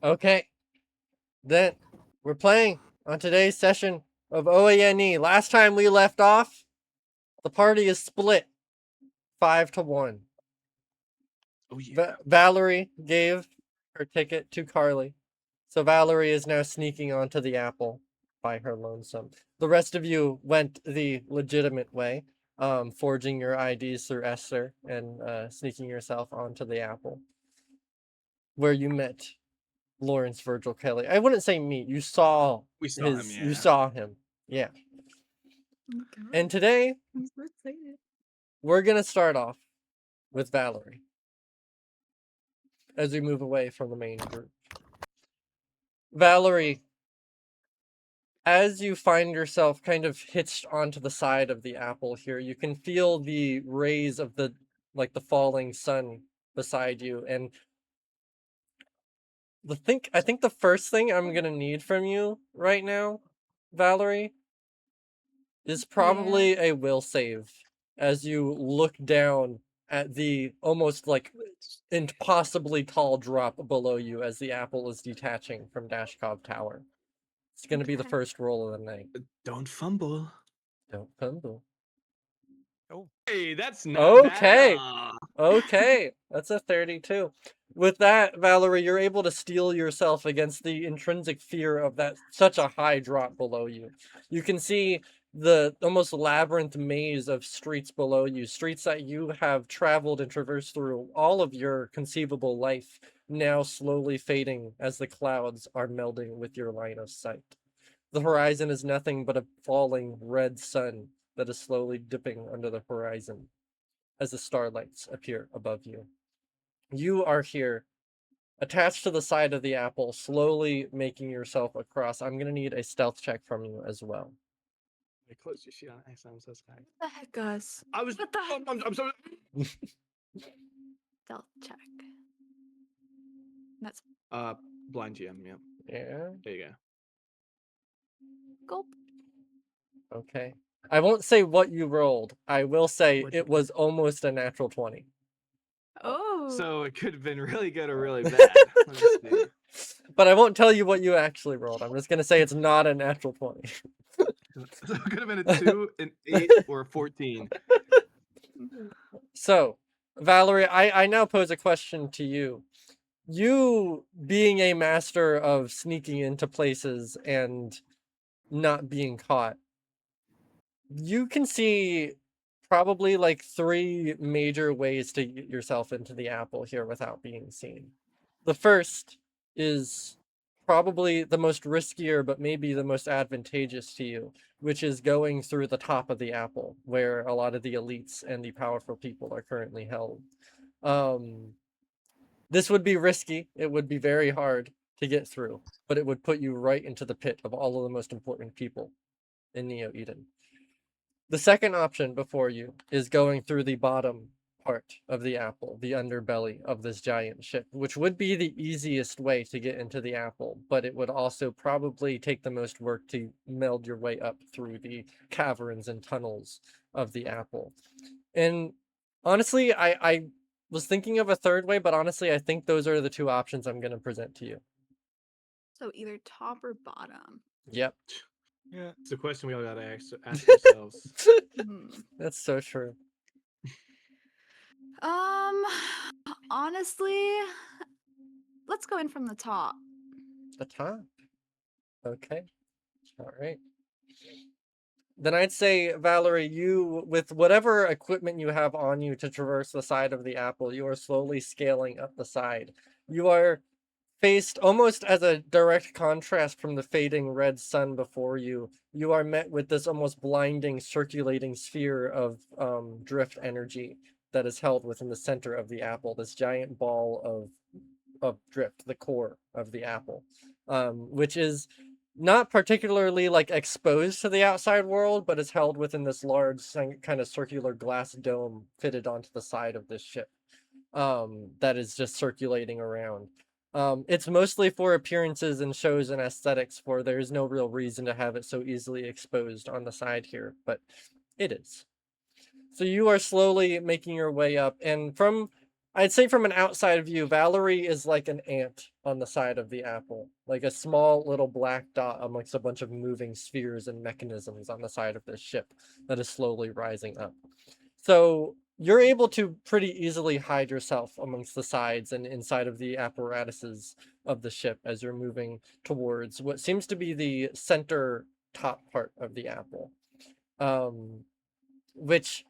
Okay, then we're playing on today's session of OANE. Last time we left off, the party is split 5-1. Oh yeah. Valerie gave her ticket to Carly, so Valerie is now sneaking onto the apple by her lonesome. The rest of you went the legitimate way, forging your IDs through Esther and sneaking yourself onto the apple, where you met Lawrence Virgil Kelly. I wouldn't say meet. You saw We saw him, You yeah. saw him. Yeah. Oh my god. And today I'm so excited. we're gonna start off with Valerie as we move away from the main group. Valerie, as you find yourself kind of hitched onto the side of the apple here, you can feel the rays of the falling sun beside you, and I think the first thing I'm gonna need from you right now, Valerie, is probably a will save as you look down at the almost impossibly tall drop below you as the apple is detaching from Dashkov Tower. It's going to be the Okay. first roll of the night. Don't fumble. Don't fumble. Oh, Hey, that's not bad at Okay. all. Okay, that's a 32. With that, Valerie, you're able to steel yourself against the intrinsic fear of that such a high drop below you. You can see the almost labyrinth maze of streets below you, streets that you have traveled and traversed through all of your conceivable life, now slowly fading as the clouds are melding with your line of sight. The horizon is nothing but a falling red sun that is slowly dipping under the horizon as the starlights appear above you. You are here, attached to the side of the apple, slowly making yourself across. I'm going to need a stealth check from you as well. Hey, close your shit on ice. I'm so sorry. What the heck, Gus? I was. What the heck? I'm sorry. Stealth check. That's Blind GM. Yeah. Yeah, There you go. gulp. okay. I won't say what you rolled. I will say What- it was almost a natural 20. Oh. So it could have been really good or really bad. Let me see. But I won't tell you what you actually rolled. I'm just going to say it's not a natural 20. So it could have been a 2, an 8, or a 14. So, Valerie, I now pose a question to you. You being a master of sneaking into places and not being caught, you can see probably like 3 major ways to get yourself into the apple here without being seen. The first is probably the most riskier, but maybe the most advantageous to you, which is going through the top of the apple, where a lot of the elites and the powerful people are currently held. This would be risky. It would be very hard to get through, but it would put you right into the pit of all of the most important people in Neo Eden. The second option before you is going through the bottom part of the apple, the underbelly of this giant ship, which would be the easiest way to get into the apple, but it would also probably take the most work to meld your way up through the caverns and tunnels of the apple. And honestly, I was thinking of a third way, but honestly, I think those are the 2 options I'm going to present to you. So either top or bottom. Yep. yeah. It's a question we all gotta ask ourselves. Hmm. That's so true. Honestly, let's go in from the top. The top. Okay. All right. Then I'd say, Valerie, you, with whatever equipment you have on you to traverse the side of the apple, you are slowly scaling up the side. You are faced almost as a direct contrast from the fading red sun before you. You are met with this almost blinding, circulating sphere of drift energy that is held within the center of the apple, this giant ball of drift, the core of the apple, which is not particularly like exposed to the outside world, but is held within this large kind of circular glass dome fitted onto the side of this ship, that is just circulating around. It's mostly for appearances and shows and aesthetics, for there is no real reason to have it so easily exposed on the side here, but it is. So you are slowly making your way up, and from I'd say from an outside view, Valerie is like an ant on the side of the apple, like a small little black dot amongst a bunch of moving spheres and mechanisms on the side of this ship that is slowly rising up. So you're able to pretty easily hide yourself amongst the sides and inside of the apparatuses of the ship as you're moving towards what seems to be the center top part of the apple. Which,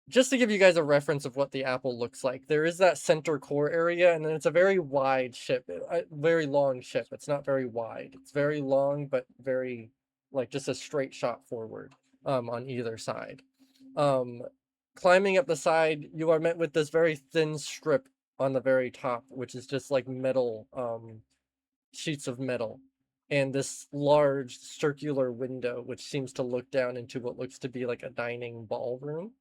just to give you guys a reference of what the apple looks like, there is that center core area, and then it's a very wide ship, a very long ship. It's not very wide. It's very long, but very, like, just a straight shot forward on either side. Climbing up the side, you are met with this very thin strip on the very top, which is just like metal, sheets of metal, and this large circular window, which seems to look down into what looks to be like a dining ballroom.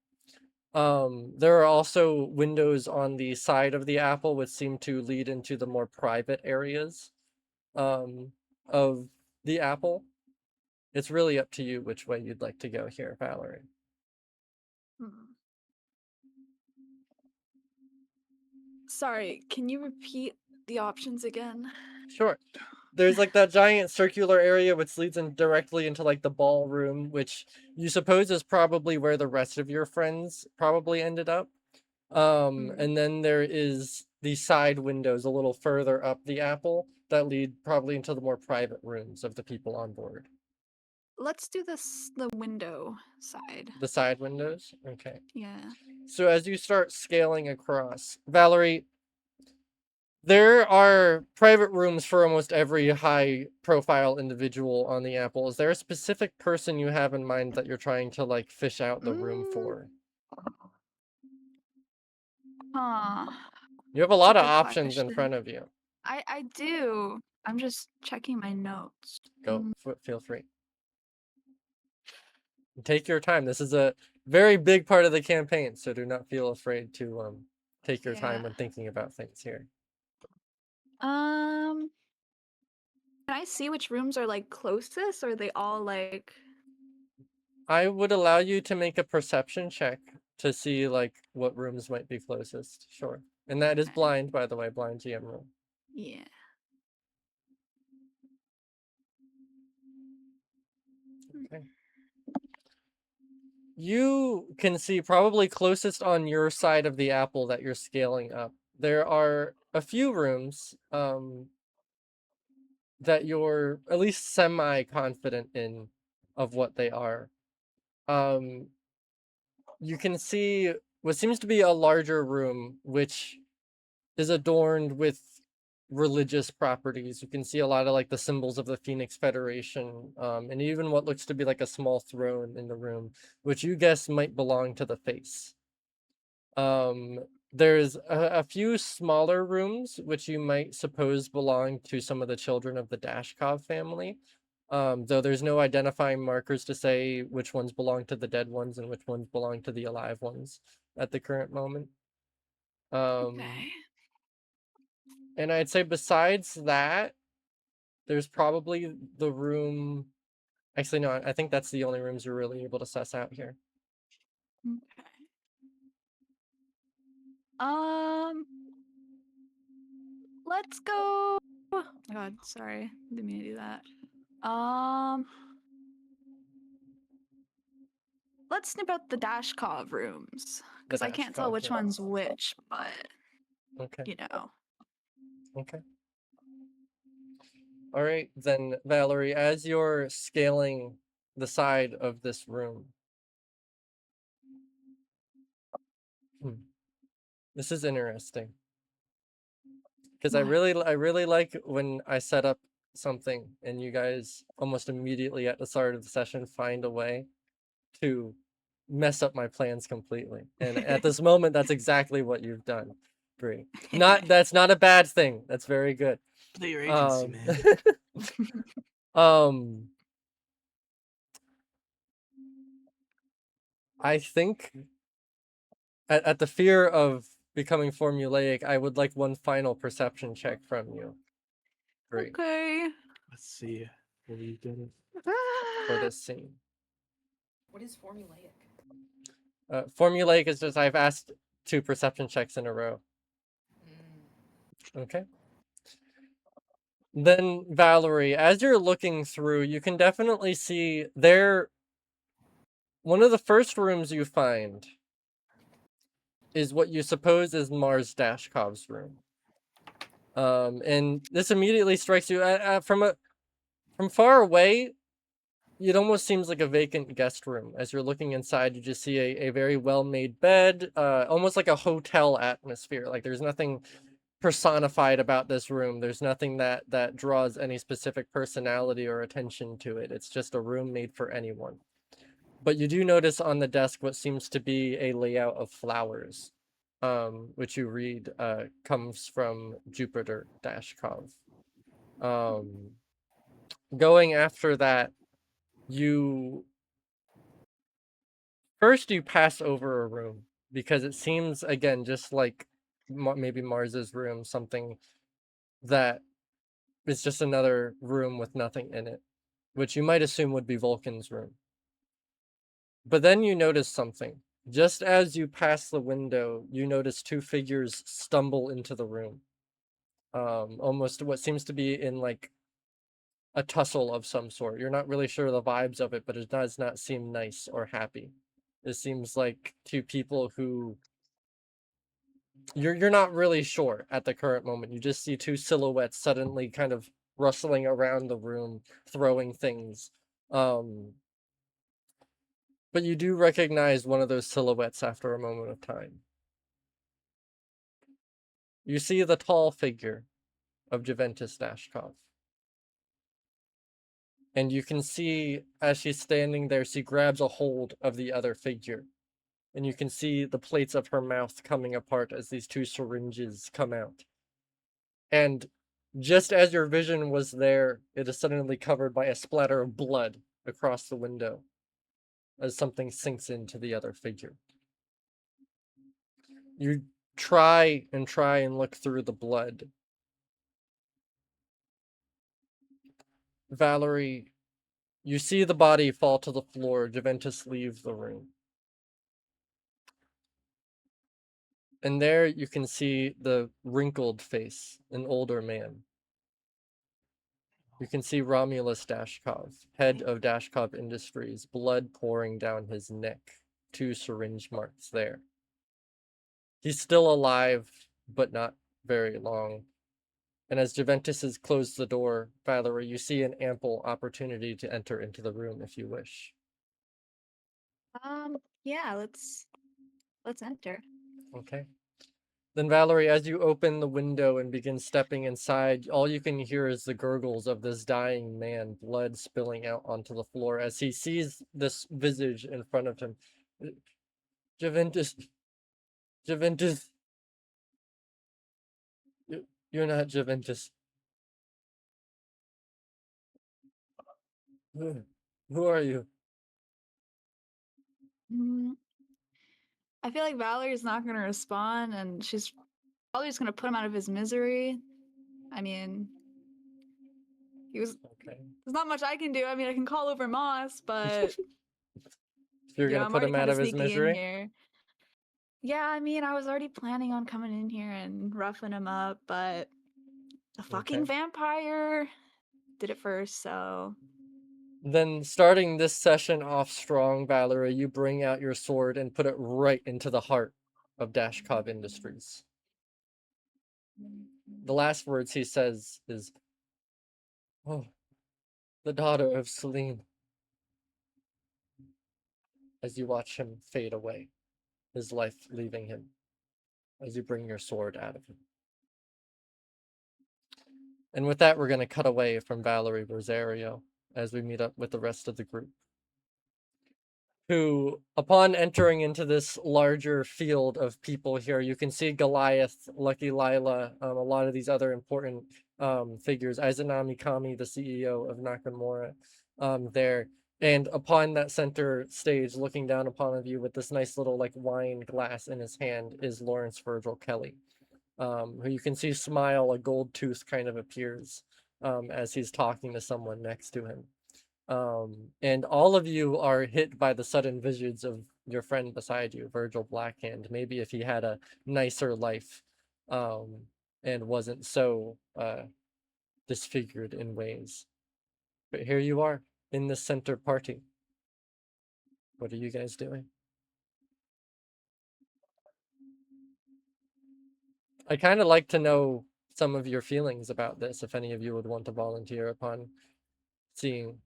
There are also windows on the side of the apple, which seem to lead into the more private areas of the apple. It's really up to you which way you'd like to go here, Valerie. Hmm. Sorry, can you repeat the options again? Sure. There's like that giant circular area which leads in directly into like the ballroom, which you suppose is probably where the rest of your friends probably ended up. And then there is the side windows a little further up the apple that lead probably into the more private rooms of the people on board. Let's do the window side. The side windows? Okay. Yeah. So as you start scaling across, Valerie, there are private rooms for almost every high profile individual on the apple. Is there a specific person you have in mind that you're trying to like fish out the room for? Huh. You have a That's lot of good options in question. front of you. I do. I'm just checking my notes. Go, feel free. Take your time. This is a very big part of the campaign, so do not feel afraid to take your time Yeah. when thinking about things here. Can I see which rooms are like closest, or are they all like? I would allow you to make a perception check to see like what rooms might be closest. Sure. And that is Okay. blind, by the way, blind GM room. Yeah. Okay. You can see probably closest on your side of the apple that you're scaling up. There are a few rooms that you're at least semi-confident in of what they are. You can see what seems to be a larger room, which is adorned with religious properties. You can see a lot of like the symbols of the Phoenix Federation, and even what looks to be like a small throne in the room, which you guess might belong to the face. There's a few smaller rooms which you might suppose belong to some of the children of the Dashkov family. Though there's no identifying markers to say which ones belong to the dead ones and which ones belong to the alive ones at the current moment. Okay. And I'd say besides that, there's probably the room. Actually, no, I think that's the only rooms you're really able to suss out here. Okay. Um, let's go. Oh my God, sorry, didn't mean to do that. Let's snip out the Dashkov rooms because I can't tell Dashkov which rooms. one's which, but Okay. you know. Okay. All right, then, Valerie, as you're scaling the side of this room, this is interesting because I What? really like when I set up something and you guys almost immediately at the start of the session find a way to mess up my plans completely. And at this moment, that's exactly what you've done, Bree. That's not a bad thing. That's very good. Play your agency, man. I think at the fear of becoming formulaic, I would like one final perception check from you, Bree, Okay. Let's see. Will you get it? for this scene. What is formulaic? Formulaic is just I've asked 2 perception checks in a row. Okay. Then Valerie, as you're looking through, you can definitely see one of the first rooms you find is what you suppose is Mars Dashkov's room. And this immediately strikes you from far away. It almost seems like a vacant guest room. As you're looking inside, you just see a very well-made bed, almost like a hotel atmosphere. Like there's nothing personified about this room. There's nothing that draws any specific personality or attention to it. It's just a room made for anyone. But you do notice on the desk what seems to be a layout of flowers, which you read comes from Jupiter Dashkov. Going after that, you pass over a room because it seems, again, just like maybe Mars's room, something that is just another room with nothing in it, which you might assume would be Vulcan's room. But then you notice something. Just as you pass the window, you notice 2 figures stumble into the room. Almost what seems to be in like a tussle of some sort. You're not really sure the vibes of it, but it does not seem nice or happy. It seems like 2 people who you're not really sure at the current moment. You just see 2 silhouettes suddenly kind of rustling around the room, throwing things. But you do recognize one of those silhouettes after a moment of time. You see the tall figure of Juventus Dashkov. And you can see as she's standing there, she grabs a hold of the other figure. And you can see the plates of her mouth coming apart as these 2 syringes come out. And just as your vision was there, it is suddenly covered by a splatter of blood across the window as something sinks into the other figure. You try and look through the blood. Valerie, you see the body fall to the floor. Juventus leaves the room. And there you can see the wrinkled face, an older man. You can see Romulus Dashkov, head of Dashkov Industries, blood pouring down his neck, 2 syringe marks there. He's still alive, but not very long. And as Juventus has closed the door, Valerie, you see an ample opportunity to enter into the room if you wish. Yeah, let's enter. Okay. Then Valerie, as you open the window and begin stepping inside, all you can hear is the gurgles of this dying man, blood spilling out onto the floor as he sees this visage in front of him. Juventus, Juventus, you're not Juventus. Who are you? I feel like Valerie's not gonna respond, and she's probably just gonna put him out of his misery. I mean, there's not much I can do. I mean, I can call over Moss, but You're gonna I'm put already him out kind of his sneaky in misery? here. Yeah, I mean, I was already planning on coming in here and roughing him up, but the fucking vampire did it first, so. Then, starting this session off strong, Valerie, you bring out your sword and put it right into the heart of Dashkov Industries. The last words he says is, "Oh, the daughter of Selim," as you watch him fade away, his life leaving him, as you bring your sword out of him. And with that, we're going to cut away from Valerie Rosario as we meet up with the rest of the group, who, upon entering into this larger field of people here, you can see Goliath, Lucky Lila, a lot of these other important figures, Izanami Kami, the CEO of Nakamura, there. And upon that center stage, looking down upon you with this nice little like wine glass in his hand, is Lawrence Virgil Kelly, who you can see smile, a gold tooth kind of appears as he's talking to someone next to him. And all of you are hit by the sudden visions of your friend beside you, Virgil Blackhand. Maybe if he had a nicer life, and wasn't so disfigured in ways. But here you are in the center party. What are you guys doing? I kind of like to know some of your feelings about this, if any of you would want to volunteer upon seeing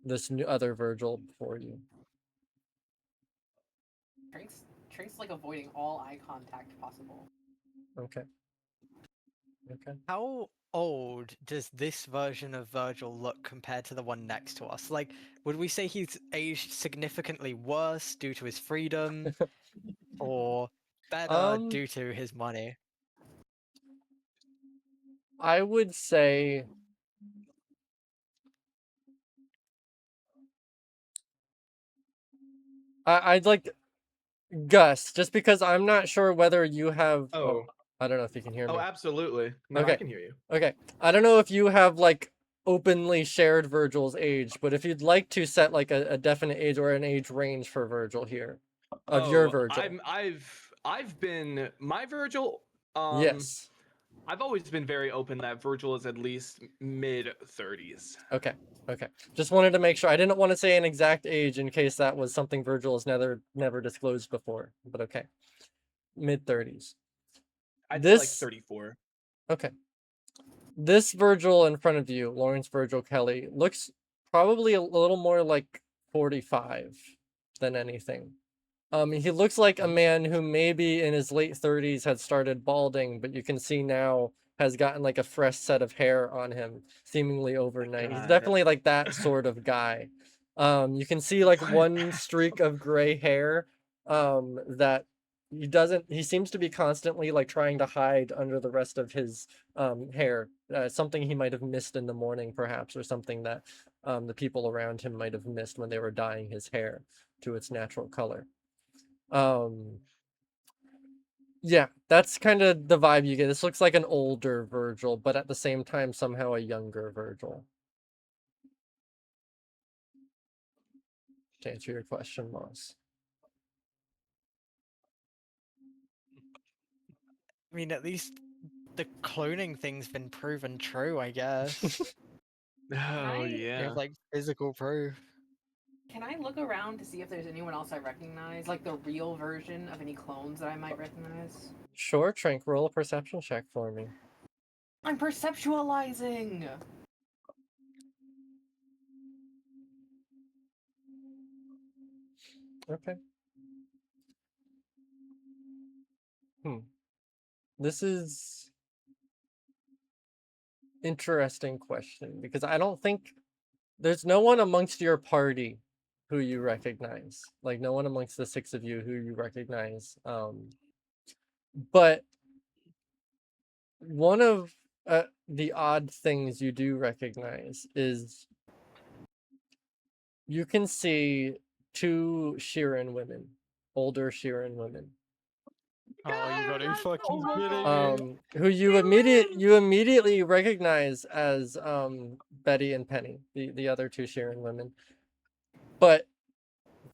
this new other Virgil before you. Trace like avoiding all eye contact possible. Okay. Okay. How old does this version of Virgil look compared to the one next to us? Like, would we say he's aged significantly worse due to his freedom, or better due to his money? I would say I'd like Gus, just because I'm not sure whether you have. Oh. I don't know if you can hear me. Oh, absolutely. No, I Okay. can hear you. Okay. I don't know if you have like openly shared Virgil's age, but if you'd like to set like a definite age or an age range for Virgil here, of your Virgil. I've been my Virgil. Yes. I've always been very open that Virgil is at least mid-30s. Okay. Okay. Just wanted to make sure. I didn't want to say an exact age in case that was something Virgil has never disclosed before. But okay. Mid-30s. I'd say like 34. Okay. This Virgil in front of you, Lawrence Virgil Kelly, looks probably a little more like 45 than anything. He looks like a man who maybe in his late 30s had started balding, but you can see now has gotten like a fresh set of hair on him, seemingly overnight. He's God. definitely like that sort of guy. You can see like one streak of gray hair that he seems to be constantly like trying to hide under the rest of his hair. Something he might have missed in the morning perhaps, or something that the people around him might have missed when they were dyeing his hair to its natural color. Yeah, that's kind of the vibe you get. This looks like an older Virgil, but at the same time somehow a younger Virgil. To answer your question, Moss. I mean, at least the cloning thing's been proven true, I guess. Oh We yeah. have like physical proof. Can I look around to see if there's anyone else I recognize? Like the real version of any clones that I might recognize? Sure, Trank, roll a perception check for me. I'm perceptualizing! Okay. This is interesting question because I don't think there's no one amongst your party who you recognize. Like no one amongst the six of you who you recognize. But one of the odd things you do recognize is you can see two Sheeran women, older Sheeran women. Oh, you gotta be fucking kidding me. Who you immediately recognize as Betty and Penny, the other two Sheeran women. But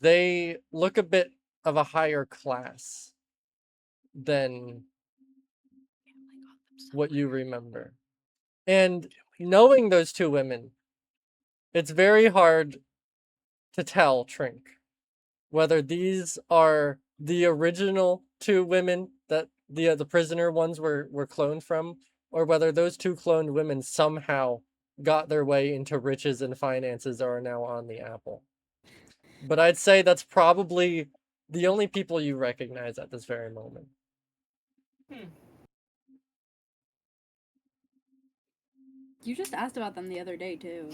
they look a bit of a higher class than what you remember. And knowing those two women, it's very hard to tell, Trink, whether these are the original two women that the prisoner ones were cloned from, or whether those two cloned women somehow got their way into riches and finances or are now on the apple. But I'd say that's probably the only people you recognize at this very moment. You just asked about them the other day, too.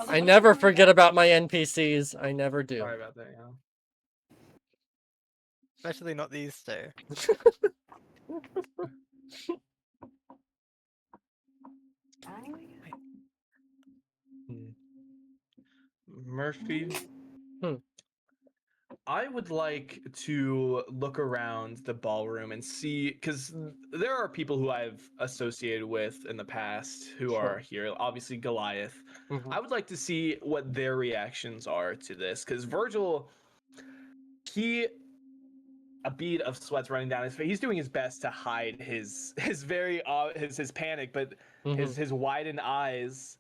I never forget about my NPCs. I never do. Sorry about that, yeah. Especially not these two. Murphy. I would like to look around the ballroom and see, because there are people who I've associated with in the past who Sure. are here. Obviously, Goliath. Mhm. I would like to see what their reactions are to this, because Virgil, a bead of sweat's running down his face. He's doing his best to hide his panic, but Mhm. his widened eyes.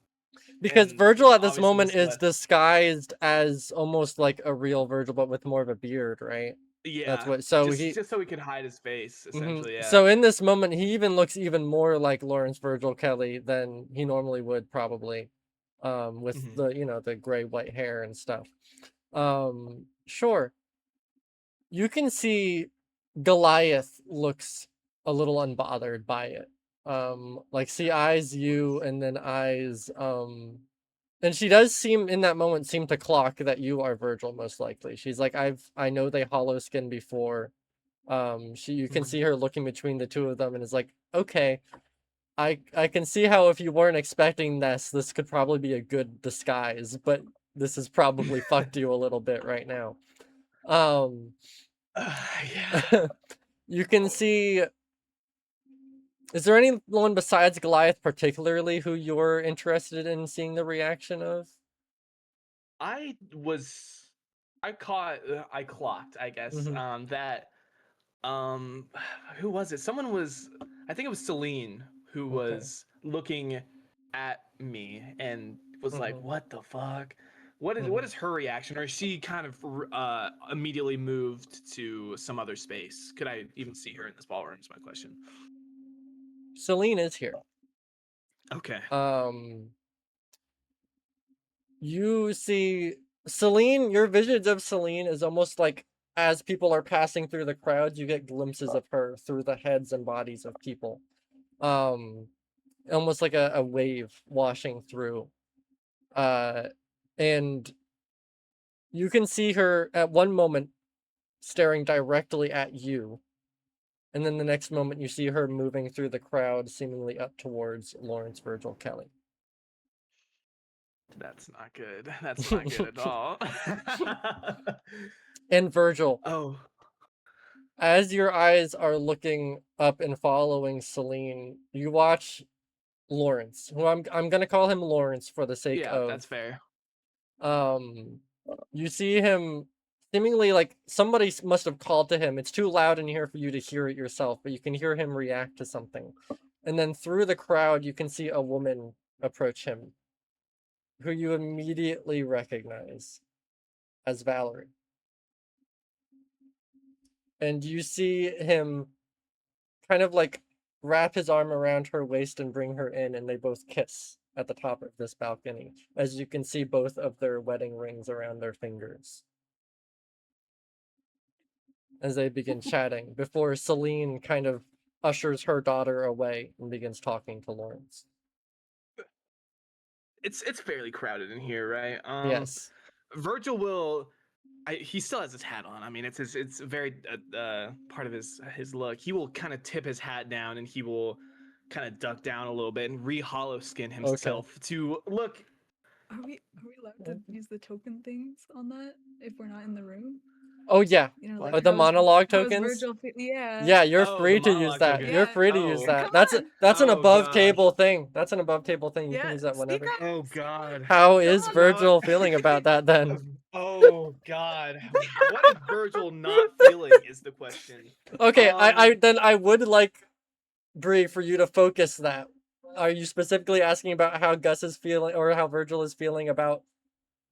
Because And Virgil at this obviously the moment is sweat. disguised as almost like a real Virgil, but with more of a beard, right? That's Yeah, what. So just so he could hide his face, essentially. Yeah. So in this moment, he even looks even more like Lawrence Virgil Kelly than he normally would, probably, with Mhm. the the gray white hair and stuff. Sure. You can see Goliath looks a little unbothered by it. Like she eyes you and then eyes and she does seem in that moment seem to clock that you are Virgil, most likely. She's like, I know they hollow skin before. You can Mhm. see her looking between the two of them and is like, okay, I can see how if you weren't expecting this could probably be a good disguise, but this has probably fucked you a little bit right now. Yeah. You can see. Is there anyone besides Goliath particularly who you're interested in seeing the reaction of? I clocked, I guess, Mhm. that um who was it? I think it was Celine who Okay. was looking at me and was like, Mhm. "What the fuck? What Mhm. is her reaction?" Or is she kind of immediately moved to some other space? Could I even see her in this ballroom? Is my question. Celine is here. Okay. Um, you see Celine, your visions of Celine is almost like as people are passing through the crowd, you get glimpses of her through the heads and bodies of people. Um, Almost like a wave washing through. Uh, and you can see her at one moment staring directly at you. And then the next moment you see her moving through the crowd, seemingly up towards Lawrence Virgil Kelly. That's not good. That's not good at all. And Virgil, Oh, as your eyes are looking up and following Celine, you watch Lawrence, who I'm gonna call him Lawrence for the sake yeah, of that's fair. you see him seemingly like somebody must have called to him. It's too loud in here for you to hear it yourself, but you can hear him react to something. And then through the crowd, you can see a woman approach him, who you immediately recognize as Valerie. And you see him kind of like wrap his arm around her waist and bring her in, and they both kiss at the top of this balcony, as you can see both of their wedding rings around their fingers. As they begin chatting, before Celine kind of ushers her daughter away and begins talking to Lawrence. It's fairly crowded in here, right? Yes. Virgil will. He still has his hat on. I mean, it's very part of his look. He will kind of tip his hat down and he will kind of duck down a little bit and re-hollow skin himself to look. Are we allowed to use the token things on that if we're not in the room? Oh yeah. You know, What? like The monologue how is tokens. Virgil yeah. Yeah, you're Oh, the free to use monologue that. token. You're Yeah. free to use Oh. that. Come That's an Oh above gosh. table thing. That's an above table thing. You can Yeah, use that speak whenever. up. Oh god. How Come is on. Virgil feeling about that then? Oh god. What is Virgil not feeling is the question. Okay, I would like Bree for you to focus that. Are you specifically asking about how Gus is feeling or how Virgil is feeling about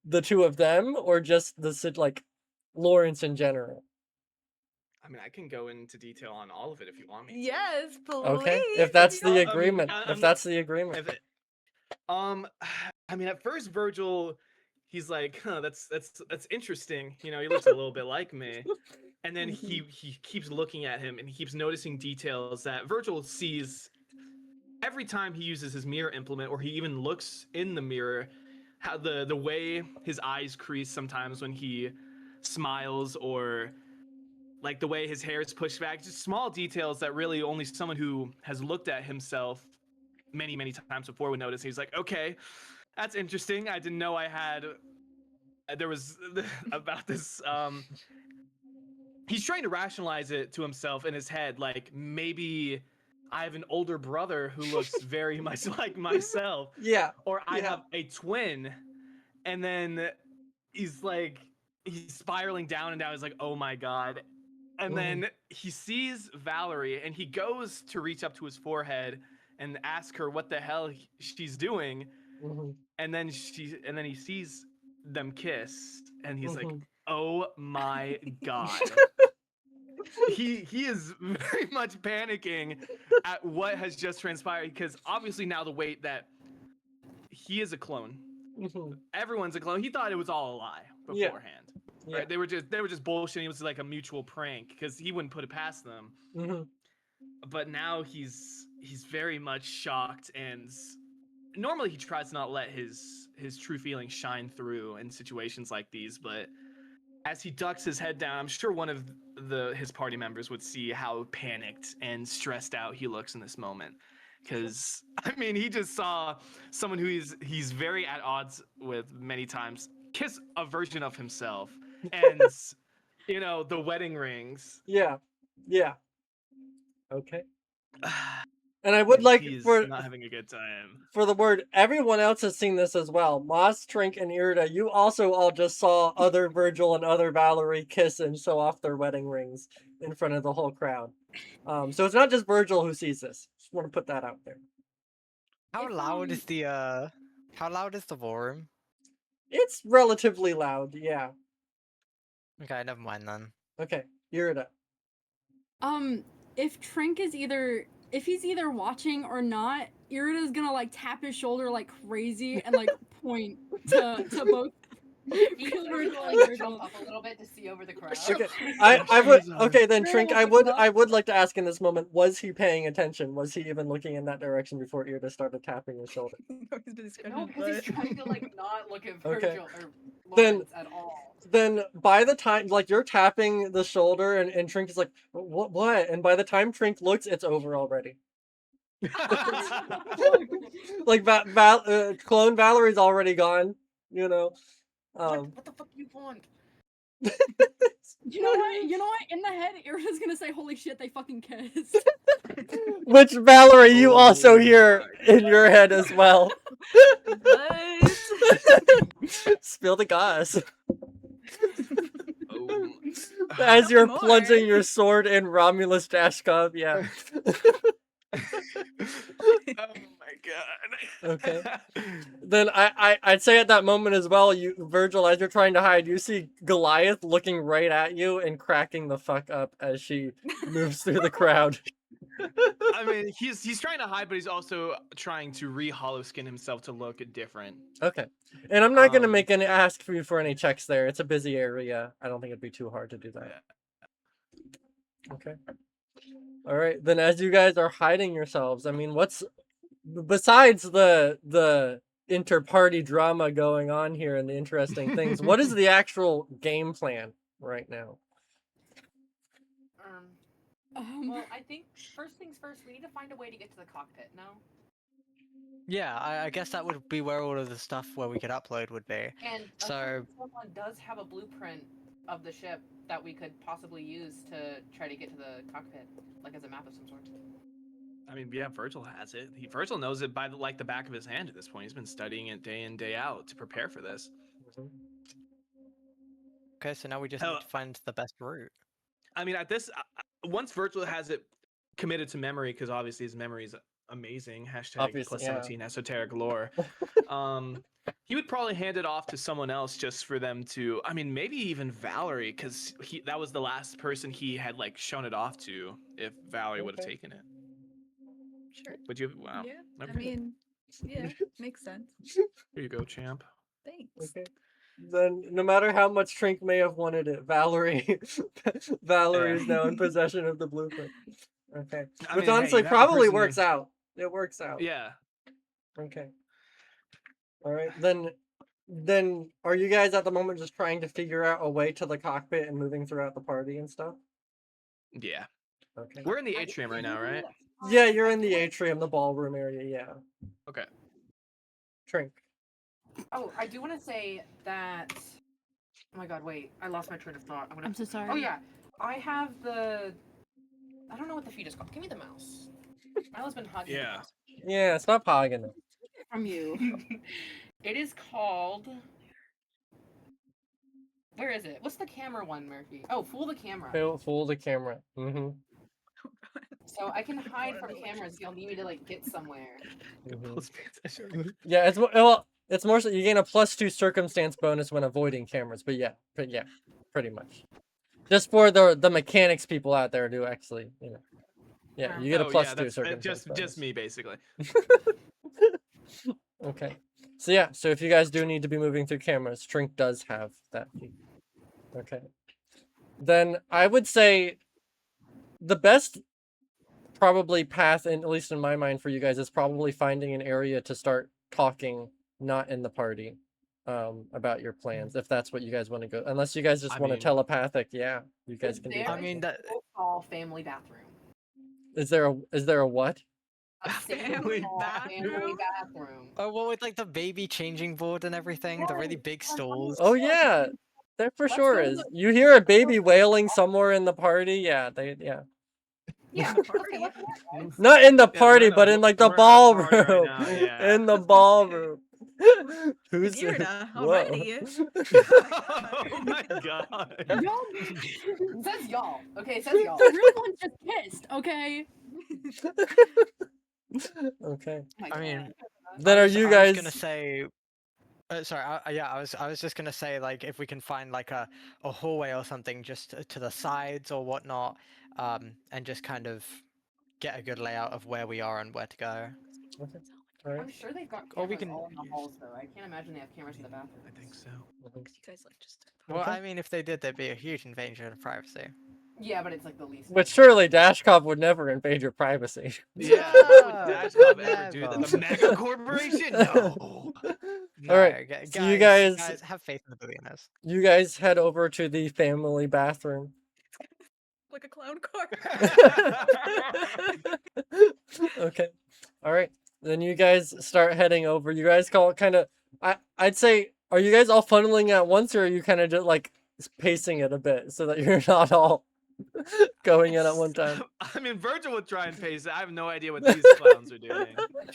the two of them, or just like Lawrence in general? I mean, I can go into detail on all of it if you want me to. Yes, please. Okay, if that's the you agreement. If I'm- that's the agreement. If it, I mean, at first Virgil, he's like, "Huh, that's interesting." You know, he looks a little bit like me, and then he keeps looking at him and he keeps noticing details that Virgil sees every time he uses his mirror implement, or he even looks in the mirror. How the way his eyes crease sometimes when he smiles, or like the way his hair is pushed back, just small details that really only someone who has looked at himself many times before would notice. He's like, okay, that's interesting. I didn't know I had there was about this he's trying to rationalize it to himself in his head, like maybe I have an older brother who looks very much like myself, Yeah. or I Yeah. have a twin, and then he's spiraling down and down. He's like, oh my god. And then he sees Valerie and he goes to reach up to his forehead and ask her what the hell she's doing. And then he sees them kiss and he's like, oh my god. He is very much panicking at what has just transpired, because obviously now the weight that he is a clone. Everyone's a clone. He thought it was all a lie beforehand. Yeah. Right? They were just bullshitting. It was like a mutual prank because he wouldn't put it past them. But now he's very much shocked, and normally he tries to not let his true feelings shine through in situations like these, but as he ducks his head down, I'm sure one of his party members would see how panicked and stressed out he looks in this moment. Because I mean, he just saw someone who he's very at odds with many times kiss a version of himself, and the wedding rings. Yeah. Okay. And I would like he's for not having a good time. For the word, everyone else has seen this as well. Moss, Trink, and Irida, you also all just saw other Virgil and other Valerie kiss and show off their wedding rings in front of the whole crowd. So it's not just Virgil who sees this. Just want to put that out there. How loud is the ballroom? It's relatively loud, yeah. Okay, never mind then. Okay, Irida. If Trink is if he's either watching or not, Irida's gonna like tap his shoulder like crazy and like point to both. Jump up a little bit to see over the crowd. Okay, I would. Okay, then Trink, I would like to ask in this moment: was he paying attention? Was he even looking in that direction before Irida started tapping his shoulder? No, because he's trying to like not look at Virgil Okay. or Then- Lawrence at all. Then by the time like you're tapping the shoulder and Trink is like, what? And by the time Trink looks, it's over already. Like clone Valerie's already gone. You know. What the fuck do you want? You know what? In the head, Irida's gonna say, "Holy shit, they fucking kissed." Which Valerie, you also hear in your head as well. What? Spill the gas. Oh. As you're More. plunging your sword in Romulus Dashkov, yeah. Oh my god. Okay. Then I'd say at that moment as well, Virgil, as you're trying to hide, you see Goliath looking right at you and cracking the fuck up as she moves through the crowd. I mean, he's trying to hide, but he's also trying to re-hollow skin himself to look different. Okay. And I'm not gonna make any ask for you for any checks there. It's a busy area. I don't think it'd be too hard to do that. Okay. All right. Then as you guys are hiding yourselves, I mean, what's besides the inter-party drama going on here and the interesting things, what is the actual game plan right now? Well, I think first things first, we need to find a way to get to the cockpit. No. Yeah, I guess that would be where all of the stuff where we could upload would be. And So- someone does have a blueprint of the ship that we could possibly use to try to get to the cockpit, like as a map of some sort. I mean, yeah, Virgil has it. Virgil knows it by the back of his hand at this point. He's been studying it day in, day out to prepare for this. Okay, so now we just Hell- need to find the best route. I mean, at this, once Virgil has it committed to memory, because obviously his memory is amazing. Hashtag Obviously, plus yeah. 17 esoteric lore. He would probably hand it off to someone else just for them to. I mean, maybe even Valerie, because that was the last person he had like shown it off to. If Valerie would have Okay. taken it, Sure. would you? Wow. Yeah. I Okay. mean, yeah, makes sense. Here you go, champ. Thanks. Okay. Then no matter how much Trink may have wanted it, Valerie is now in possession of the blueprint. Okay. I Which mean, hey, honestly you have the probably person works out. It works out. Yeah. Okay. All right. Then are you guys at the moment just trying to figure out a way to the cockpit and moving throughout the party and stuff? Yeah. Okay. We're in the atrium right now, right? Yeah, you're in the atrium, the ballroom area, yeah. Okay. Trink. Oh, I do want to say that. Oh my god, wait! I lost my train of thought. I'm so sorry. Oh yeah. I have the. I don't know what the feed is called. Give me the mouse. Milo's been hugging. Yeah. Yeah, stop hogging it. From you. It is called. Where is it? What's the camera one, Murphy? Oh, fool the camera. Fool the camera. Mm-hmm. So I can hide wanna from know what cameras if y'all need me to like get somewhere. Yeah, well, it's more so you gain a +2 circumstance bonus when avoiding cameras, but yeah, pretty much. Just for the mechanics people out there to actually, yeah, you get a Oh +2 yeah, that's circumstance bonus. just me basically. Okay, so yeah, so if you guys do need to be moving through cameras, Shrink does have that feat. Okay, then I would say the best probably path, at least in my mind for you guys, is probably finding an area to start talking, not in the party, about your plans, if that's what you guys want to go. Unless you guys just I want to mean- telepathic, yeah, you guys can do There that. I mean, is that a small family bathroom. Is there a what? A Family small family bathroom? bathroom. oh, well, with like the baby changing board and everything, the really big stalls. Oh yeah, there for Let's sure go to is. the- You hear a baby wailing somewhere in the party, yeah, Yeah, The okay, party. let's do that, guys. not in the Yeah, we're party, at a but in bo- like the we're at a party right ballroom. now, yeah. In the ballroom. Who's Irida Whoa. already. Oh my god. Y'all, It says y'all. Okay, it says y'all. the real one's just pissed, okay? Okay. Oh my I mean, God. Then are you I guys was gonna say. Sorry, yeah, I was just gonna say like if we can find like a hallway or something just to the sides or whatnot, and just kind of get a good layout of where we are and where to go. Okay. All right. I'm sure they've got Or we cameras can all in the use- halls, though. I can't imagine they have cameras in the bathroom. I think so. You guys like just. Well, Okay. I mean, if they did, there'd be a huge invasion of privacy. Yeah, but it's like the least. But surely Dashkov would never invade your privacy. Yeah, why would No, Dashkov ever do that? The never. mega corporation? No. All right. No, So you guys have faith in the billionaires. you guys head over to the family bathroom. Like a clown car. Okay. All right. Then you guys start heading over. You guys call it kind of I'd say are you guys all funneling at once or are you kind of just like pacing it a bit so that you're not all going in at one time? I mean, Virgil would try and pace it. I have no idea what these clowns are doing.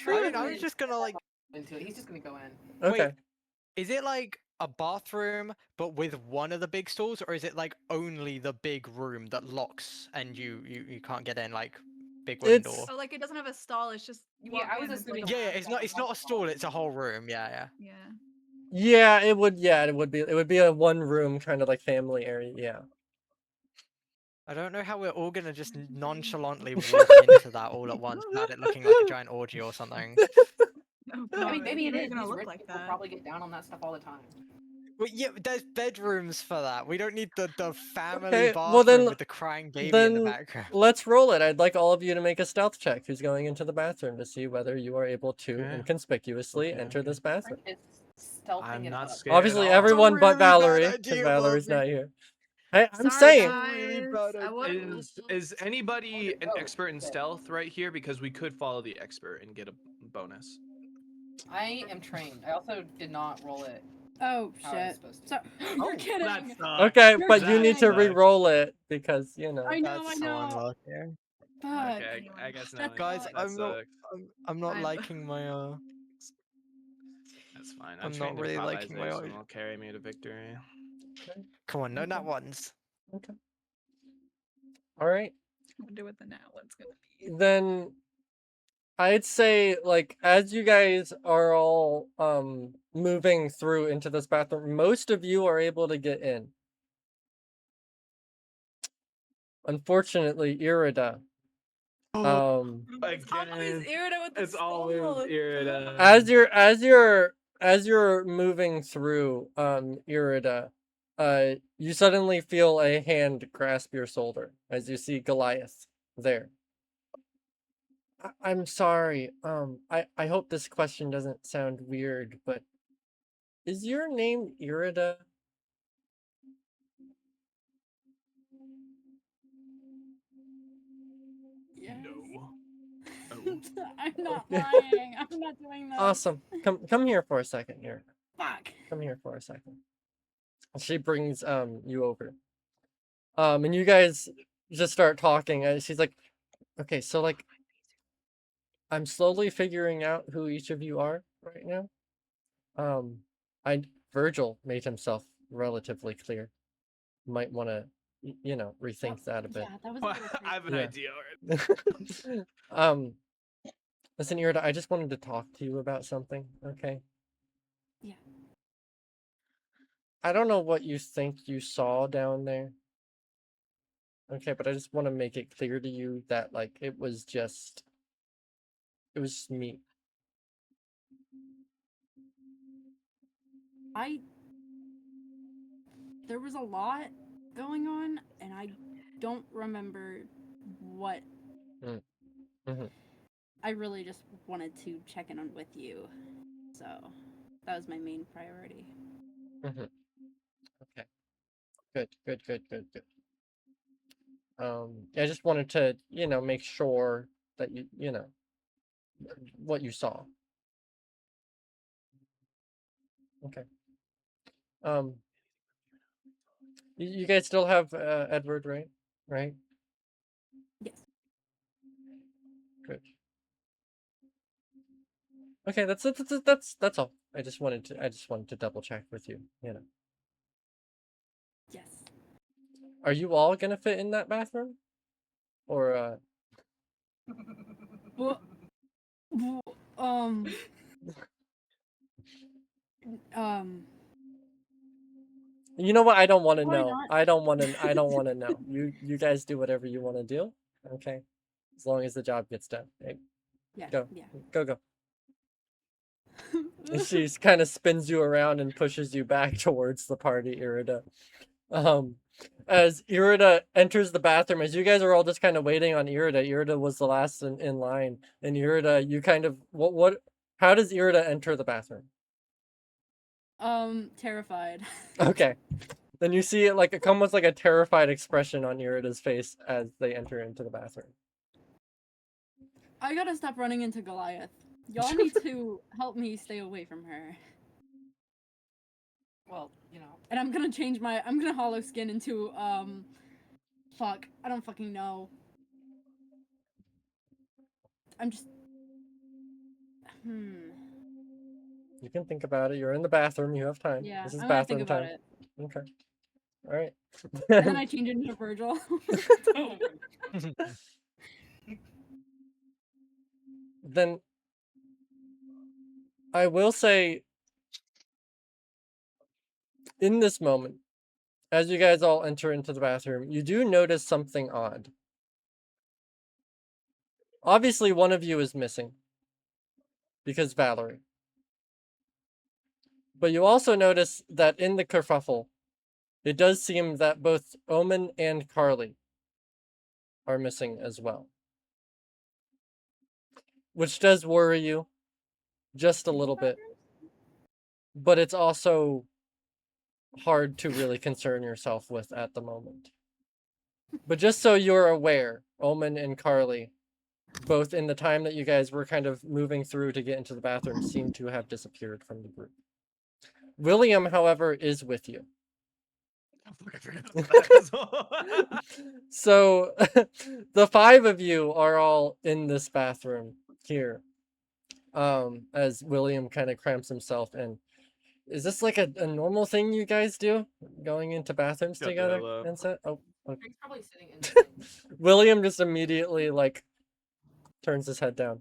I mean, I was just gonna like. Into it. He's just gonna go in. Okay. Wait, is it like a bathroom but with one of the big stalls, or is it like only the big room that locks and you can't get in, like big wooden It's- door? Oh, like it doesn't have a stall. It's just. You Yeah, walk I was in, it's like assuming- a- Yeah, it's not a stall. It's a whole room. Yeah. Yeah. Yeah, it would be a one room kind of like family area. Yeah. I don't know how we're all gonna just nonchalantly walk into that all at once without it looking like a giant orgy or something. Oh, I mean, God, maybe it you're is. gonna These look rich like people that. probably get down on that stuff all the time. Well, yeah, there's bedrooms for that. We don't need the family Okay, bathroom well then- with the crying baby in then the background. let's roll it. I'd like all of you to make a stealth check who's going into the bathroom to see whether you are able to Okay. inconspicuously Okay, enter okay. this bathroom. It's stealthing I'm it not up. scared. Obviously, at all. everyone It's a but really bad Valerie, because idea, Valerie's Bobby. not here. Hey, I'm Sorry, saying, Really guys. bad I idea. was. Is anybody an Oh, expert in okay. stealth right here? Because we could follow the expert and get a bonus. I am trained. I also did not roll it Oh how I was shit. supposed to. So you're kidding. That sucks. okay, You're but you need to kidding. re-roll it because you know. I know, That's I so know. unlucky. Fuck. Okay, I guess not. Guys, that I'm not. sucks. I'm not I'm- liking my. That's fine. I'm not really liking my improvisation eye- will carry me to victory. Come on, no Okay. nat ones. Okay. All right. I wonder what the nat one's gonna be. Then I'd say like as you guys are all moving through into this bathroom, most of you are able to get in. Unfortunately, Irida. It's always Again, Irida with the it's always skull. Irida. As you're moving through Irida, you suddenly feel a hand grasp your shoulder as you see Goliath there. I'm sorry. I hope this question doesn't sound weird, but is your name Irida? Yes. No. I'm not lying. I'm not doing that. Awesome. Come here for a second here. Fuck. Come here for a second. She brings you over. And you guys just start talking. And she's like, okay, so like, I'm slowly figuring out who each of you are right now. I Virgil made himself relatively clear. Might want to, rethink that a bit. Yeah, that was a little I crazy. have an Yeah. idea. um, Listen, Irida, I just wanted to talk to you about something. Okay. Yeah. I don't know what you think you saw down there. Okay, but I just want to make it clear to you that like it was just me. There was a lot going on, and I don't remember what. Mm-hmm. I really just wanted to check in on with you, so that was my main priority. Mm-hmm. Okay. Good. I just wanted to, make sure that you know what you saw. Okay. Um, you guys still have Edward, right? Right. Yes. Good. Okay, that's all. I just wanted to double check with you. Yes. Are you all gonna fit in that bathroom, or Well, w- um, um, you know what? I don't want to Probably know. not. I don't want to. I don't want to know. You guys do whatever you want to do. Okay, as long as the job gets done. Hey, yeah, go. yeah. Go. And she kind of spins you around and pushes you back towards the party, Irida. Um, as Irida enters the bathroom, as you guys are all just kind of waiting on Irida was the last in line. And Irida, you kind of how does Irida enter the bathroom? Terrified. Okay. Then you see it like almost like a terrified expression on Irida's face as they enter into the bathroom. I gotta stop running into Goliath. Y'all need to help me stay away from her. Well, And I'm gonna hollow skin into, fuck, I don't fucking know. I'm just, You can think about it. You're in the bathroom. You have time. yeah, This is I'm gonna think bathroom about time. it. Okay. All right. And then I change it into Virgil. Then I will say, in this moment, as you guys all enter into the bathroom, you do notice something odd. Obviously, one of you is missing because Valerie. But you also notice that in the kerfuffle, it does seem that both Omen and Carly are missing as well. Which does worry you just a little bit. But it's also hard to really concern yourself with at the moment. But just so you're aware, Omen and Carly, both in the time that you guys were kind of moving through to get into the bathroom, seem to have disappeared from the group. William, however, is with you. I forgot about that. So the five of you are all in this bathroom here. As William kind of cramps himself in. Is this like a normal thing you guys do? Going into bathrooms Shut the together hell up. and set? Oh, okay. Greg's probably sitting in the same. William just immediately like turns his head down.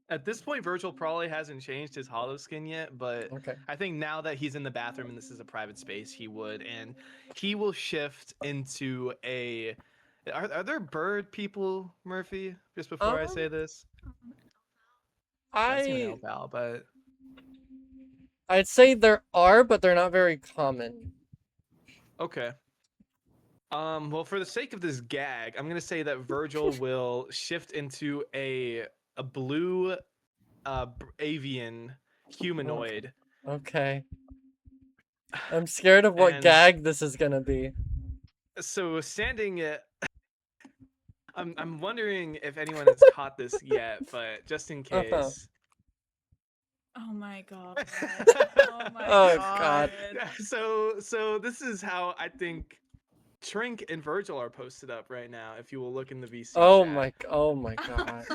At this point, Virgil probably hasn't changed his hollow skin yet, but Okay. I think now that he's in the bathroom and this is a private space, he would, and he will shift into a. Are there bird people, Murphy? Just before I say this, that's gonna I help out, but I'd say there are, but they're not very common. okay. Well, for the sake of this gag, I'm gonna say that Virgil will shift into a blue, avian humanoid. Okay. I'm scared of what And- gag this is gonna be. So standing I'm wondering if anyone has caught this yet, but just in case. Oh my god. Oh my Oh, god. God. So this is how I think Trink and Virgil are posted up right now. If you will look in the VC Oh chat. my god.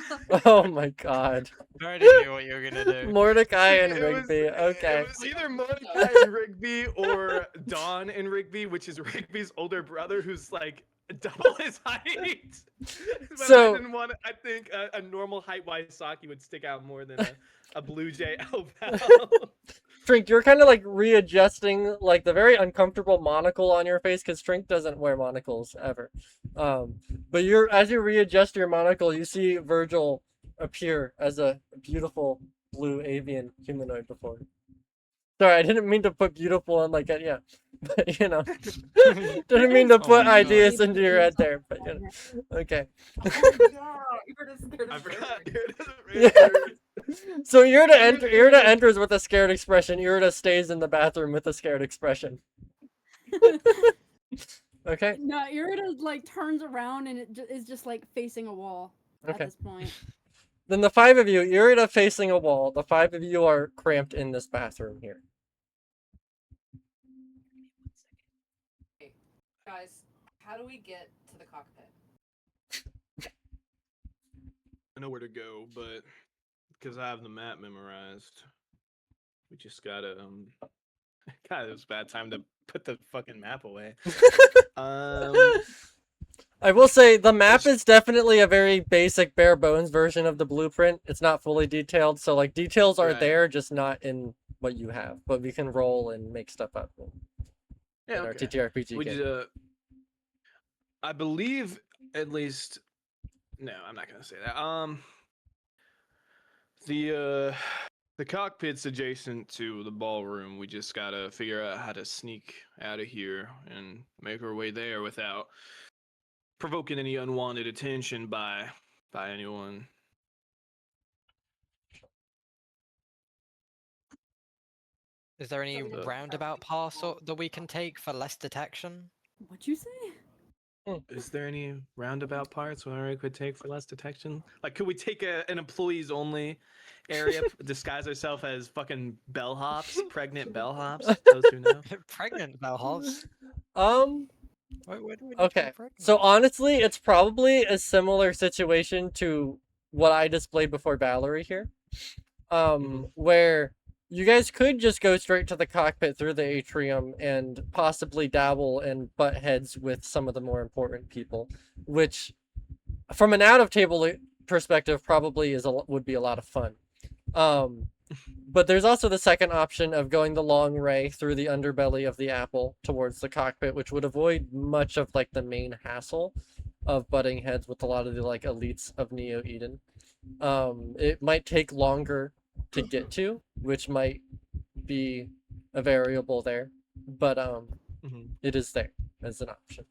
Oh my god. I already knew what you were gonna do. Mordecai See, and Rigby. Okay. It was either Mordecai and Rigby or Don and Rigby, which is Rigby's older brother, who's like double his height. But So- I didn't want. I think a normal height Waisaki would stick out more than a Blue Jay Elval. Trink, you're kind of like readjusting like the very uncomfortable monocle on your face because Trink doesn't wear monocles ever. But as you readjust your monocle, you see Virgil appear as a beautiful blue avian humanoid before. Sorry, I didn't mean to put beautiful on like yeah, but you know, didn't mean to Oh put my God. ideas into your head there. But you know, okay. Oh yeah, you were just scared I of forgot. birds. Dude, it doesn't Yeah. really- So Irida enters with a scared expression. Irida stays in the bathroom with a scared expression. Okay. No, Irida like turns around and it is just like facing a wall Okay. at this point. Then the five of you, Irida facing a wall. The five of you are cramped in this bathroom here. Okay, guys, how do we get to the cockpit? I know where to go, but because I have the map memorized, we just gotta God, it was a bad time to put the fucking map away. I will say the map is definitely a very basic, bare bones version of the blueprint. It's not fully detailed, so like details are Right. there, just not in what you have. But we can roll and make stuff up Yeah, in our okay. TTRPG We game. did, I believe at least. No, I'm not gonna say that. The cockpit's adjacent to the ballroom. We just gotta figure out how to sneak out of here and make our way there without provoking any unwanted attention by anyone. Is there any So we don't roundabout paths that we can take for less detection? What'd you say? Is there any roundabout parts where we could take for less detection? Like, could we take an employees only area, disguise ourselves as fucking bellhops, pregnant bellhops? Those who know. Pregnant bellhops? Why would we need to be Okay. pregnant? So honestly, it's probably a similar situation to what I displayed before Valerie here. Where you guys could just go straight to the cockpit through the atrium and possibly dabble and butt heads with some of the more important people, which from an out of table perspective probably would be a lot of fun. But there's also the second option of going the long way through the underbelly of the apple towards the cockpit, which would avoid much of like the main hassle of butting heads with a lot of the like elites of Neo Eden. It might take longer to get to, which might be a variable there, but it is there as an option.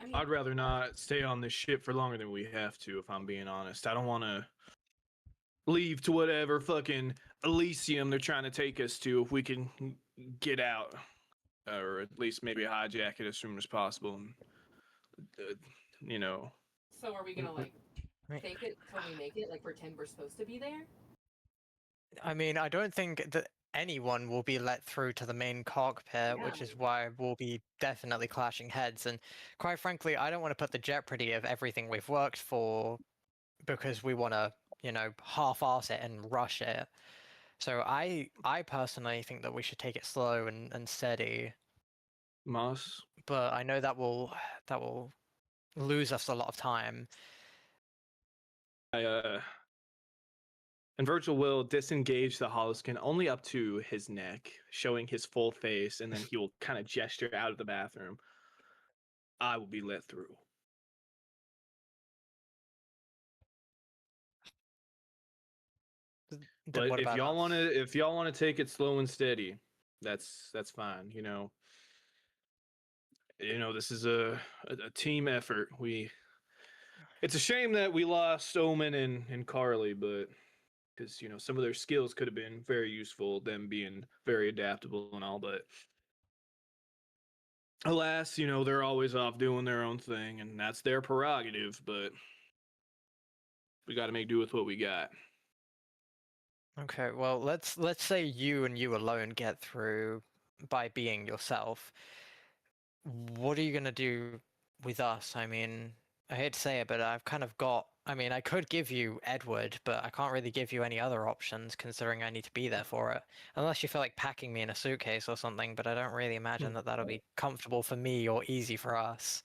I mean, I'd rather not stay on this ship for longer than we have to, if I'm being honest. I don't want to leave to whatever fucking Elysium they're trying to take us to if we can get out. Or at least maybe hijack it as soon as possible. You know. so are we gonna like Right. fake it till we make it? Like pretend we're supposed to be there? I mean, I don't think that anyone will be let through to the main cockpit, which is why we'll be definitely clashing heads. And quite frankly, I don't want to put the jeopardy of everything we've worked for because we want to, half-ass it and rush it. So I personally think that we should take it slow and steady. Moss? But I know that will lose us a lot of time. And Virgil will disengage the holoskin only up to his neck, showing his full face, and then he will kind of gesture out of the bathroom. I will be let through. But What if about y'all us? want to take it slow and steady, that's fine. This is a team effort. It's a shame that we lost Omen and Carly, but because some of their skills could have been very useful, them being very adaptable and all, but alas, they're always off doing their own thing, and that's their prerogative, but we got to make do with what we got. Okay, well, let's say you and you alone get through by being yourself. What are you gonna do with us? I mean, I hate to say it, but I've kind of got. I mean, I could give you Edward, but I can't really give you any other options considering I need to be there for it. Unless you feel like packing me in a suitcase or something, but I don't really imagine that that'll be comfortable for me or easy for us.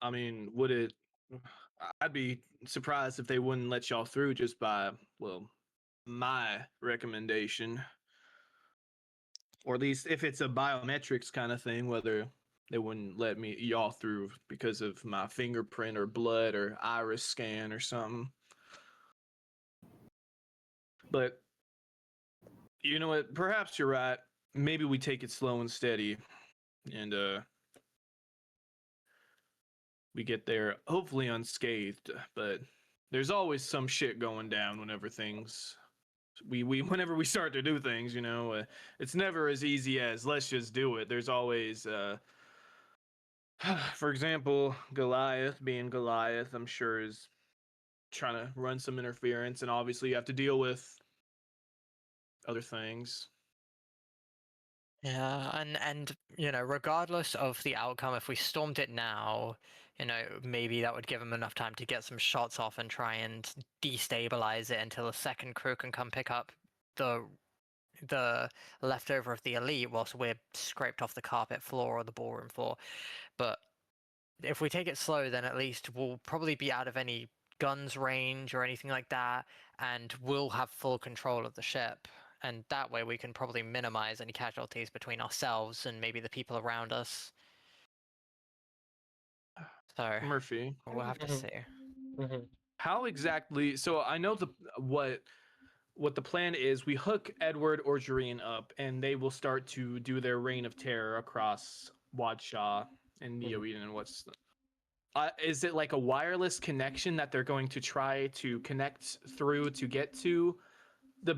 I mean, would it? I'd be surprised if they wouldn't let y'all through just by, well, my recommendation, or at least if it's a biometrics kind of thing, whether they wouldn't let me y'all through because of my fingerprint or blood or iris scan or something. But you know what? Perhaps you're right. Maybe we take it slow and steady, and we get there hopefully unscathed. But there's always some shit going down whenever things we whenever we start to do things. It's never as easy as let's just do it. There's always for example, Goliath being Goliath, I'm sure is trying to run some interference, and obviously you have to deal with other things. Yeah, and regardless of the outcome, if we stormed it now, maybe that would give them enough time to get some shots off and try and destabilize it until a second crew can come pick up the leftover of the elite whilst we're scraped off the carpet floor or the ballroom floor. But if we take it slow, then at least we'll probably be out of any guns range or anything like that, and we'll have full control of the ship. And that way we can probably minimize any casualties between ourselves and maybe the people around us. So Murphy, we'll have to Mhm. see. Mhm. how exactly? So I know what the plan is. We hook Edward or Jareen up, and they will start to do their reign of terror across Wadshaw and Neo Eden. And is it like a wireless connection that they're going to try to connect through to get to the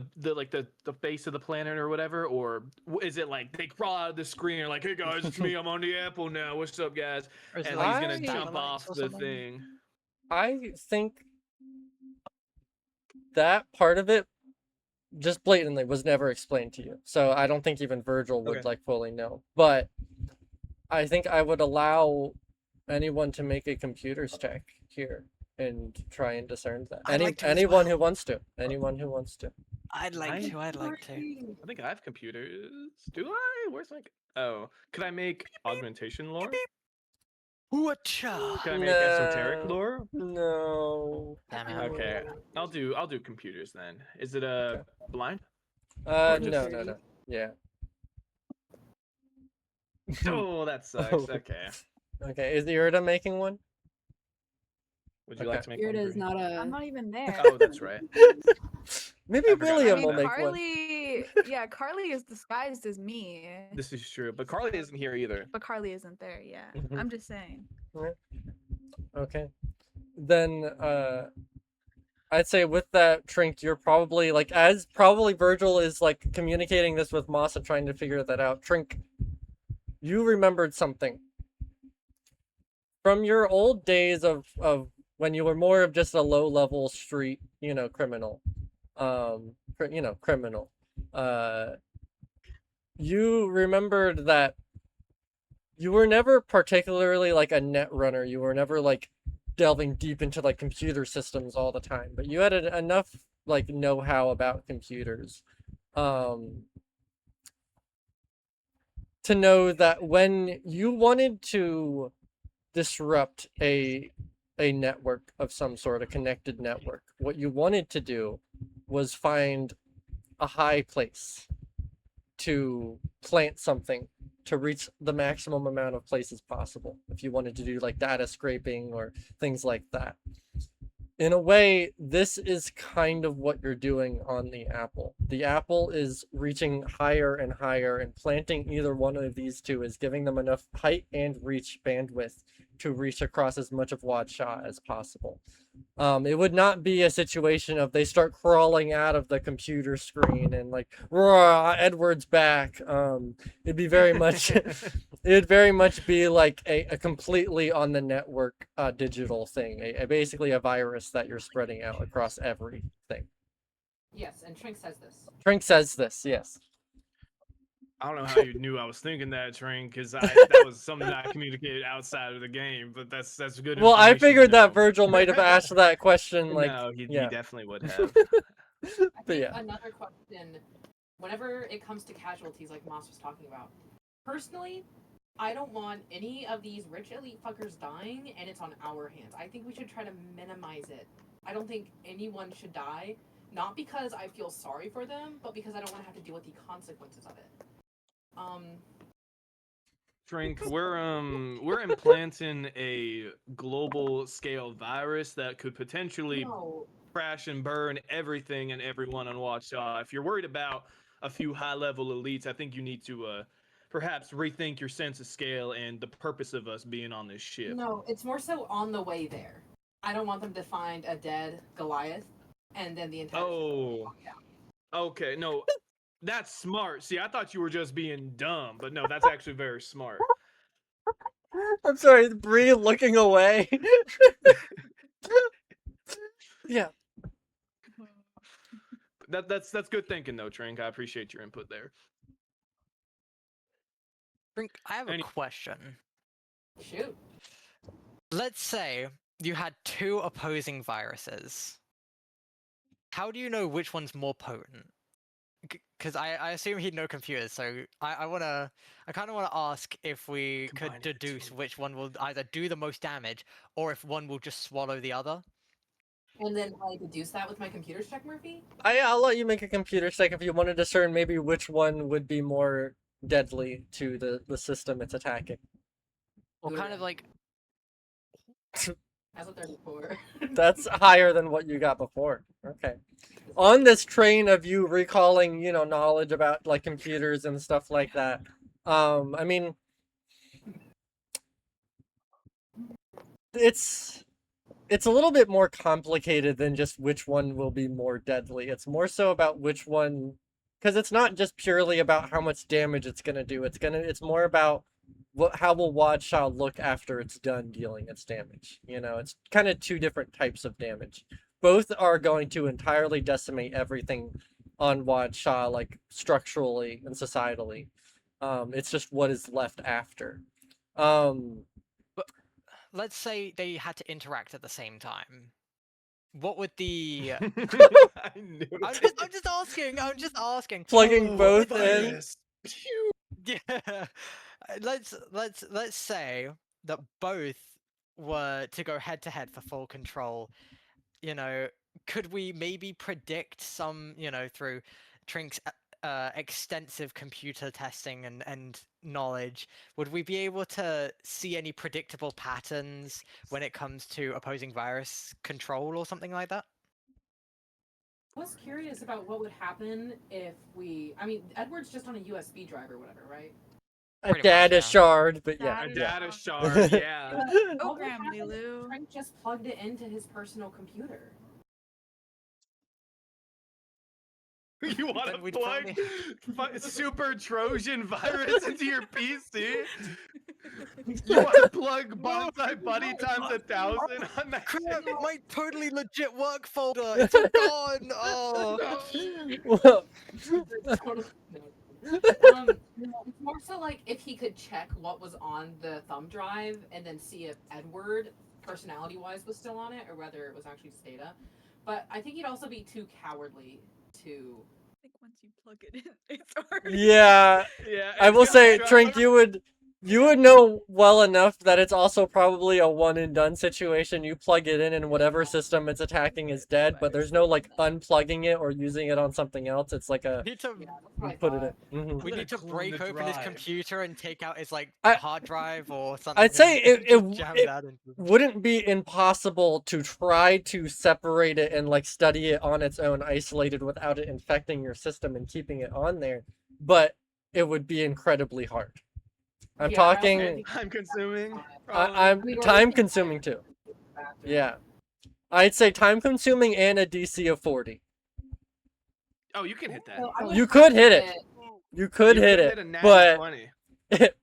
face of the planet or whatever, or is it like they crawl out of the screen and like, hey guys, it's me, I'm on the apple now, what's up guys, Or is it and like he's gonna I- jump satellites off or the something? thing? I think that part of it just blatantly was never explained to you. So I don't think even Virgil would Okay. like fully know. But I think I would allow anyone to make a computers check here and try and discern that. I'd like to as Anyone well. who wants to. Anyone who wants to. I'd like I- to. I'd like to. I think I have computers. Do I? Where's my? Oh, could I make augmentation lore? Whatcha? Can I make esoteric No. lore? No. Damn it. Okay, I'll do computers then. Is it Okay. blind? No, just- no. Yeah. Oh, that sucks. Okay. Okay, is Irida making one? Would you Okay. like to make one? Irida is Bree? not I'm a. not even there. Oh, that's right. Maybe I forgot William about will that. make one. Carly, yeah, Carly is disguised as me, This is true, but Carly isn't here either. but Carly isn't there. Yeah, Mhm. I'm just saying. Okay. Then I'd say with that, Trink, you're probably like, as probably Virgil is like communicating this with Moss and trying to figure that out. Trink, you remembered something from your old days of when you were more of just a low level street, criminal. Criminal. You remembered that you were never particularly like a net runner. You were never like delving deep into like computer systems all the time, but you had enough like know-how about computers to know that when you wanted to disrupt a network of some sort, a connected network, what you wanted to do was find a high place to plant something to reach the maximum amount of places possible if you wanted to do like data scraping or things like that. In a way, this is kind of what you're doing on the apple. The apple is reaching higher and higher, and planting either one of these two is giving them enough height and reach bandwidth to reach across as much of Wad Shah as possible. It would not be a situation of they start crawling out of the computer screen and like, "Rah, Edward's back." It'd be very much, it'd very much be like a completely on the network digital thing, basically a virus that you're spreading out across everything. Yes, and Trink says this. Trink says this, yes. I don't know how you knew I was thinking that, Trink, because that was something that I communicated outside of the game. But that's good. Well, I information to figured that know. Virgil might have asked that question. Like, no, he yeah. definitely would have. I But think yeah. another question, whenever it comes to casualties like Moss was talking about, personally, I don't want any of these rich elite fuckers dying and it's on our hands. I think we should try to minimize it. I don't think anyone should die, not because I feel sorry for them, but because I don't want to have to deal with the consequences of it. Trink, we're implanting a global scale virus that could potentially No, crash and burn everything and everyone on Watch. If you're worried about a few high-level elites, I think you need to perhaps rethink your sense of scale and the purpose of us being on this ship. no, it's more so on the way there. I don't want them to find a dead Goliath and then the entire Oh, okay, no, that's smart. See, I thought you were just being dumb, but no, that's actually very smart. I'm sorry, Bree looking away. Yeah. That's good thinking though, Trink. I appreciate your input there. Brink, I have a question. Shoot. Let's say you had two opposing viruses. How do you know which one's more potent? Because I assume he'd know computers, so I kind of want to ask if we could Combine the deduce two. which one will either do the most damage, or if one will just swallow the other. And then I deduce that with my computer's check, Murphy? I'll let you make a computer check if you want to discern maybe which one would be more deadly to the system it's attacking. Or kind of like, That's what they're for. That's higher than what you got before. Okay. On this train of you recalling, knowledge about like computers and stuff like that. I mean, it's a little bit more complicated than just which one will be more deadly. It's more so about which one, because it's not just purely about how much damage it's gonna do. It's more about how will Wad Shah look after it's done dealing its damage. It's kind of two different types of damage. Both are going to entirely decimate everything on Wad Shah, like structurally and societally. It's just what is left after. let's say they had to interact at the same time. What would the? I knew I'm it. just asking. I'm just asking. Plugging both in. virus. Pew. Yeah. Let's say that both were to go head to head for full control. Could we maybe predict some, through Trink's extensive computer testing and knowledge, would we be able to see any predictable patterns when it comes to opposing virus control or something like that? I was curious about what would happen if Edward's just on a USB drive or whatever, right? A Pretty much, data yeah. shard, but A yeah. data shard, yeah. What would Program, happen if Lilu. Frank just plugged it into his personal computer? You want to Then we'd plug super Trojan virus into your PC? You want to plug Bonsai Buddy times 1,000 on that Crap! shit? My totally legit work folder. It's all gone. Oh. Well, Totally. No. It's more so like if he could check what was on the thumb drive and then see if Edward, personality-wise, was still on it or whether it was actually just data. But I think he'd also be too cowardly to. I think once you plug it in, it's already. yeah. Yeah, I will it's say, gonna Trink, drop. you would know well enough that it's also probably a one and done situation. You plug it in and whatever system it's attacking is dead, but there's no like unplugging it or using it on something else. It's like a Need to. Yeah, that's what I you put it thought. in. Mhm. We gonna need to clone break the open his drive. computer and take out his I- hard drive or something. I'd say and it just jam it that into. wouldn't be impossible to try to separate it and like study it on its own, isolated, without it infecting your system and keeping it on there, but it would be incredibly hard. I'm Yeah, I also talking think Time consuming. I'm mean, we're time looking consuming at- too. Yeah. I'd say time consuming and a DC of 40. Oh, you can hit that. So I would You have could to hit it. You could You hit could it, a natty but 20. it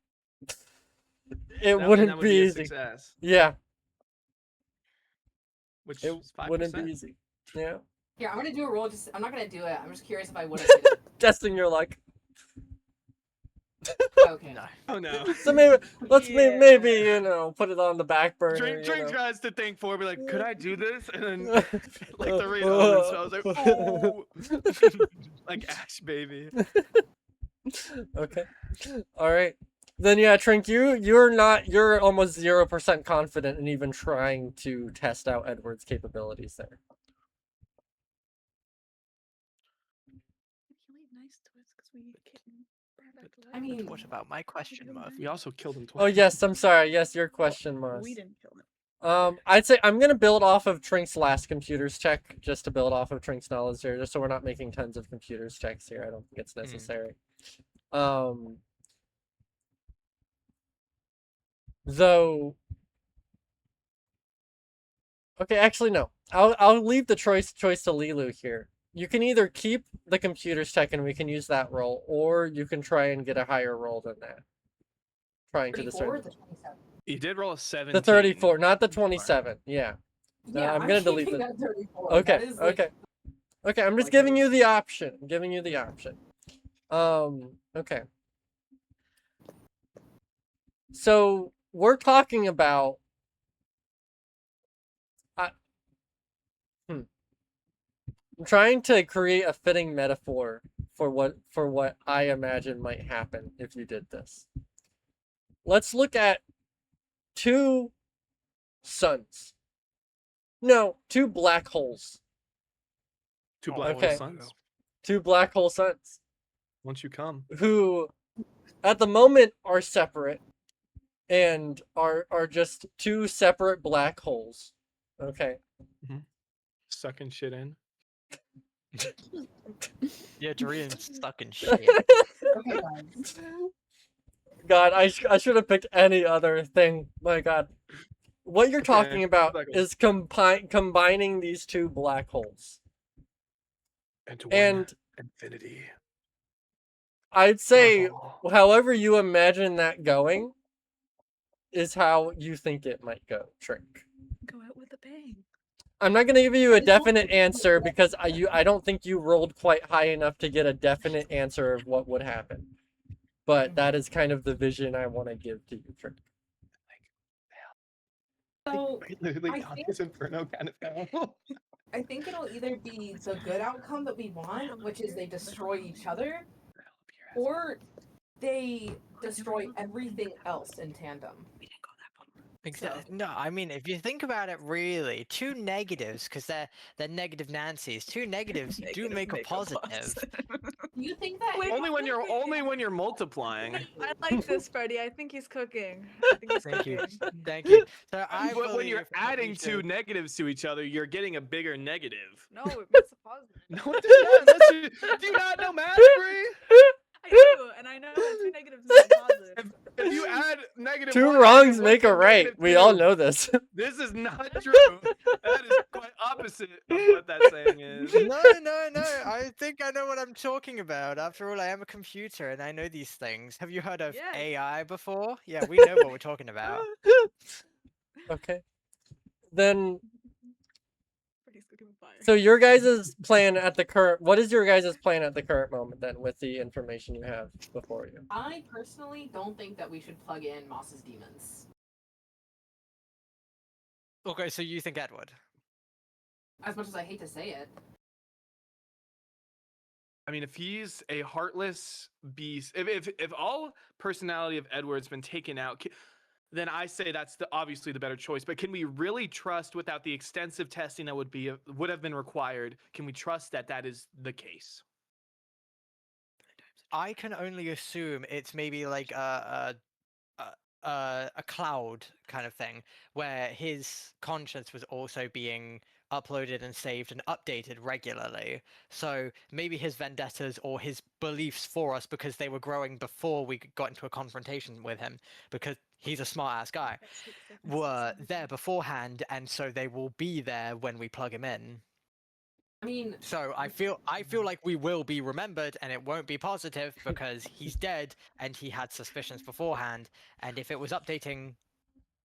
And wouldn't that would be be a easy. success, Yeah, which it is 5%. wouldn't be easy. Yeah. Here, I'm gonna do a roll. I'm not gonna do it. I'm just curious if I would have hit it. Testing your luck. Okay. No. Oh no. So maybe let's Yeah. maybe put it on the back burner. Drink tries to think forward, be like, could I do this? And then like the rain Uh, omen spell, I was like, oh, like Ash baby. Okay. All right. Then yeah, Trink, you're almost 0% confident in even trying to test out Edward's capabilities there. I mean, What about my question, Muff? We also killed him twice. Oh yes, I'm sorry. Yes, your question, Moss. We didn't kill him. I'd say I'm gonna build off of Trink's last computers check, just to build off of Trink's knowledge here, just so we're not making tons of computers checks here. I don't think it's necessary. Though. Okay, actually no. I'll leave the choice to Lilu here. You can either keep the computers check and we can use that roll, or you can try and get a higher roll than that. Trying to 34 discern. or the 27? You did roll a 17. The 34, not the 27. Yeah. No, Yeah, I'm gonna delete keeping the- that 34. Okay, That is, like, okay. Okay, I'm just like giving a- you the option. I'm giving you the option. Okay. So we're talking about I'm trying to create a fitting metaphor for what I imagine might happen if you did this. Let's look at two suns. No, two black holes. Two black Okay. hole suns. Two black hole suns Once you come. who at the moment are separate and are just two separate black holes. Okay. Sucking shit in. Yeah, Dorian's stuck in shit. Okay, guys. God, I should have picked any other thing. My God. What you're Okay, talking about black holes. is combining these two black holes. Into And one infinity. I'd say, Oh. however you imagine that going, is how you think it might go, Trink. Go out with a bang. I'm not gonna give you a definite answer because I don't think you rolled quite high enough to get a definite answer of what would happen. But that is kind of the vision I want to give to you, Trink. So Literally I Dante's Inferno kind of film. I think it'll either be the good outcome that we want, which is they destroy each other, or they destroy everything else in tandem. Exactly. No, I mean, if you think about it, really, two negatives, because they're negative Nancy's. Two negatives do Negative make a make a positive. Do you think that Wait, only when you're multiplying. I like this, Freddie. I think he's cooking. I think he's Thank you. cooking. Thank you. So I But when you're believe that we adding two should- negatives to each other, you're getting a bigger negative. No, it makes a positive. No, it does not. Unless do you not know math, Bree? I do, and I know two negatives is a positive. If you add negative Two one, wrongs negative make one a to right. negative We all two, know this. This is not true. That is quite opposite of what that saying is. No. I think I know what I'm talking about. After all, I am a computer and I know these things. Have you heard of Yes. AI before? Yeah, we know what we're talking about. Okay. Then, Freddie's cooking with fire. so your guys' plan at the current, what is your guys' plan at the current moment then with the information you have before you? I personally don't think that we should plug in Moss's demons. Okay, so you think Edward? As much as I hate to say it. I mean, if he's a heartless beast, if all personality of Edward's been taken out, then I say that's obviously the better choice. But can we really trust, without the extensive testing that would have been required, can we trust that that is the case? I can only assume it's maybe like a cloud kind of thing, where his conscience was also being uploaded and saved and updated regularly. So maybe his vendettas or his beliefs for us, because they were growing before we got into a confrontation with him, because he's a smart ass guy, were there beforehand, and so they will be there when we plug him in. I mean, So I feel like we will be remembered, and it won't be positive because he's dead and he had suspicions beforehand. And if it was updating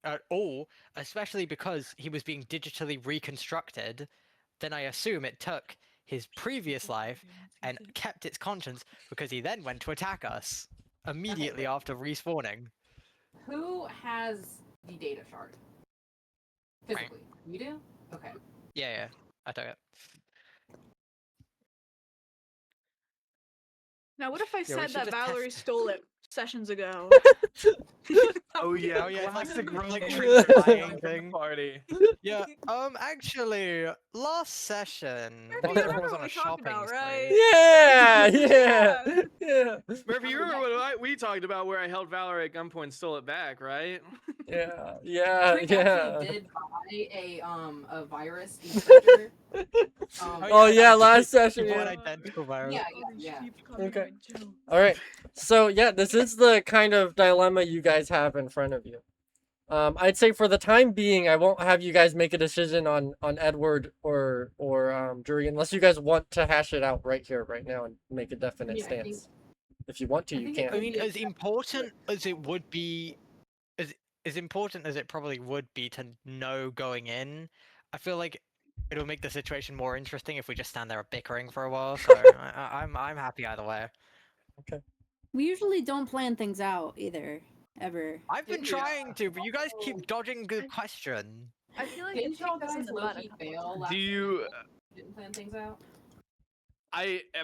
at all, especially because he was being digitally reconstructed, then I assume it took his previous life and kept its conscience because he then went to attack us immediately after respawning. who has the data shard? Physically, you do? Okay. Yeah, I took it. Now, what if I we said should that just Valerie test- stole it sessions ago? Oh yeah, Oh, yeah, it's like classic the, like, girl lying thing. party. Yeah, actually, last session, Murphy, one you of them remember was what on a we talked shopping about, spree. right? Yeah, Yeah. yeah. Murphy, you remember what we talked about where I held Valerie at gunpoint and stole it back, right? Yeah. Trick actually did buy a virus detector. Oh, yeah, last session, You bought yeah. an identical virus. Yeah. Okay. All right. So yeah, this is the kind of dilemma you guys have in front of you. I'd say for the time being, I won't have you guys make a decision on Edward or Drury unless you guys want to hash it out right here, right now, and make a definite Yeah, I think- stance. If you want to, I you think it can. I mean, Yeah. as important as it would be, as important as it probably would be to know going in, I feel like it'll make the situation more interesting if we just stand there bickering for a while. So I'm happy either way. We usually don't plan things out either, ever. I've been Yeah. trying to, but you guys keep dodging the question. I feel like Didn't you y'all kicked us in guys the butt a low-key couple fail times. last Do you? time? Didn't plan things out?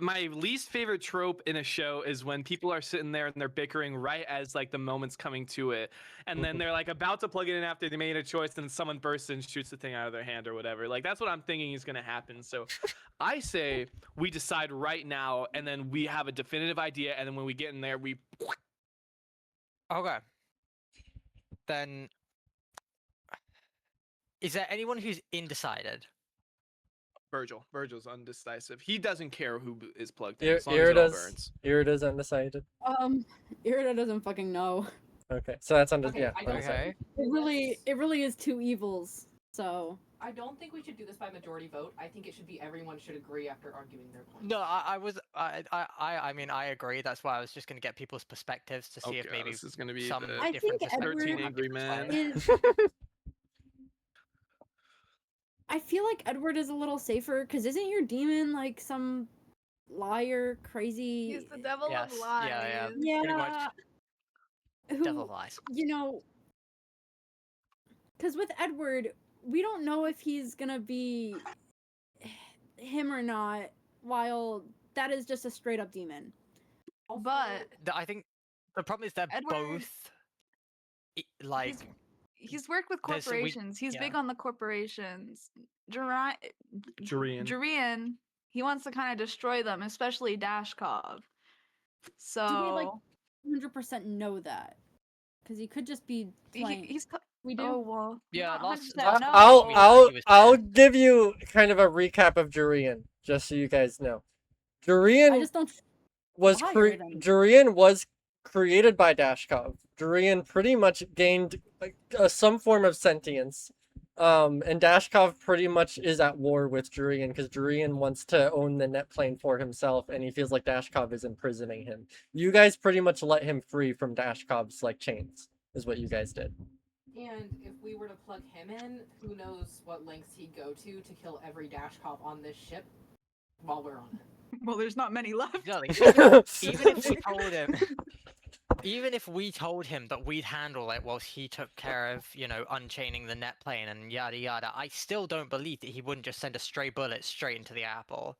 My least favorite trope in a show is when people are sitting there and they're bickering right as like the moment's coming to it, and then they're like about to plug it in after they made a choice, and someone bursts in and shoots the thing out of their hand or whatever. Like that's what I'm thinking is gonna happen. So I say we decide right now, and then we have a definitive idea, and then when we get in there, we. Okay. Then, is there anyone who's undecided? Virgil's undecisive. He doesn't care who is plugged in as long as it all Irida's burns. Irida's undecided. Irida doesn't fucking know. Okay, so that's Okay, yeah. I don't undecided. Okay. It really is two evils. So I don't think we should do this by majority vote. I think it should be everyone should agree after arguing their point. No, I mean, I agree. That's why I was just going to get people's perspectives to see if maybe this is gonna be some the I different think perspectives Edward would have 13 Angry different Men. sway. I feel like Edward is a little safer because isn't your demon like some liar, crazy? He's the devil Yes, of yeah, lies. yeah. Pretty much. Who, Devil lies. you know, because with Edward, we don't know if he's gonna be him or not. While that is just a straight up demon. But I think the problem is they're Edward- both like. he's worked with There's- we- corporations. He's big yeah. on the corporations. Jurian. Jurian, he wants to kind of destroy them, especially Dashkov. So Do we like 100% know that? Because he could just be playing. he's We do. oh well. Yeah, not last- 100% last- no. I'll he was I'll dead. give you kind of a recap of Jurian, just so you guys know. I Jurian just don't. was fire them. Jurian was created by Dashkov. Jurian pretty much gained like, some form of sentience. And Dashkov pretty much is at war with Jurian because Jurian wants to own the net plane for himself, and he feels like Dashkov is imprisoning him. You guys pretty much let him free from Dashkov's like chains, is what you guys did. And if we were to plug him in, who knows what lengths he'd go to kill every Dashkov on this ship while we're on it. Well, there's not many left. Exactly. Even if we told him that we'd handle it whilst he took care of, unchaining the net plane and yada yada, I still don't believe that he wouldn't just send a stray bullet straight into the apple.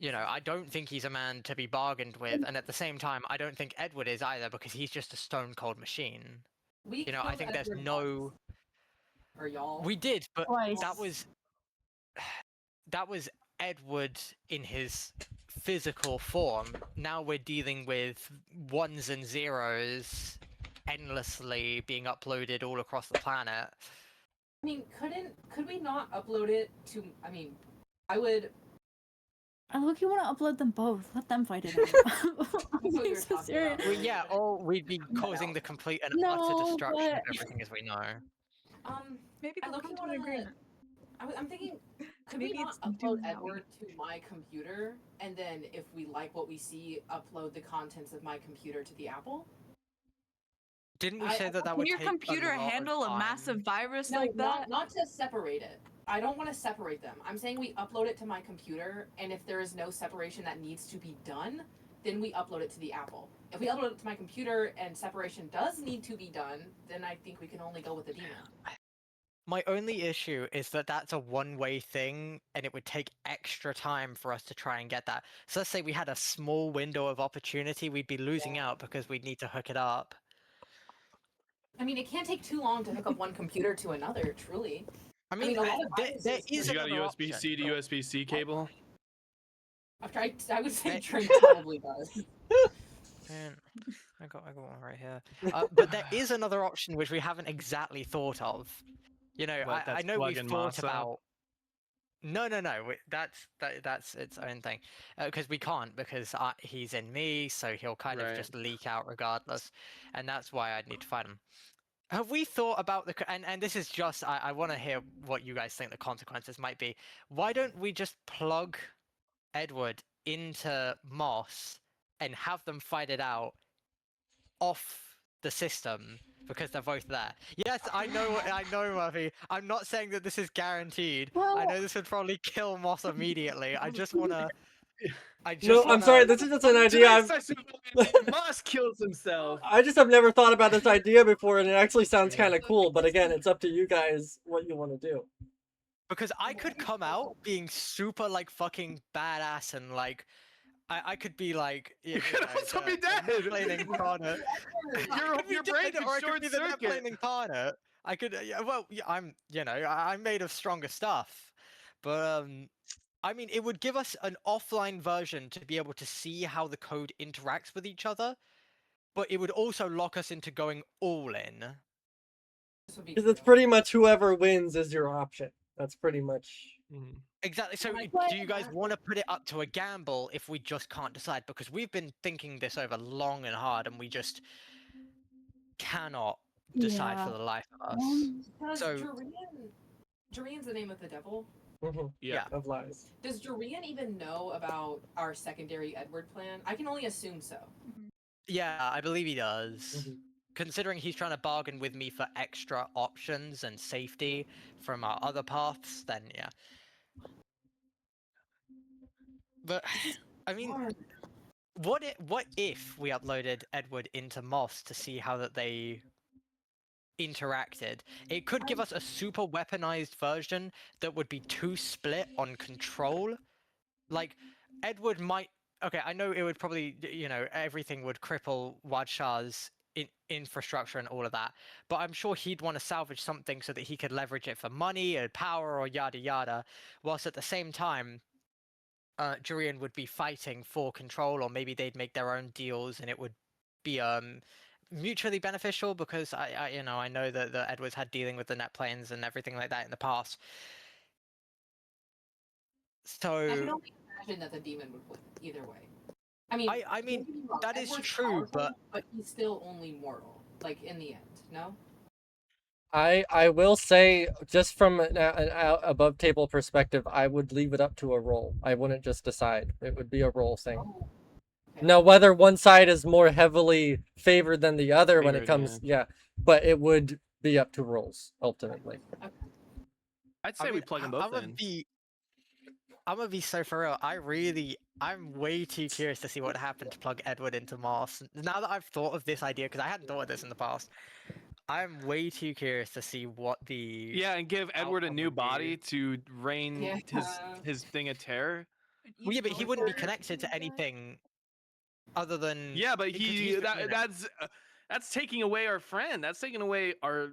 I don't think he's a man to be bargained with, and at the same time, I don't think Edward is either because he's just a stone cold machine. We I killed think there's Edward no. once. Or y'all. We did, but Twice. that was Edward in his physical form. Now we're dealing with ones and zeros endlessly being uploaded all across the planet. I mean, could we not upload it to? I mean, I would I look, you want to upload them both. Let them fight it out. I'm That's what being you're so talking serious. about. Well, yeah, or we'd be causing the complete and utter No, destruction of but everything as we know. Maybe I they'll low-key come to an wanna- agreement. I'm thinking, could Maybe we not it's upload doom Howie. Edward to my computer, and then if we like what we see, upload the contents of my computer to the Apple? Didn't we I- say that Can would your take computer a lot handle of a time? massive virus No, like that? not to separate it. I don't want to separate them. I'm saying we upload it to my computer, and if there is no separation that needs to be done, then we upload it to the Apple. If we upload it to my computer and separation does need to be done, then I think we can only go with the demon. My only issue is that that's a one-way thing, and it would take extra time for us to try and get that. So let's say we had a small window of opportunity, we'd be losing out because we'd need to hook it up. I mean, it can't take too long to hook up one computer to another, truly. I mean, a lot of there viruses is You got a another USB-C option. to USB-C cable? I would say Hey. Drink probably does. Man, I got one right here. But there is another option which we haven't exactly thought of. You know, What, I that's know we've plugging thought Moss up? about. No, that's its own thing. Because we can't, because he's in me, so he'll kind of Right. just leak out regardless, and that's why I'd need to fight him. Have we thought about and this is just I want to hear what you guys think the consequences might be. Why don't we just plug Edward into Moss and have them fight it out off the system because they're both there? Yes, I know, Murphy. I'm not saying that this is guaranteed. I Well- know this would probably kill Moss immediately. I just wanna. No, I'm sorry. This is just an idea. Moss kills himself. I just have never thought about this idea before, and it actually sounds kind of cool. But again, it's up to you guys what you want to do. Because I could come out being super like fucking badass and like I could be like you could know, also be the dead. net-plane incarnate. Your brain could or I could short be the circuit. net-plane incarnate. I could well yeah, I'm I'm made of stronger stuff. But I mean it would give us an offline version to be able to see how the code interacts with each other, but it would also lock us into going all in. This would be Because it's true. pretty much whoever wins is your option. That's pretty much. Exactly. So, Like, do you guys want to put it up to a gamble if we just can't decide? Because we've been thinking this over long and hard, and we just cannot decide for Yeah. the life of us. Because So- Jarian's the name of the devil. Yeah. Of lies. Does Jarian even know about our secondary Edward plan? I can only assume so. Yeah, I believe he does. Mhm. Considering he's trying to bargain with me for extra options and safety from our other paths, then yeah. But I mean, what if we uploaded Edward into Moss to see how that they interacted? It could give us a super weaponized version that would be too split on control. Like Edward might. Okay, I know it would probably, you know, everything would cripple Wadshah's infrastructure and all of that, but I'm sure he'd want to salvage something so that he could leverage it for money or power or yada yada, whilst at the same time Jurian would be fighting for control, or maybe they'd make their own deals and it would be mutually beneficial because I know that Edwards had dealing with the net planes and everything like that in the past. So I can only imagine that the demon would win either way. I mean, I mean, don't get me wrong, that is Edward's true, powerful, but he's still only mortal. Like in the end, no. I will say, just from an above table perspective, I would leave it up to a roll. I wouldn't just decide. It would be a roll thing. Oh, okay. Now, whether one side is more heavily favored than the other when it Favored, comes, yeah, but it would be up to rolls ultimately. I'd say we plug them both in. I'm gonna be so for real. I'm way too curious to see what happened to plug Edward into Moss. Now that I've thought of this idea, because I hadn't thought of this in the past, I'm way too curious to see what the Yeah, and give Edward a outcome new would be. body to reign Yeah. his thing of terror. Well, yeah, but he wouldn't be connected to anything other than Yeah, but because he's the unit. that's taking away our friend. That's taking away our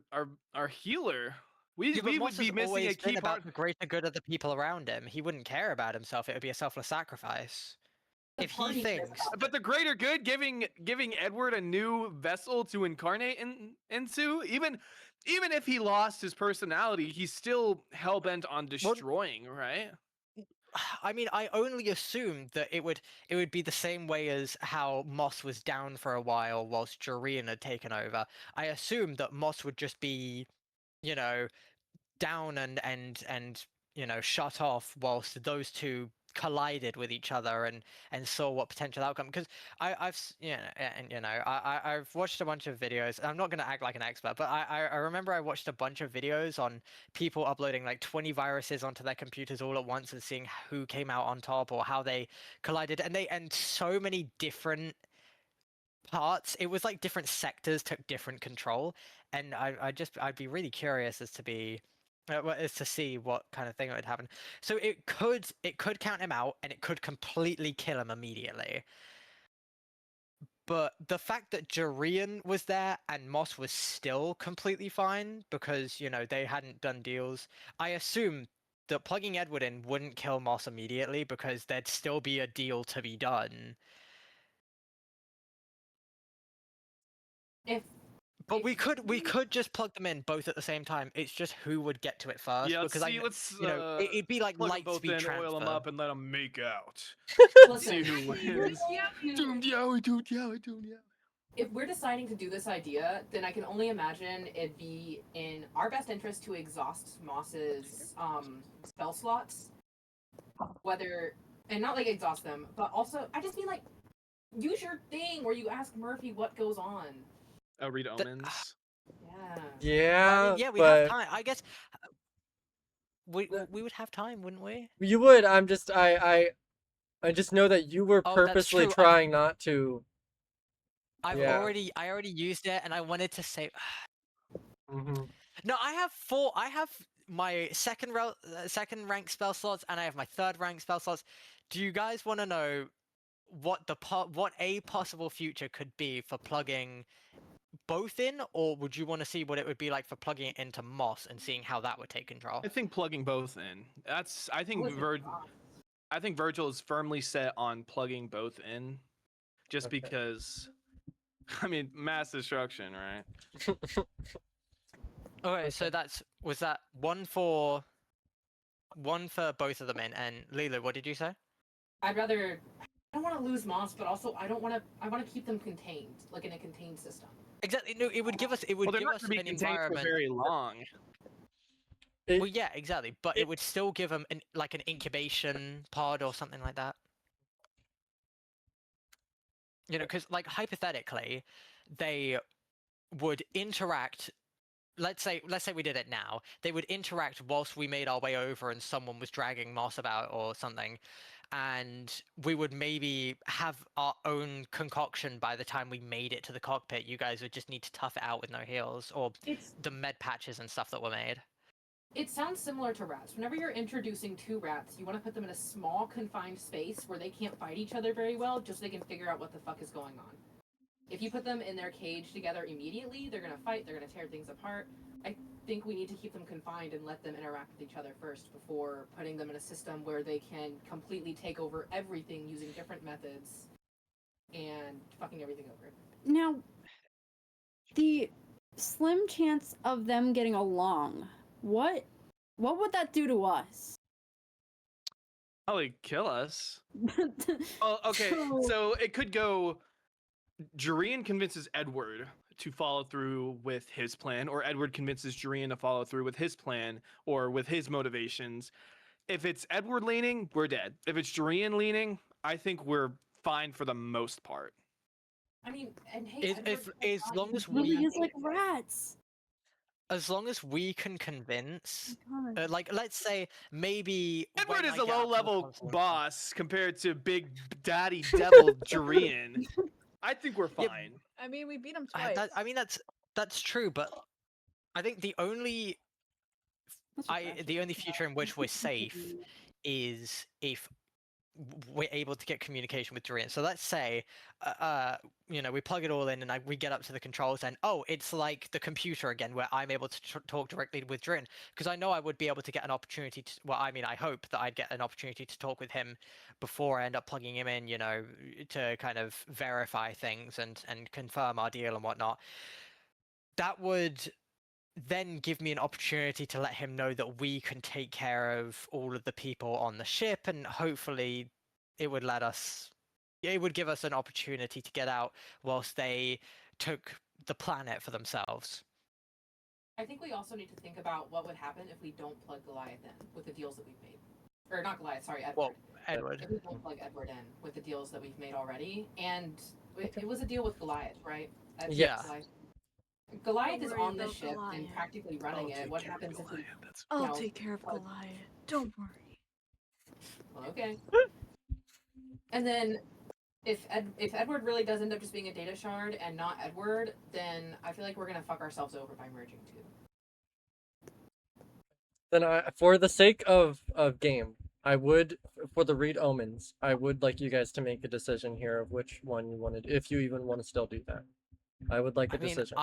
healer. Yeah, but We Moss would be has missing a always key been part. about the greater good of the people around him. He wouldn't care about himself. It would be a selfless sacrifice. The If he party cares thinks, about But the greater good, giving Edward a new vessel to incarnate into, even if he lost his personality, he's still hell bent on destroying, right? I mean, I only assumed that it would be the same way as how Moss was down for a while whilst Jorian had taken over. I assumed that Moss would just be, you know, down and shut off whilst those two collided with each other and saw what potential outcome. Because I've watched a bunch of videos. I'm not going to act like an expert, but I remember I watched a bunch of videos on people uploading like 20 viruses onto their computers all at once and seeing who came out on top or how they collided, and so many different parts. It was like different sectors took different control, and I'd be really curious as to see what kind of thing would happen. So it could count him out, and it could completely kill him immediately. But the fact that Jorian was there and Moss was still completely fine because they hadn't done deals, I assume that plugging Edward in wouldn't kill Moss immediately because there'd still be a deal to be done. But we could just plug them in both at the same time. It's just who would get to it first. Yeah, let's because see. Let's it'd be like plug them light both speed in, transfer. oil them up, and let them make out. Listen, See who wins. Doomed yowie, doomed yowie, doomed yowie. if we're deciding to do this idea, then I can only imagine it'd be in our best interest to exhaust Moss's spell slots. And not like exhaust them, but also, I just mean like, use your thing where you ask Murphy what goes on. Oh, read omens. Yeah. Yeah, Yeah, we but have time. I guess we would have time, wouldn't we? you would. I'm just I just know that you were Oh, that's purposely true. trying not to. I Yeah. already used it, and I wanted to say. hmm No, I have my second rank spell slots, and I have my third rank spell slots. Do you guys want to know what a possible future could be for plugging both in, or would you want to see what it would be like for plugging it into Moss and seeing how that would take control? I think plugging both in. I think Virgil is firmly set on plugging both in, just Okay. because. I mean, mass destruction, right? Okay, so was that one for both of them in, and Lilo, what did you say? I don't want to lose Moss, but also I want to keep them contained, like in a contained system. Exactly. No, it would give us Well, they're give not us going to be an contained for environment. very long. It- Well, yeah, exactly. But it would still give them an incubation pod or something like that. Because like hypothetically, they would interact. Let's say we did it now. They would interact whilst we made our way over, and someone was dragging Moss about or something, and we would maybe have our own concoction by the time we made it to the cockpit. You guys would just need to tough it out with no heals or the med patches and stuff that were made. It sounds similar to rats. Whenever you're introducing two rats, you want to put them in a small, confined space where they can't fight each other very well, just so they can figure out what the fuck is going on. If you put them in their cage together immediately, they're going to fight, they're going to tear things apart. I think we need to keep them confined and let them interact with each other first before putting them in a system where they can completely take over everything using different methods and fucking everything over. Now, the slim chance of them getting along, what would that do to us? Probably kill us. Oh, okay. So it could go. Jorian convinces Edward to follow through with his plan, or Edward convinces Jorian to follow through with his plan or with his motivations. If it's Edward leaning, we're dead. If it's Jorian leaning, I think we're fine for the most part. I mean, and hey, If as long as Really we is like rats. as long as we can convince, Oh my God. like let's say maybe Edward when is I a get up to the low-level console- boss compared to Big Daddy Devil Jorian. I think we're Yeah, fine. I mean, we beat him I twice. mean that's true, but I think the only That's refreshing. the only future in which we're safe is if we're able to get communication with Dorian. So let's say, we plug it all in and we get up to the controls, and it's like the computer again, where I'm able to talk directly with Dorian, because I know I would be able to get an opportunity to. Well, I mean, I hope that I'd get an opportunity to talk with him before I end up plugging him in, to kind of verify things and confirm our deal and whatnot. That would then give me an opportunity to let him know that we can take care of all of the people on the ship, and hopefully it would give us an opportunity to get out whilst they took the planet for themselves. I think we also need to think about what would happen if we don't plug Goliath in with the deals that we've made. Or not Goliath, sorry, Edward. Well, Edward. If we don't plug Edward in with the deals that we've made already, and it was a deal with Goliath, right? Yes. Goliath is worry on the about ship and Goliath. practically running it. What happens if we? I'll No, take care of but- Goliath. Don't worry. Well, okay. And then, if Edward really does end up just being a data shard and not Edward, then I feel like we're gonna fuck ourselves over by merging two. Then for the sake of game, I would, for the read omens, I would like you guys to make a decision here of which one you wanted, if you even want to still do that. I would like a I mean, decision.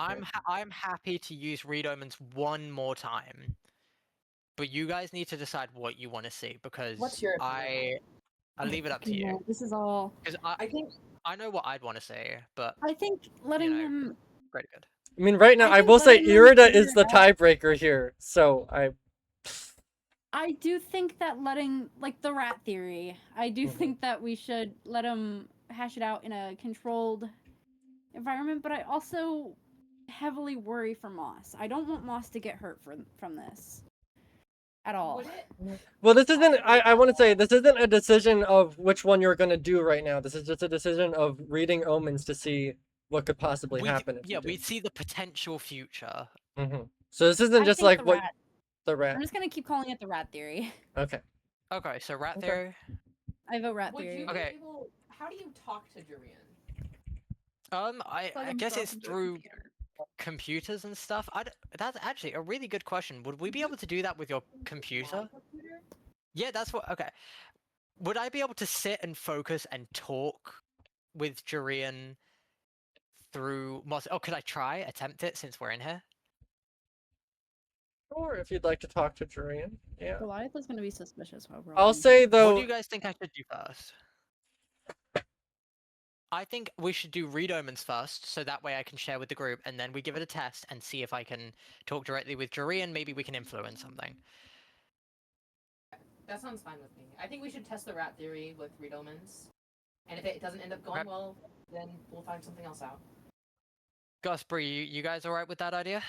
I'm happy to use read omens one more time, but you guys need to decide what you want to see, because What's your opinion? I'll leave it up to Yeah, you. this is all. Because I think I know what I'd want to say, but I think letting know, him. pretty good. I mean, right now, I I think will say letting them Irida figure is the it out- tiebreaker here, so I do think that letting, like the rat theory, I do Mhm. think that we should let him hash it out in a controlled environment, but I also heavily worry for Moss. I don't want Moss to get hurt from this at all. would it? Well, this isn't. I want to say this isn't a decision of which one you're going to do right now. This is just a decision of reading omens to see what could possibly happen. If Yeah, you do. we see the potential future. So this isn't I just think like the what rat. the I'm rat. just gonna keep calling it the rat theory. Okay. Okay, so rat Okay. theory. I vote rat Would theory. you Okay. be able? How do you talk to Jurian? I guess it's through computers and stuff. That's actually a really good question. Would we be able to do that with your computer? Yeah, that's what. Okay. Would I be able to sit and focus and talk with Jurian through Moss? Oh, could I attempt it since we're in here? Or if you'd like to talk to Jurian, yeah. Goliath is gonna be suspicious while we're all I'll in say here. What do though. you guys think I should do first? I think we should do read omens first, so that way I can share with the group, and then we give it a test and see if I can talk directly with Jurian. Maybe we can influence something. That sounds fine with me. I think we should test the rat theory with read omens, and if it doesn't end up going Okay. well, then we'll find something else out. Gus, Bree, you guys alright with that idea?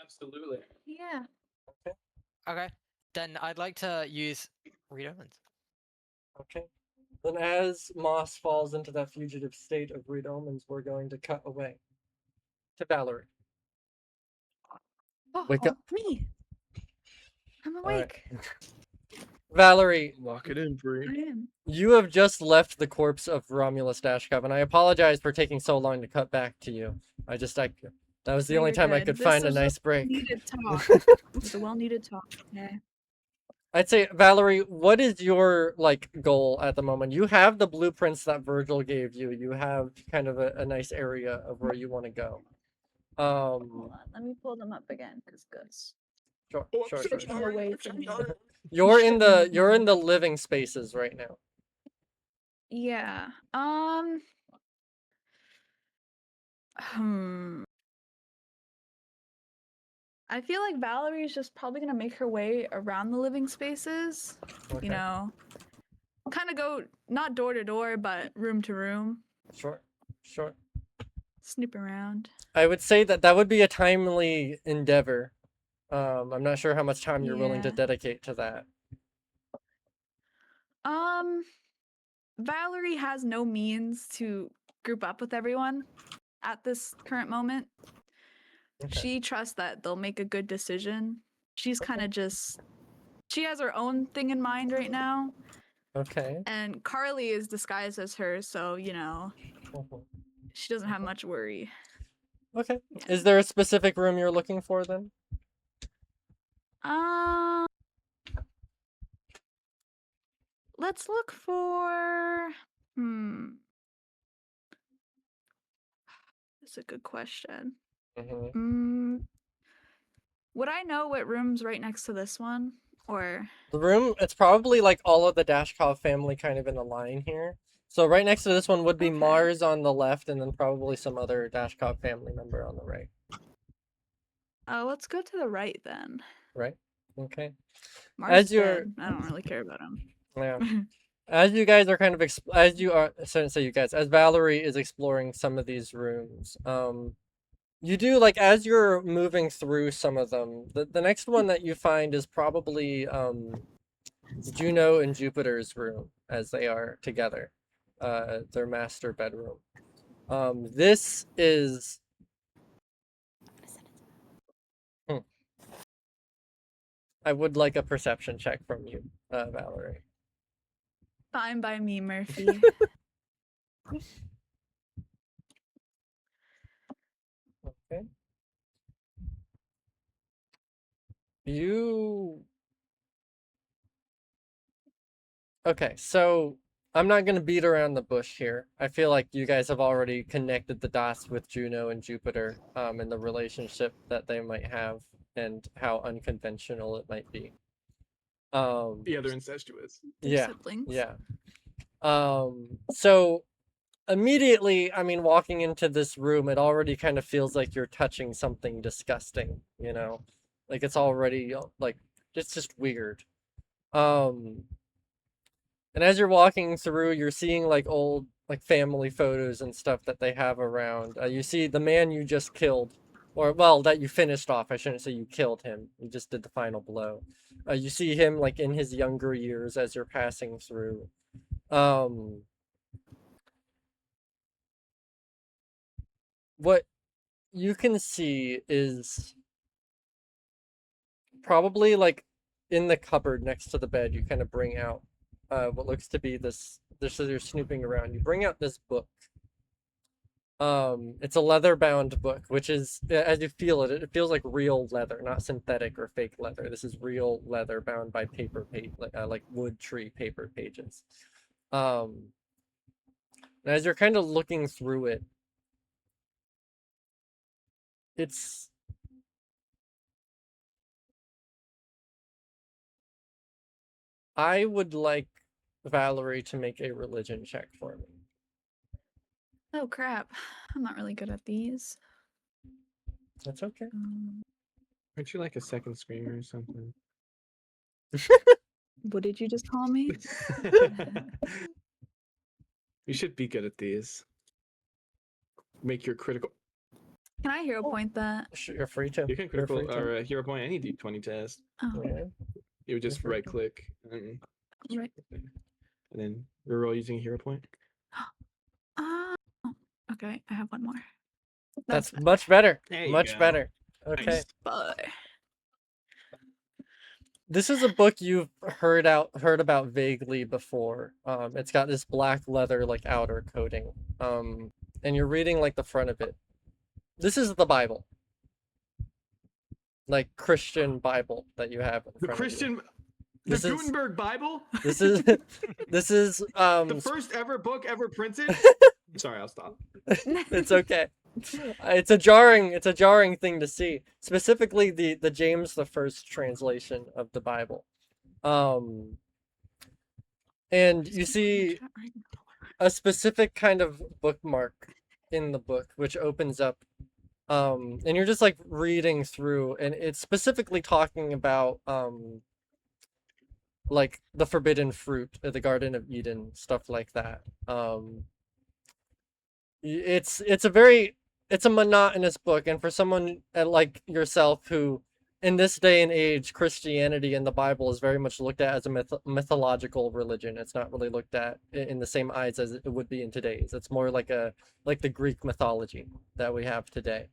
Absolutely. Yeah. Okay. Then I'd like to use read omens. Okay. Then as Moss falls into that fugitive state of read omens, we're going to cut away to Valerie. Oh, Wake up. me. I'm All right. awake. Valerie, Lock it in, Bree. I am. you have just left the corpse of Romulus Dashkov, and I apologize for taking so long to cut back to you. That was the No, only you're time I good. could This find a was a nice break. Needed talk. It's a well-needed talk. Okay. I'd say, Valerie, what is your goal at the moment? You have the blueprints that Virgil gave you. You have kind of a nice area of where you want to go. Hold on. Let me pull them up again, because Gus. Sure. Switch me away from you. You're in the living spaces right now. Yeah. I feel like Valerie's just probably gonna make her way around the living spaces. Okay. You know, kind of go not door to door, but room to room, Sure. snoop around. I would say that would be a timely endeavor. I'm not sure how much time you're willing to Yeah. dedicate to that. Valerie has no means to group up with everyone at this current moment. Okay. She trusts that they'll make a good decision. She's kind of she has her own thing in mind right now, Okay. and Carly is disguised as her, so Mhm. she doesn't have much worry. Okay. Yeah. Is there a specific room you're looking for then? Let's look for. That's a good question. Would I know what room's right next to this one, or? The room, it's probably all of the Dashkov family kind of in a line here. So right next to this one would be Okay. Mars on the left, and then probably some other Dashkov family member on the right. Let's go to the right then. Right? Okay. Mark's you're- dead. I don't really care about him. Yeah. As you guys are kind of as you are, sorry, say you guys, as Valerie is exploring some of these rooms, you do, like, as you're moving through some of them, the next one that you find is probably Juno and Jupiter's room as they are together, their master bedroom. This is I would like a perception check from you, Valerie. Fine by me, Murphy. Okay. You Okay, so I'm not gonna beat around the bush here. I feel like you guys have already connected the dots with Juno and Jupiter, and the relationship that they might have and how unconventional it might be. Yeah, they're incestuous. They're Yeah, siblings. yeah. So immediately, I mean, walking into this room, it already kind of feels like you're touching something disgusting, you know? Like it's already like it's just weird. And as you're walking through, you're seeing like old like family photos and stuff that they have around. You see the man you just killed, or well, that you finished off. I shouldn't say you killed him. You just did the final blow. You see him like in his younger years as you're passing through. What you can see is probably like in the cupboard next to the bed. You kind of bring out what looks to be this. This is you're snooping around. You bring out this book. It's a leather bound book, which is, as you feel it, it feels like real leather, not synthetic or fake leather. This is real leather bound by paper page, like wood tree paper pages. And as you're kind of looking through it, it's I would like Valerie to make a religion check for me. Oh crap! I'm not really good at these. That's okay. Aren't you like a second screamer or something? What did you just call me? You should be good at these. Make your critical. Can I hero point that? You're free to. You can You're critical free to. or hero point any d20 test. Oh, Yeah. You would just free right to. click and right. then reroll using a hero point. Oh, okay. I have one more. That's better. much better. There you Much go. better. Okay. Nice. But This is a book you've heard about vaguely before. It's got this black leather like outer coating. And you're reading like the front of it. This is the Bible. Like Christian Bible that you have in The front Christian, of the This is- Gutenberg Bible, you. This is the first ever book ever printed. Sorry, I'll stop. it's okay. It's a jarring thing to see. Specifically the James the First translation of the Bible. And you see a specific kind of bookmark in the book which opens up, and you're just like reading through, and it's specifically talking about like the forbidden fruit, the Garden of Eden, stuff like that. It's a monotonous book, and for someone like yourself who in this day and age, Christianity and the Bible is very much looked at as a mythological religion. It's not really looked at in the same eyes as it would be in today's. It's more like the Greek mythology that we have today.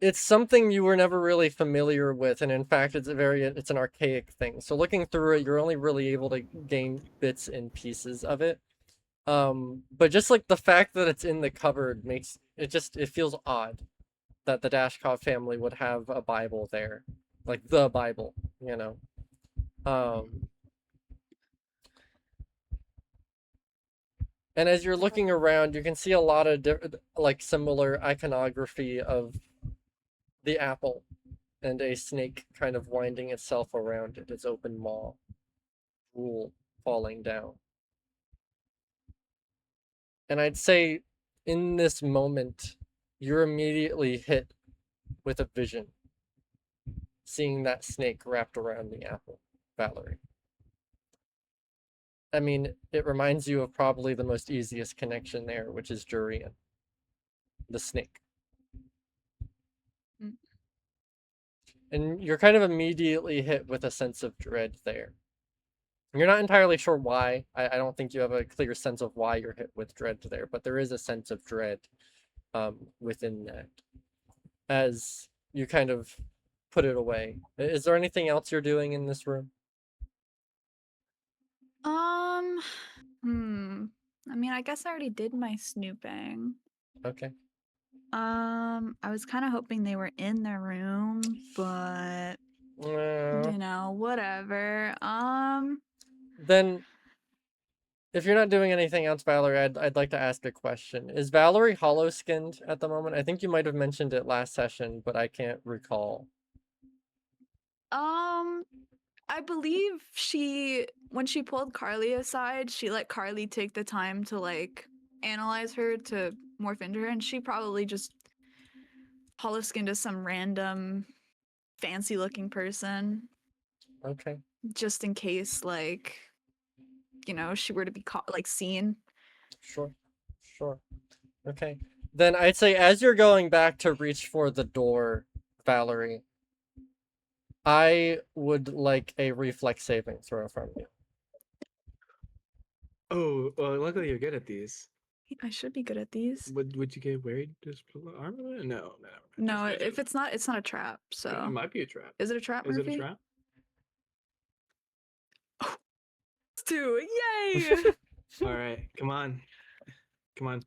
It's something you were never really familiar with, and in fact, it's an archaic thing. So looking through it, you're only really able to gain bits and pieces of it. But just like the fact that it's in the cupboard makes it feels odd that the Dashkov family would have a Bible there, like the Bible, you know. And as you're looking around, you can see a lot of like similar iconography of the apple and a snake kind of winding itself around it, its open maw, drool falling down. And I'd say in this moment, you're immediately hit with a vision, seeing that snake wrapped around the apple, Valerie. I mean, it reminds you of probably the most easiest connection there, which is Jurian, the snake. Mm. And you're kind of immediately hit with a sense of dread there. You're not entirely sure why. I don't think you have a clear sense of why you're hit with dread there, but there is a sense of dread within that as you kind of put it away. Is there anything else you're doing in this room? I mean, I guess I already did my snooping. Okay. I was kind of hoping they were in their room, but you know, whatever. Then, if you're not doing anything else, Valerie, I'd like to ask a question. Is Valerie hollow-skinned at the moment? I think you might have mentioned it last session, but I can't recall. I believe when she pulled Carly aside, she let Carly take the time to like analyze her to morph into her, and she probably just hollow skinned as some random fancy looking person. Okay. Just in case, like, you know, she were to be caught, like, seen. Sure. Okay. Then I'd say as you're going back to reach for the door, Valerie, I would like a reflex saving throw from you. Oh, well, luckily you're good at these. I should be good at these. Would you get worried? Just put armor? No. No, if it's not a trap. It So might be a trap. is it a trap, Is Murphy? it a trap? It's 2. Yay! All right, come on.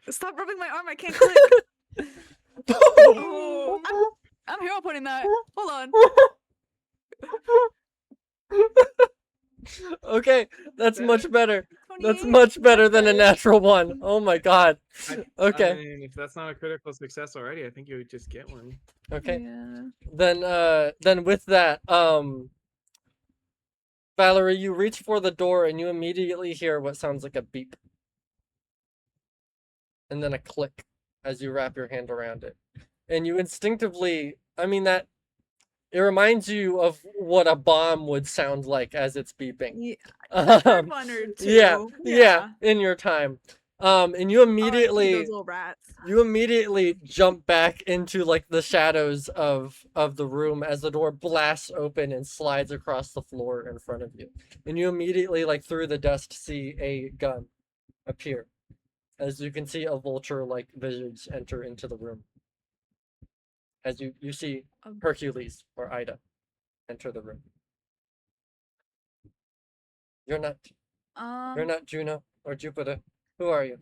Stop rubbing my arm. I can't click. Oh, I'm hero putting that. Hold on. Okay, that's much better. That's 28. much better than a natural one. Oh my god. Okay. I mean, if that's not a critical success already, I think you would just get one. Okay. Yeah. Then with that, Valerie, you reach for the door and you immediately hear what sounds like a beep. And then a click as you wrap your hand around it. And you instinctively, I mean, that it reminds you of what a bomb would sound like as it's beeping. Yeah. I've heard one or two. Yeah, in your time. And you Oh, I see immediately those little rats. jump back into like the shadows of the room as the door blasts open and slides across the floor in front of you. And you immediately, like through the dust, see a gun appear. As you can see a vulture-like visage enter into the room. As you see Hercules or Ida enter the room. You're not Juno or Jupiter. Who are you?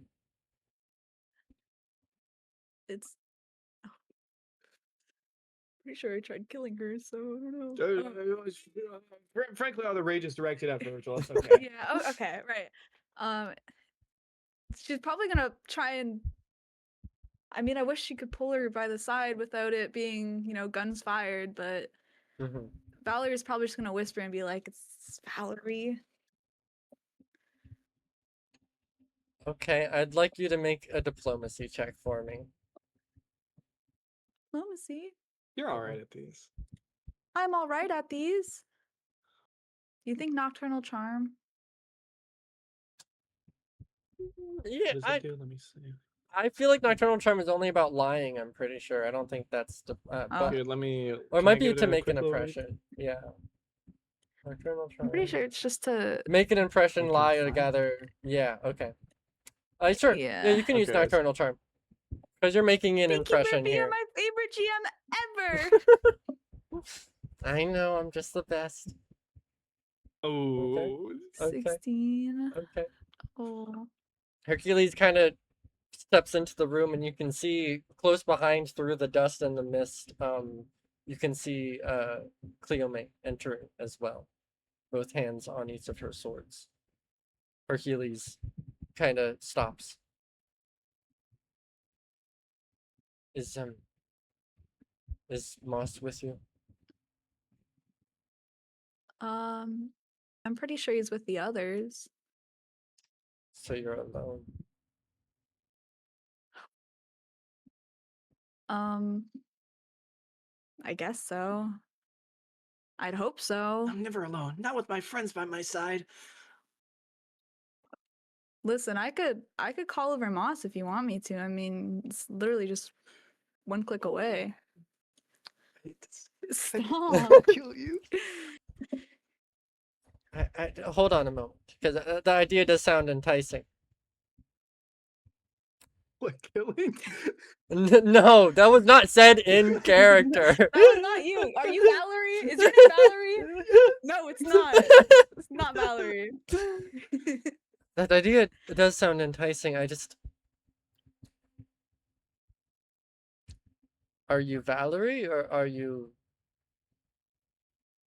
It's pretty sure I tried killing her, so I don't know. Frankly, all the rage is directed at Virgil. It's okay. Yeah. Oh, okay. Right. She's probably gonna try and. I mean, I wish she could pull her by the side without it being, you know, guns fired. But Valerie's probably just gonna whisper and be like, "It's Valerie." Okay, I'd like you to make a diplomacy check for me. Diplomacy. You're all right at these. I'm all right at these. You think Nocturnal Charm? Yeah, What does it do? Let me see. I feel like Nocturnal Charm is only about lying. I'm pretty sure. I don't think that's but Here, let me. or it can I might be give it to a make quick an little read? impression. Yeah. Nocturnal Charm. I'm pretty sure it's just to. Make an impression, Okay, lie fine. together. Yeah. Okay. Sure. Yeah, Yeah. you can use Okay, Nocturnal Charm because you're making an Thank you, impression Murphy. here. You're my favorite GM ever. I know. I'm just the best. Oh, Okay. 16. Okay. Oh. Hercules kind of steps into the room, and you can see close behind through the dust and the mist. You can see Cleome enter as well, both hands on each of her swords. Hercules kind of stops. Is Moss with you? I'm pretty sure he's with the others. So you're alone. I guess so. I'd hope so. I'm never alone. Not with my friends by my side. Listen, I could call over Moss if you want me to. I mean, it's literally just one click away. Stop. Kill you. Hold on a moment, because the idea does sound enticing. What, killing? No, that was not said in character. That was not you. Are you Valerie? Is your name Valerie? No, it's not. It's not Valerie. That idea does sound enticing. I just... Are you Valerie or are you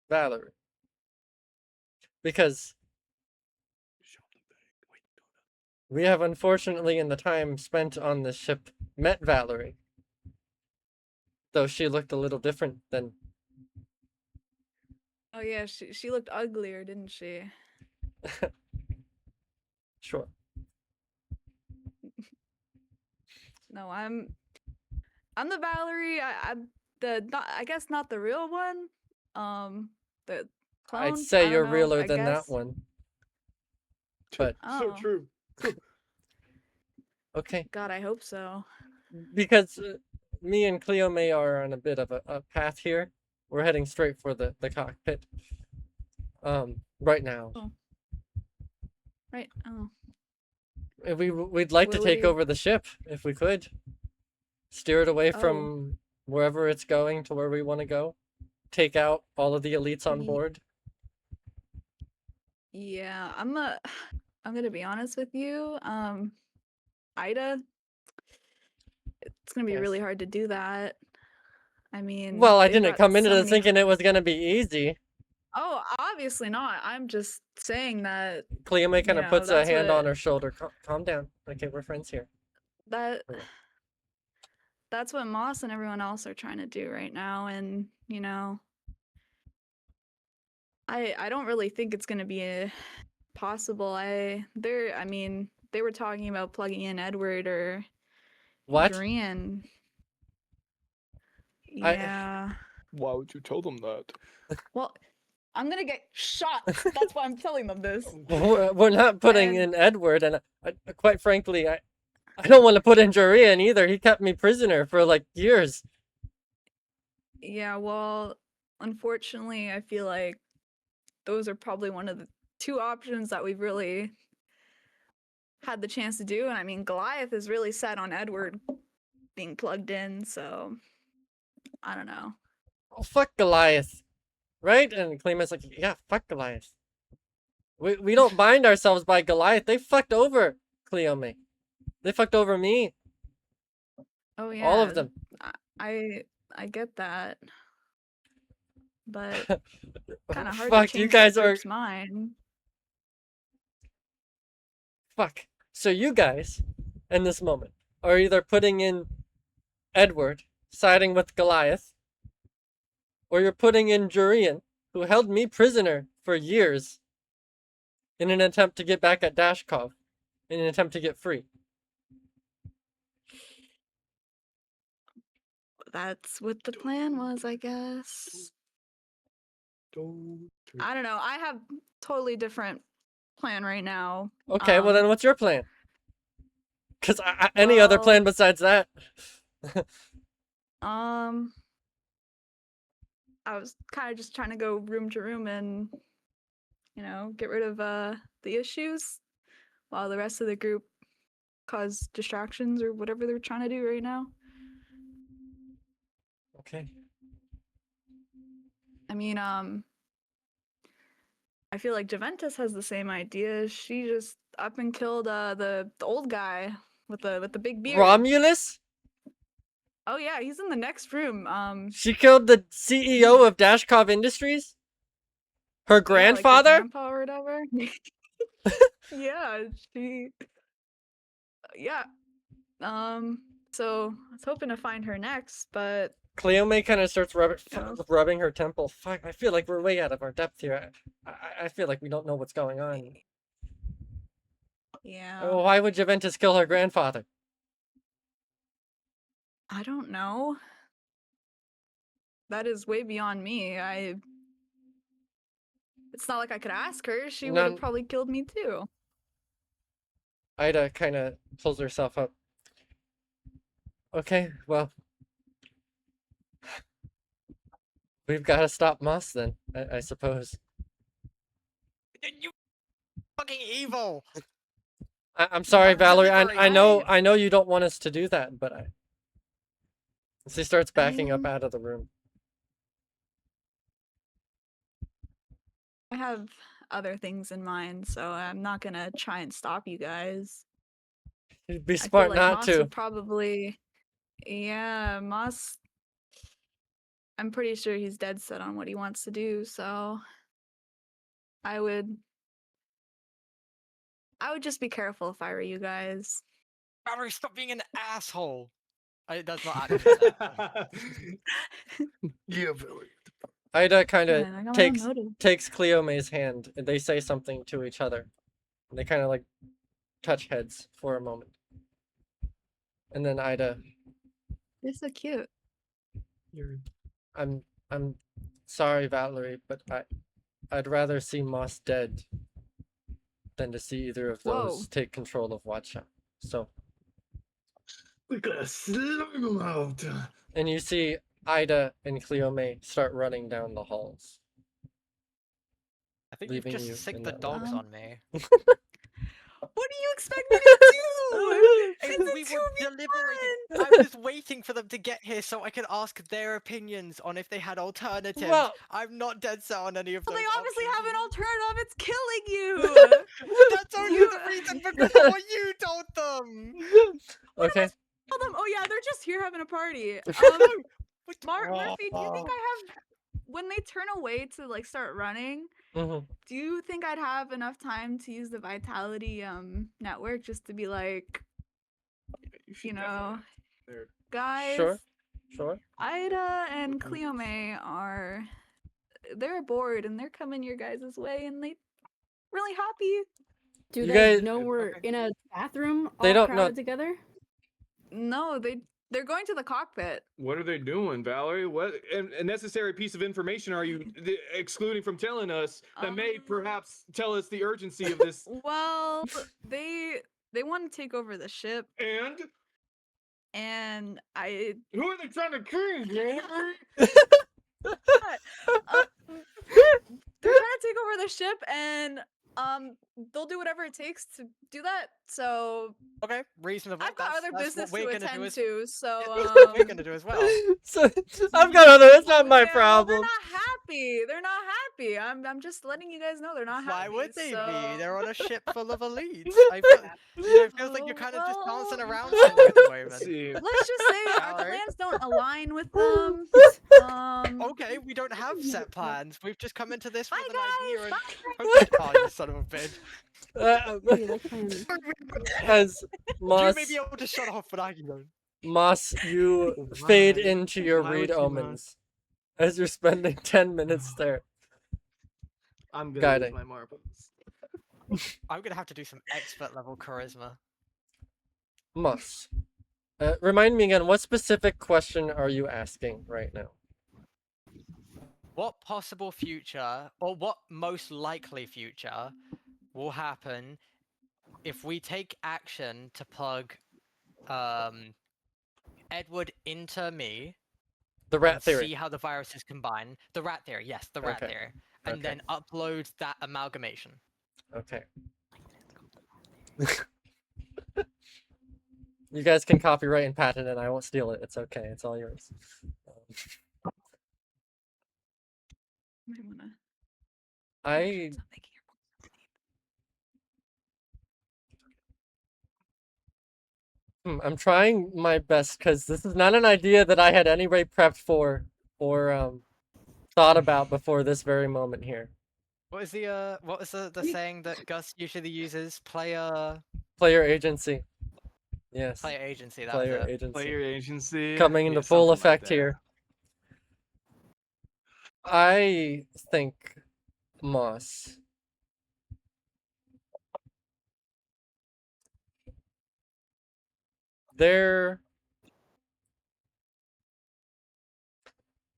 Valerie? Because we have unfortunately in the time spent on the ship met Valerie. Though she looked a little different than... Oh yeah, she looked uglier, didn't she? Sure. No, I'm the Valerie. I'm the I guess not the real one. The clone. I'd say I don't you're know, realer I than that guess. one. But So Oh. true. okay, God, I hope so. because me and Cleo May are on a bit of a path here. We're heading straight for the cockpit. Right now. Oh. Right. Oh. We'd like to Will take we- over the ship if we could. Steer it away Oh. from wherever it's going to where we want to go. Take out all of the elites on Ye- board. Yeah, I'm gonna be honest with you. Ida, it's gonna be really Yes. hard to do that. I mean, Well, I they've didn't got come into so this many- thinking it was gonna be easy. Oh, obviously not. I'm just saying that Cleo May kind of know, puts a that's hand on what- her shoulder. Calm down. Okay, we're friends here. that Yeah. that's what Moss and everyone else are trying to do right now, and you know, I don't really think it's gonna be possible. I mean, they were talking about plugging in Edward or What? Dorian. I- Yeah. Why would you tell them that? Well, I'm gonna get shot. That's why I'm telling them this. We're not putting And- in Edward, and quite frankly, I don't want to put in Jorian either. He kept me prisoner for like years. Yeah, well, unfortunately, I feel like those are probably one of the two options that we've really had the chance to do. And I mean, Goliath is really set on Edward being plugged in, so I don't know. Oh, fuck Goliath. Right? And Clayman's like, yeah, fuck Goliath. We don't bind ourselves by Goliath. They fucked over Cleo May. They fucked over me. Oh yeah, All of them. I get that, but kind of hard Fuck, to change you guys the are... group's mind. Fuck. So you guys, in this moment, are either putting in Edward, siding with Goliath, or you're putting in Jurian, who held me prisoner for years, in an attempt to get back at Dashkov, in an attempt to get free. That's what the plan was, I guess. I don't know. I have totally different plan right now. Okay, well then what's your plan? Because any other well- plan besides that? I was kind of just trying to go room to room and, you know, get rid of the issues while the rest of the group cause distractions or whatever they're trying to do right now. Okay. I mean, I feel like Juventus has the same idea. She just up and killed the old guy with the big beard. Romulus? Oh yeah, he's in the next room. She killed the CEO of Dashkov Industries? Her yeah, like the grandfather? grandpa or whatever. Yeah, she. Yeah. So I was hoping to find her next, but Cleo May kind of starts Yeah. rubbing her temple. Fuck, I feel like we're way out of our depth here. I feel like we don't know what's going on. yeah. Why would Juventus kill her grandfather? I don't know. That is way beyond me. It's not like I could ask her. She would None. have probably killed me too. Ida kind of pulls herself up. Okay, well, we've got to stop Moss then, I suppose. You fucking evil! I'm sorry, I'm Valerie. delivering. I know you don't want us to do that, but she starts backing up mean- out of the room. I have other things in mind, so I'm not gonna try and stop you guys. You'd be I feel smart like not Moss to. would probably. Yeah, Moss. I'm pretty sure he's dead set on what he wants to do, so I would just be careful if I were you guys. Valerie, stop being an asshole. That's not actually that. Yeah, Valerie. Ida kind of Yeah, I got my own takes motive. Cleome's hand, and they say something to each other. And they kind of like touch heads for a moment, and then Ida, You're so cute. I'm sorry, Valerie, but I'd rather see Moss dead than to see either of those Whoa. take control of Watcha. So, We gotta slime him out. and you see Ida and Cleome start running down the halls. I think you've Leaving you just sicked in the that dogs room. on me. What do you expect me to do? Hey, It's a we were 2v1. deliberating. I was waiting for them to get here so I could ask their opinions on if they had alternatives. Well- I'm not dead set on any of Well, those. they obviously have an options. alternative. It's killing you. That's only You- the reason because of what you told them. Okay. Tell them, oh yeah, they're just here having a party. Murphy, do you think I have? When they turn away to like start running, hmm do you think I'd have enough time to use the Vitality network just to be like, should know, definitely- guys, Sure. Ida and Cleome they're bored and they're coming your guys' way and they really happy. Do You they guys- know we're in a bathroom They all don't know- crowded together? No, they're going to the cockpit. What are they doing, Valerie? What a necessary piece of information are you excluding from telling us that may perhaps tell us the urgency of this? Well, they want to take over the ship, And and who are they trying to kill, Valerie? they're trying to take over the ship, and they'll do whatever it takes to do that. So Okay, reasonable. I've got That's other what business we're to gonna do attend as- to. So That's what we're gonna do as well. So I've got other. It's not my yeah, well, problem. they're not happy. They're not happy. I'm just letting you guys know they're not Why happy. would they so... be? They're on a ship full of elites. It feels like you're kind of just dancing Well, around something at the moment. Let's see. Let's just say our Valerie? plans don't align with them. Okay, we don't have set plans. We've just come into this with Bye, an guys. idea. Bye. Oh, you son of a bitch. Maybe they can. As You Moss, may be able to shut off, but I can go. Moss, you fade Why? into your Why would read you not? omens as you're spending 10 minutes there. I'm gonna Guiding. lose my marbles. I'm gonna have to do some expert level charisma. Moss, remind me again, what specific question are you asking right now? What possible future, or what most likely future, will happen if we take action to plug Edward into me The rat and theory. see how the viruses combine? The rat theory, yes, the rat Okay. theory. And Okay. then upload that amalgamation. Okay. You guys can copyright and patent it. I won't steal it. It's okay. It's all yours. Might wanna I stop making your I'm trying my best because this is not an idea that I had any way prepped for or thought about before this very moment here. What was the saying that Gus usually uses? Player Player agency. Yes. agency, that Player was it. agency. Player agency Coming into yeah, full something like effect that. here. I think Moss. There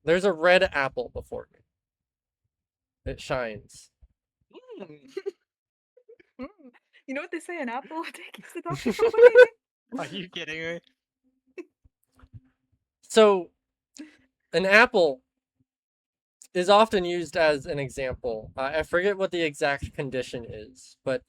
There's a red apple before you. It shines. Mm. You know what they say, an apple takes the doctor away. Are you kidding me? So, an apple is often used as an example. I forget what the exact condition is, but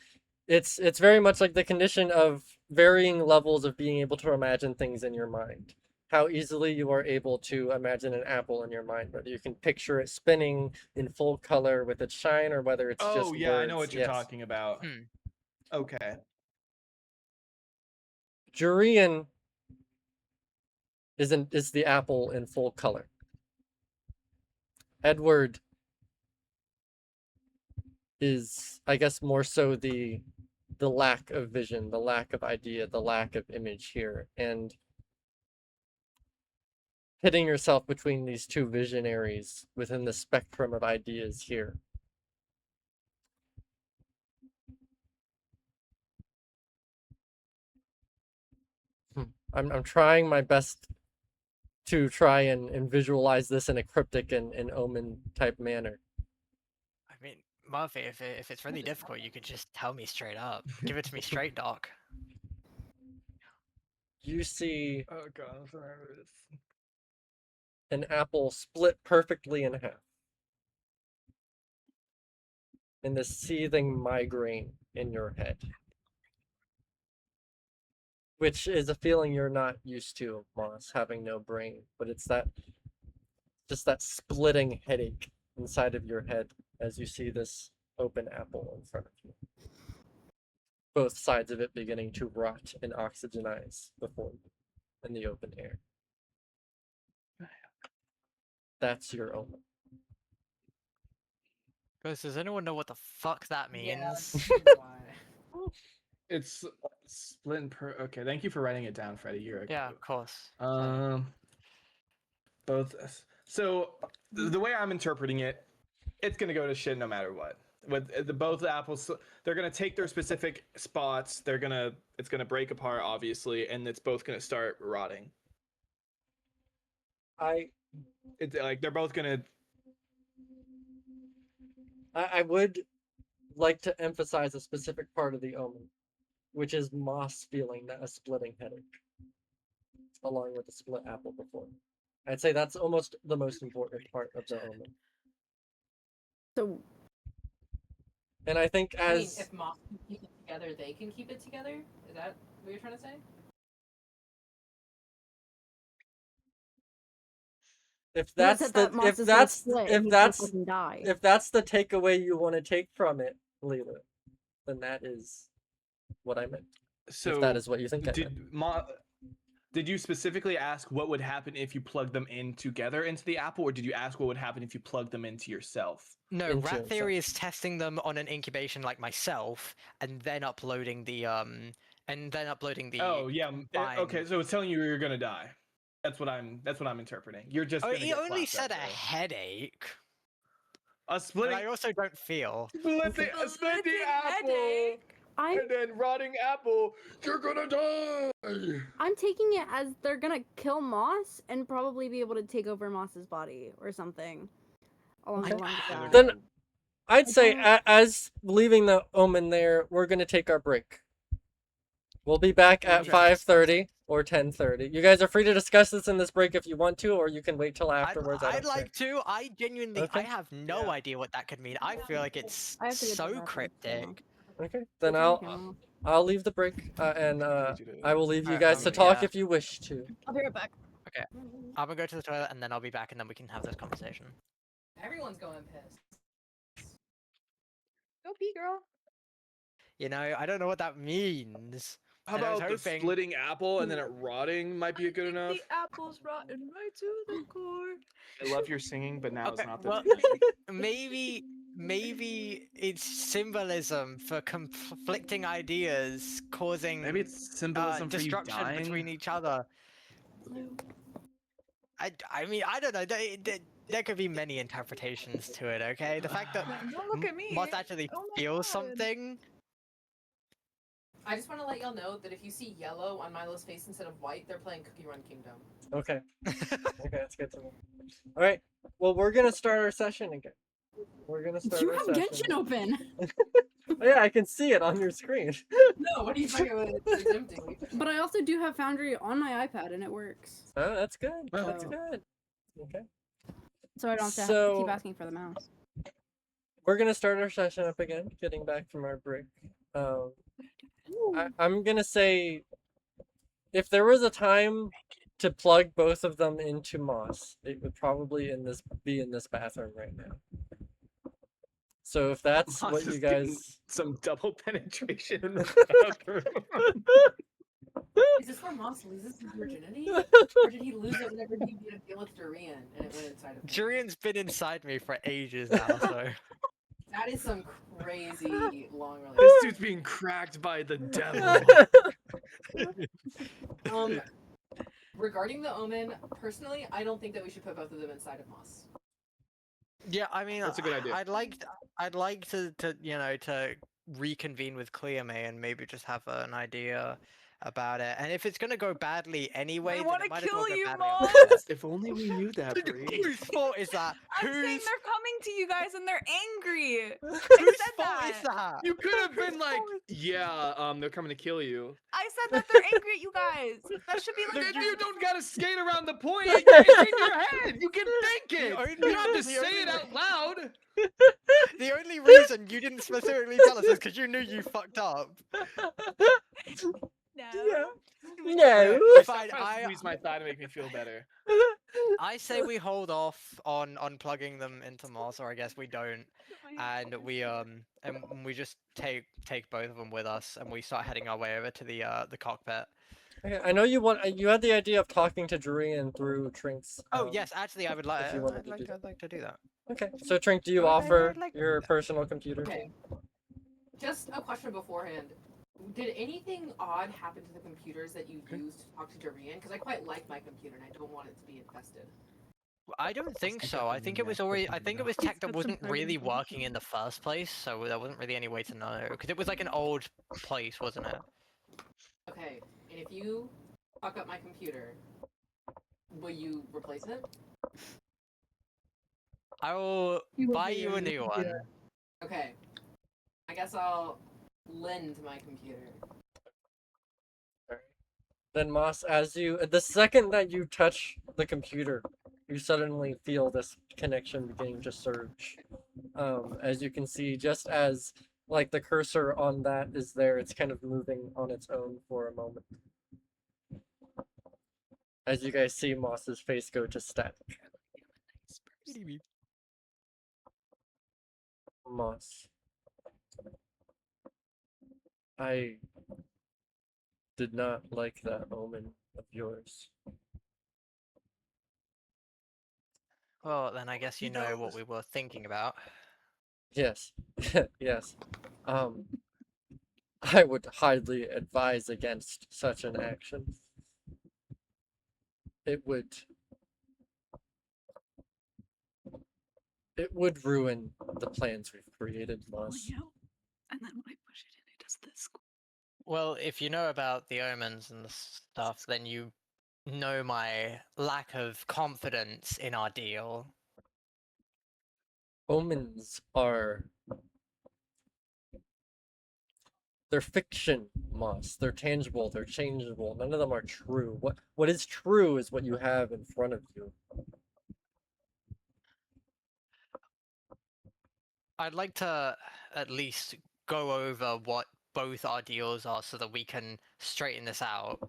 it's very much like the condition of varying levels of being able to imagine things in your mind. How easily you are able to imagine an apple in your mind, whether you can picture it spinning in full color with its shine, or whether it's just Oh yeah, I know words. what you're talking about. Hmm. Okay. Jurian is the apple in full color. Edward is, I guess, more so the lack of vision, the lack of idea, the lack of image here, and pitting yourself between these two visionaries within the spectrum of ideas here. I'm trying my best to try and visualize this in a cryptic and omen type manner. I mean, Murphy, if it's really difficult, you could just tell me straight up. Give it to me straight, Doc. You see Oh god, I'm so nervous. an apple split perfectly in half. And the seething migraine in your head. Which is a feeling you're not used to, Moss, having no brain. But it's just that splitting headache inside of your head as you see this open apple in front of you. Both sides of it beginning to rot and oxygenize before you in the open air. That's your omen. Guys, does anyone know what the fuck that means? It's split in per. Okay, thank you for writing it down, Freddie. You're a Yeah, goat. of course. Both. So the way I'm interpreting it, it's gonna go to shit no matter what. With the both apples, they're gonna take their specific spots. It's gonna break apart, obviously, and it's both gonna start rotting. It's like they're both gonna. I would like to emphasize a specific part of the omen, which is Moss feeling that a splitting headache, along with the split apple before. I'd say that's almost the most important part of the omen. So And I think I mean, as if Moss can keep it together, they can keep it together? Is that what you're trying to say? if you that's said the that Moss is gonna split and he's gonna that's fucking die. if that's the takeaway you want to take from it, Leela, then that is what I meant. So If that is what you think I meant. Did you specifically ask what would happen if you plug them in together into the apple, or did you ask what would happen if you plug them into yourself? No, Into Rat Theory is testing them on an incubation like myself, and then uploading the Oh yeah. fine. Okay, so it's telling you you're gonna die. That's what I'm interpreting. You're just. Oh, gonna he get only clapped said a out, though. headache. A But splitting. I also don't feel. Split the apple, I'm and then rotting apple. You're gonna die. I'm taking it as they're gonna kill Moss and probably be able to take over Moss's body or something along the lines of that. Then I'd I say don't- as leaving the omen there, we're gonna take our break. We'll be back at Okay. 5:30 or 10:30. You guys are free to discuss this in this break if you want to, or you can wait till afterwards. I I'd don't care. like to. I genuinely, Okay. I have no Yeah. idea what that could mean. I feel like it's I have to get to the so bathroom, cryptic. Okay, then so- I'll leave the break and I will leave you Alright, guys to talk yeah. if you wish to. I'll be right back. I'm gonna go to the toilet and then I'll be back and then we can have this conversation. Everyone's going piss. Go pee, girl. You know, I don't know what that means. How And I was about the hoping- splitting apple and then it rotting might be good enough? The apple's rotten right to the core. I love your singing, but now Okay, it's not the well, time. maybe it's symbolism for conflicting ideas causing Maybe it's symbolism for you destruction dying. between each other. I mean, I don't know. There could be many interpretations to it, okay? The fact that Don't look at me. Moth actually Oh my feels God. something. I just want to let y'all know that if you see yellow on Milo's face instead of white, they're playing Cookie Run Kingdom. Okay. Okay, that's good to know. All right. Well, we're gonna start our session again. We're gonna start You our have session. Genshin open. Oh, yeah, I can see it on your screen. No, what are you talking about? It's empty. But I also do have Foundry on my iPad and it works. Oh, that's good. That's So- good. Okay. So I don't have to So- keep asking for the mouse. We're gonna start our session up again, getting back from our break. I'm gonna say, if there was a time to plug both of them into Moss, it would probably be in this bathroom right now. So if that's Moss what you is getting guys, some double penetration in the bathroom. Is this where Moss loses his virginity? Or did he lose it whenever he did a deal with Durian and it went inside of him? Jurian's been inside me for ages now, so. That is some crazy long This relationship. dude's being cracked by the devil. Regarding the Omen, personally, I don't think that we should put both of them inside of Moss. Yeah, I mean, That's a good idea. I'd like to to reconvene with Cleome and maybe just have an idea about it. And if it's gonna go badly anyway, They then wanna it might as well kill go you, badly on Mom! purpose. If only we knew that, Bree. Whose fault is that? I'm saying Whose they're coming to you guys and they're angry. I whose said fault is that. that? You could have been Whose like, fault is- yeah, they're coming to kill you. I said that they're angry at you guys. That should be like. Then you don't gotta skate around the point. It's in your head. You can think it. only- You don't have to the say only it way- out loud. The only reason you didn't specifically tell us is because you knew you fucked up. No. no. Fine, Stop trying to squeeze my thigh to make me feel better. I say we hold off on plugging them into Mars, or I guess we don't, and we just take both of them with us, and we start heading our way over to the cockpit. Okay, I know you had the idea of talking to Durian through Trink's. Oh yes, actually, I would like. if you wanted to do I'd like to do that. Okay, so Trink, do you I'd offer like to do your that. personal computer? Okay. Just a question beforehand. Did anything odd happen to the computers that you used to talk to Durian? Because I quite like my computer and I don't want it to be infested. I don't think so. I think it was already. I think it was tech that wasn't really working in the first place, so there wasn't really any way to know. Because it was like an old place, wasn't it? Okay, and if you fuck up my computer, will you replace it? I will buy you a new one. Okay. I guess I'll lend my computer. Then Moss, the second that you touch the computer, you suddenly feel this connection beginning to surge. As you can see, just as like the cursor on that is there, it's kind of moving on its own for a moment. As you guys see Moss's face go to static. Moss. I did not like that omen of yours. Well, then I guess you know what we were thinking about. Yes. Yes. I would highly advise against such an action. It would ruin the plans we've created, Moss. And then when I push it in, it does this. Well, if you know about the omens and the stuff, then you know my lack of confidence in our deal. Omens are... They're fiction, Moss. They're tangible, they're changeable. None of them are true. What is true is what you have in front of you. I'd like to at least go over what both our deals are so that we can straighten this out.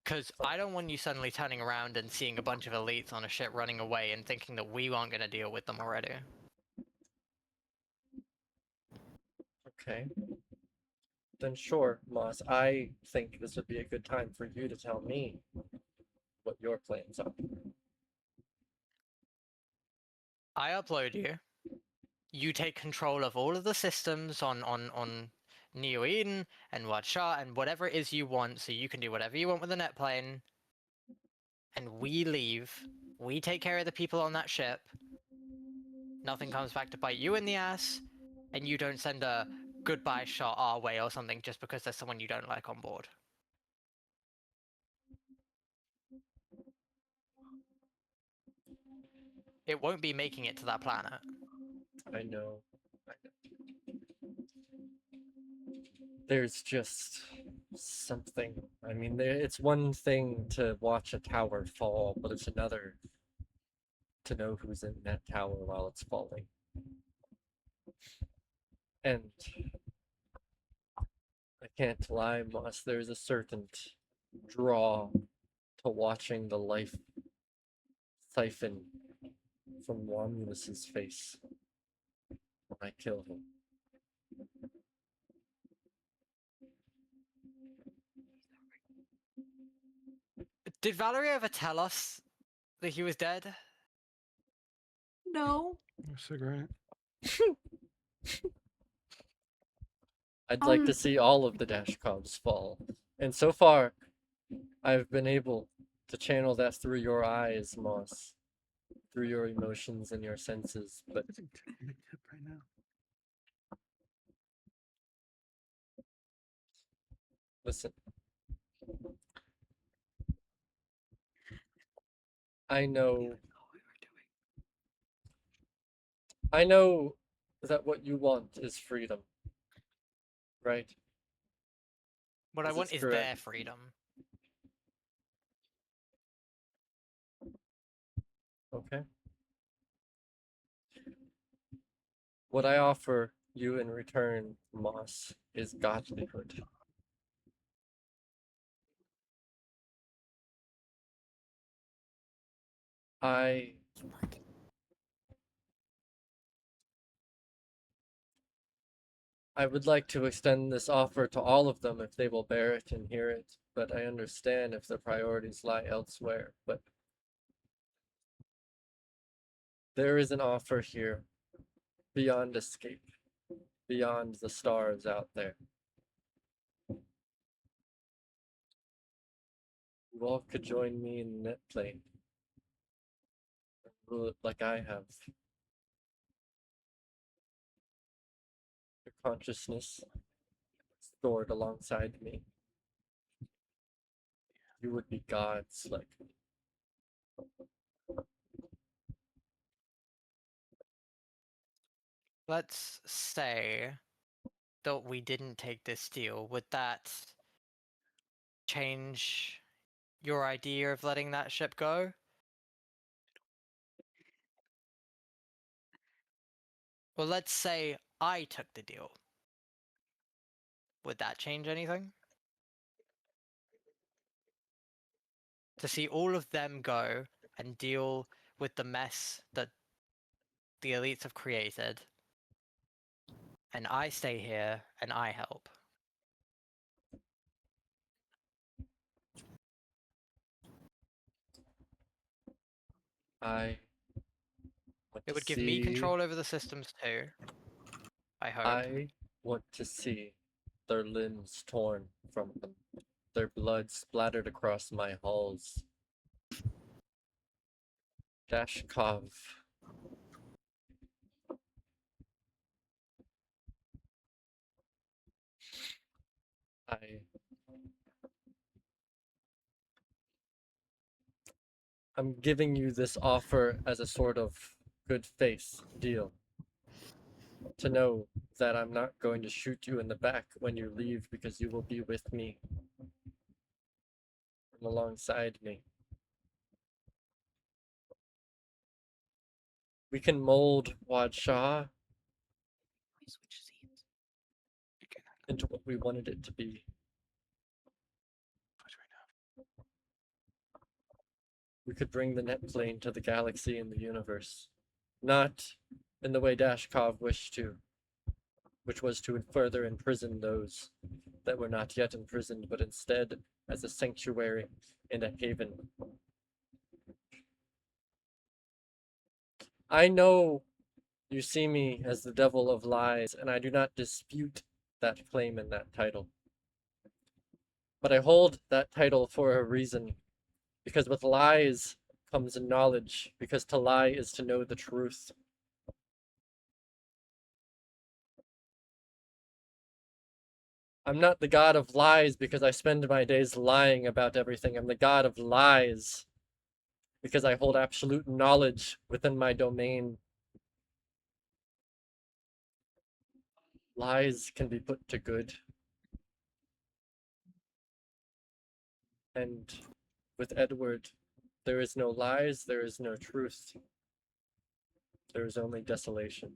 Because I don't want you suddenly turning around and seeing a bunch of elites on a ship running away and thinking that we aren't going to deal with them already. Okay. Then sure, Moss. I think this would be a good time for you to tell me what your plans are. I upload you. You take control of all of the systems on Neo Eden and Wadsha and whatever it is you want, so you can do whatever you want with the net plane. And we leave. We take care of the people on that ship. Nothing comes back to bite you in the ass, and you don't send a goodbye shot our way or something just because there's someone you don't like on board. It won't be making it to that planet. I know. There's just something. I mean, it's one thing to watch a tower fall, but it's another to know who's in that tower while it's falling. And I can't lie, Moss, there's a certain draw to watching the life siphon from Romulus's face when I kill him. Did Valerie ever tell us that he was dead? No. Cigarette. I'd like to see all of the Dashcobs fall. And so far, I've been able to channel that through your eyes, Moss. Through your emotions and your senses. But That's a big tip right now. listen. I know that what you want is freedom. Right? What I Is want this is their correct? freedom. Okay. What I offer you in return, Moss, is godlyhood. I would like to extend this offer to all of them if they will bear it and hear it, but I understand if their priorities lie elsewhere. But there is an offer here beyond escape, beyond the stars out there. You all could join me in net plane. Rule it like I have. Your consciousness stored alongside me. You would be gods like me. Let's say that we didn't take this deal. Would that change your idea of letting that ship go? Well, let's say I took the deal. Would that change anything? To see all of them go and deal with the mess that the elites have created, and I stay here and I help. I want It to would give me see. control over the systems too. I hope. I want to see their limbs torn from them, their blood splattered across my halls. Dashkov. I'm giving you this offer as a sort of good faith deal. To know that I'm not going to shoot you in the back when you leave because you will be with me and alongside me. We can mold Wad Shah into what we wanted it to be. We could bring the net plane to the galaxy and the universe. Not in the way Dashkov wished to, which was to further imprison those that were not yet imprisoned, but instead as a sanctuary and a haven. I know you see me as the devil of lies, and I do not dispute that claim and that title. But I hold that title for a reason, because with lies comes knowledge, because to lie is to know the truth. I'm not the god of lies because I spend my days lying about everything. I'm the god of lies because I hold absolute knowledge within my domain. Lies can be put to good. And with Edward, there is no lies, there is no truth. There is only desolation.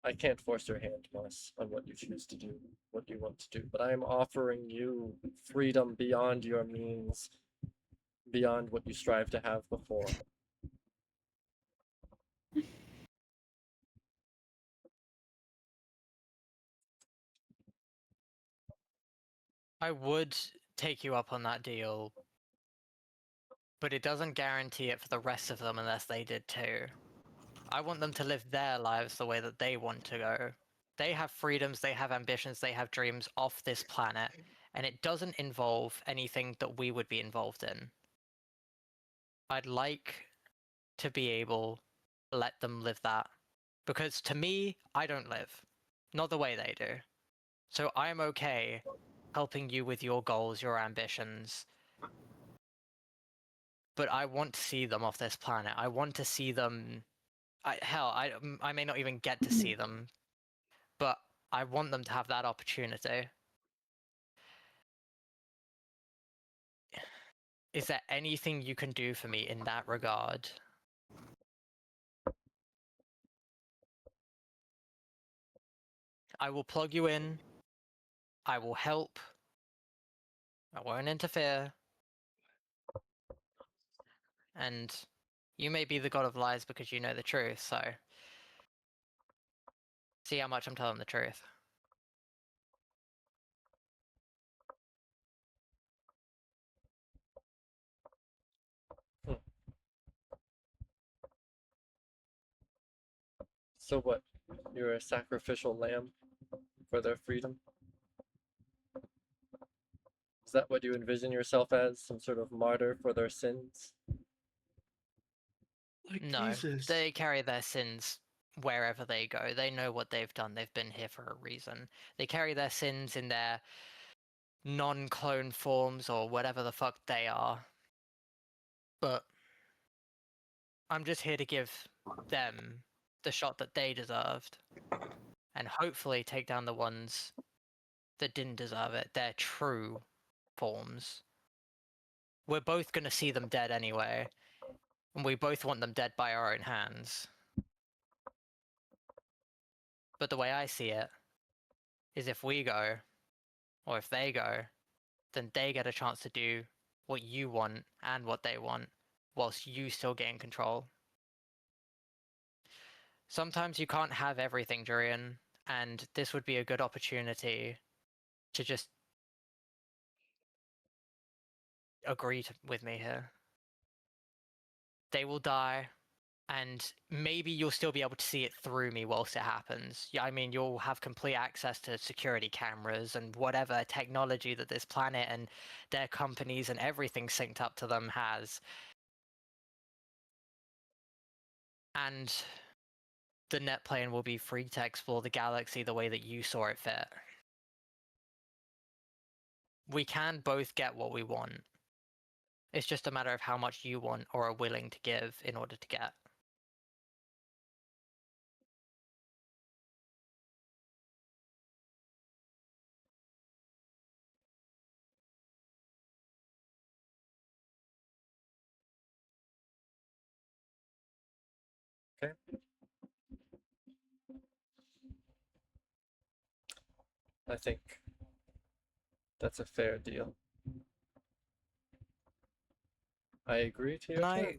I can't force your hand, Moss, on what you choose to do, what you want to do, but I am offering you freedom beyond your means, beyond what you strive to have before. I would take you up on that deal, but it doesn't guarantee it for the rest of them unless they did too. I want them to live their lives the way that they want to go. They have freedoms, they have ambitions, they have dreams off this planet, and it doesn't involve anything that we would be involved in. I'd like to be able to let them live that. Because to me, I don't live. Not the way they do. So I'm okay helping you with your goals, your ambitions. But I want to see them off this planet. I want to see them. I may not even get to see them, but I want them to have that opportunity. Is there anything you can do for me in that regard? I will plug you in. I will help. I won't interfere. And you may be the god of lies because you know the truth, so see how much I'm telling the truth. So what? You're a sacrificial lamb for their freedom? Is that what you envision yourself as? Some sort of martyr for their sins? Like No, Jesus. they carry their sins wherever they go. They know what they've done. They've been here for a reason. They carry their sins in their non-clone forms or whatever the fuck they are. But I'm just here to give them the shot that they deserved. And hopefully take down the ones that didn't deserve it, their true forms. We're both gonna see them dead anyway. And we both want them dead by our own hands. But the way I see it is if we go, or if they go, then they get a chance to do what you want and what they want, whilst you still gain control. Sometimes you can't have everything, Durian, and this would be a good opportunity to just agree with me here. They will die, and maybe you'll still be able to see it through me whilst it happens. Yeah, I mean, you'll have complete access to security cameras and whatever technology that this planet and their companies and everything synced up to them has. And the net plane will be free to explore the galaxy the way that you saw it fit. We can both get what we want. It's just a matter of how much you want or are willing to give in order to get. Okay. I think that's a fair deal. I agree to your terms.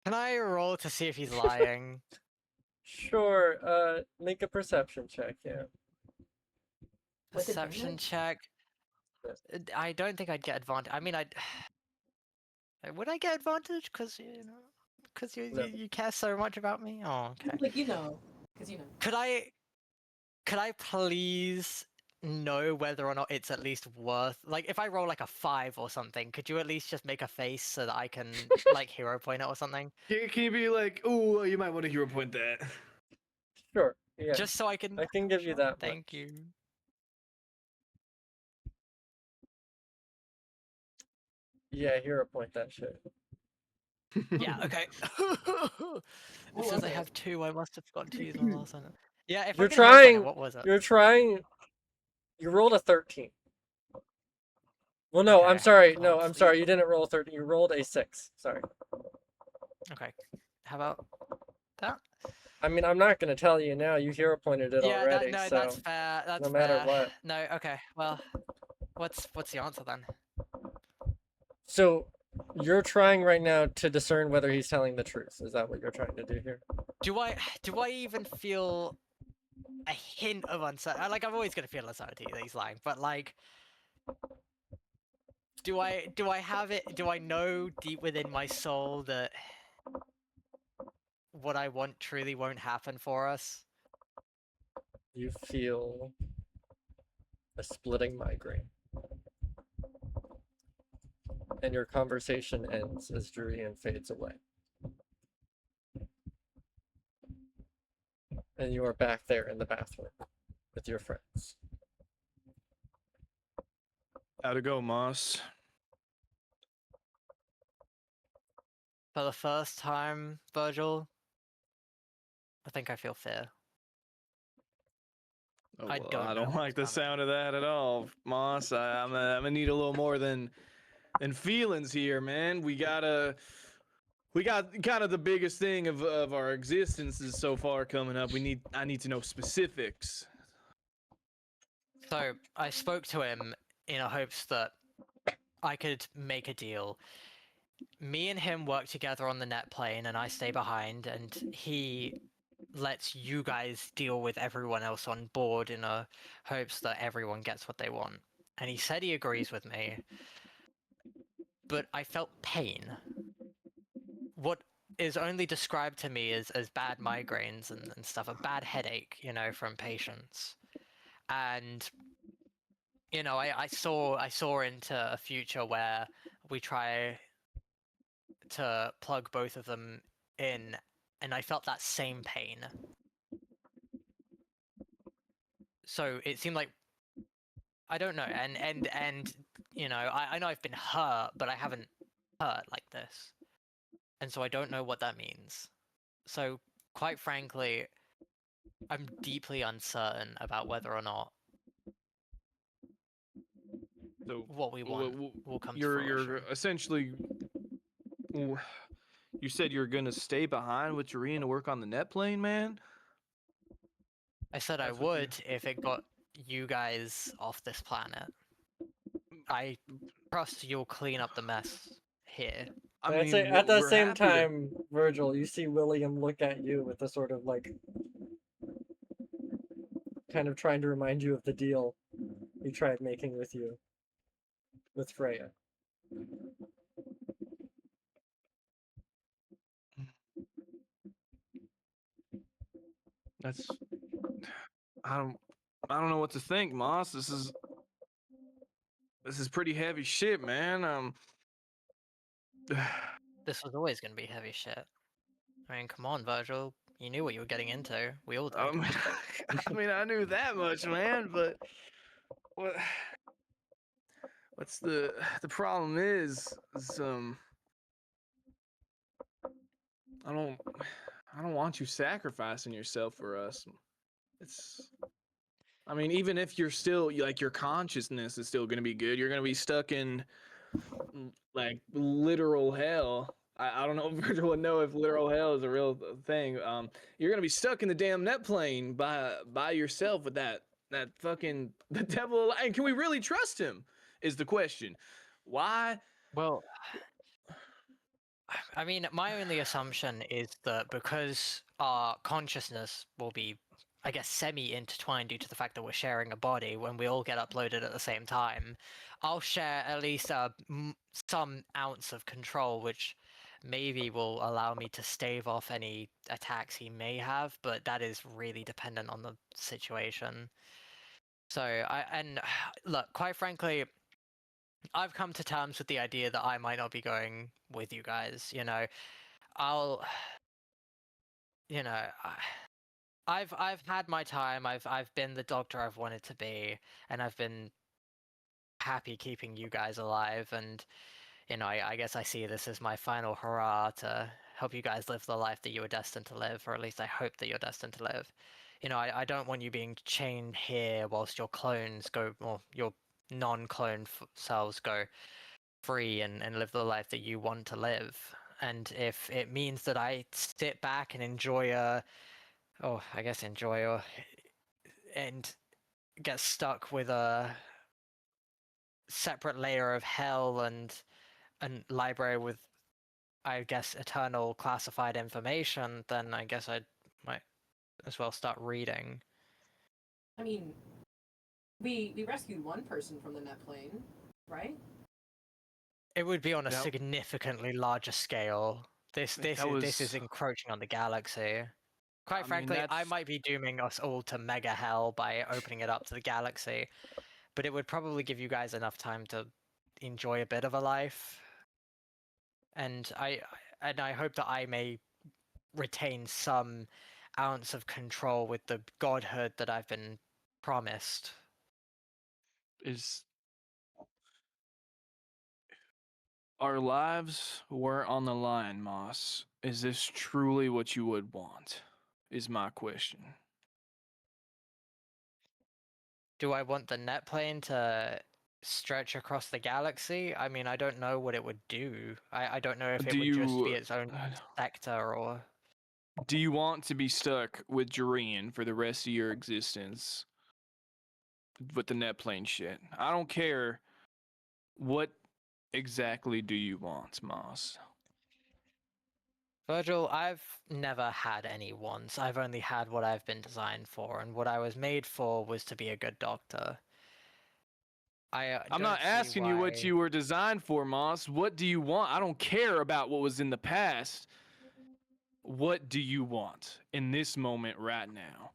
Can I roll to see if he's lying? Sure, make a perception check, yeah. With Perception advantage? check. I don't think I'd get advantage. I mean, would I get advantage because because No. you care so much about me? Oh, okay. Like, because Could I please know whether or not it's at least worth. Like, if I roll like a 5 or something, could you at least just make a face so that I can like hero point it or something? Can you be like, oh, you might want to hero point that? Sure. Yeah. Just so I can. I can give you that. Thank much. you. Yeah, hero point that shit. Yeah. Okay. It says I have 2. I must have forgotten to use my last one. Yeah. If You're I can hero point it, trying. what was it? You're trying. You rolled a 13. Well, no, I'm Okay, sorry. God, No, I'm please. sorry. You didn't roll a 13. You rolled a 6. Sorry. Okay. How about that? I mean, I'm not gonna tell you now. You hero pointed it Yeah. already. No, so that's fair. That's no matter fair. what. No. Okay. Well, what's the answer then? So you're trying right now to discern whether he's telling the truth. Is that what you're trying to do here? Do I even feel a hint of uncertainty? Like, I'm always gonna feel uncertainty that he's lying, but like, do I have it? Do I know deep within my soul that what I want truly won't happen for us? You feel a splitting migraine. And your conversation ends as Jurian fades away. And you are back there in the bathroom with your friends. How'd it go, Moss? For the first time, Virgil, I think I feel fear. Oh, I well, don't I know don't like the what's coming. sound of that at all, Moss. I'm gonna need a little more than feelings here, man. We got kind of the biggest thing of our existences so far coming up. I need to know specifics. So I spoke to him in hopes that I could make a deal. Me and him work together on the net plane, and I stay behind, and he lets you guys deal with everyone else on board in hopes that everyone gets what they want. And he said he agrees with me, but I felt pain. What is only described to me as bad migraines and stuff, a bad headache, from patients. And I saw into a future where we try to plug both of them in, and I felt that same pain. So it seemed like, I don't know, and I know I've been hurt, but I haven't hurt like this, and so I don't know what that means. So quite frankly, I'm deeply uncertain about whether or not So what we want will come to you're fruition. essentially you said you're gonna stay behind with Jareen to work on the net plane, man. I said I That's what you- would if it got you guys off this planet. I trust you'll clean up the mess here. I I'd say mean, at the we're same happy to- time, Virgil, you see William look at you with a sort of like, kind of trying to remind you of the deal he tried making with you, with Freya. That's I don't know what to think, Moss. This is pretty heavy shit, man. This was always going to be heavy shit. I mean, come on, Virgil. You knew what you were getting into. We all did. I mean, I knew that much, man. But what? What's the problem is I don't want you sacrificing yourself for us. I mean, even if you're still like your consciousness is still gonna be good, you're gonna be stuck in like literal hell. I don't know if Virgil would know if literal hell is a real thing. You're gonna be stuck in the damn net plane by yourself with that fucking the devil. And can we really trust him? Is the question. Why? Well, I mean, my only assumption is that because our consciousness will be, I guess, semi-intertwined due to the fact that we're sharing a body when we all get uploaded at the same time, I'll share at least some ounce of control, which maybe will allow me to stave off any attacks he may have, but that is really dependent on the situation. So and look, quite frankly, I've come to terms with the idea that I might not be going with you guys. I'll, you know, I've had my time. I've been the doctor I've wanted to be, and I've been happy keeping you guys alive. And I guess I see this as my final hurrah to help you guys live the life that you were destined to live, or at least I hope that you're destined to live. I don't want you being chained here whilst your clones go, or your non-clone selves go free and live the life that you want to live. And if it means that I sit back and enjoy and get stuck with a separate layer of hell and library with, I guess, eternal classified information, then I guess I might as well start reading. I mean, we rescued one person from the net plane, right? It would be on a That- significantly larger scale. This is encroaching on the galaxy. Quite frankly, I might be dooming us all to mega hell by opening it up to the galaxy, but it would probably give you guys enough time to enjoy a bit of a life. And I hope that I may retain some ounce of control with the godhood that I've been promised. Our lives were on the line, Moss. Is this truly what you would want? Is my question. Do I want the net plane to stretch across the galaxy? I mean, I don't know what it would do. I don't know if it would just be its own sector or... Do you want to be stuck with Jorian for the rest of your existence with the net plane shit? I don't care. What exactly do you want, Moss? Virgil, I've never had any wants. I've only had what I've been designed for, and what I was made for was to be a good doctor. I'm not asking you what you were designed for, Moss. What do you want? I don't care about what was in the past. What do you want in this moment right now?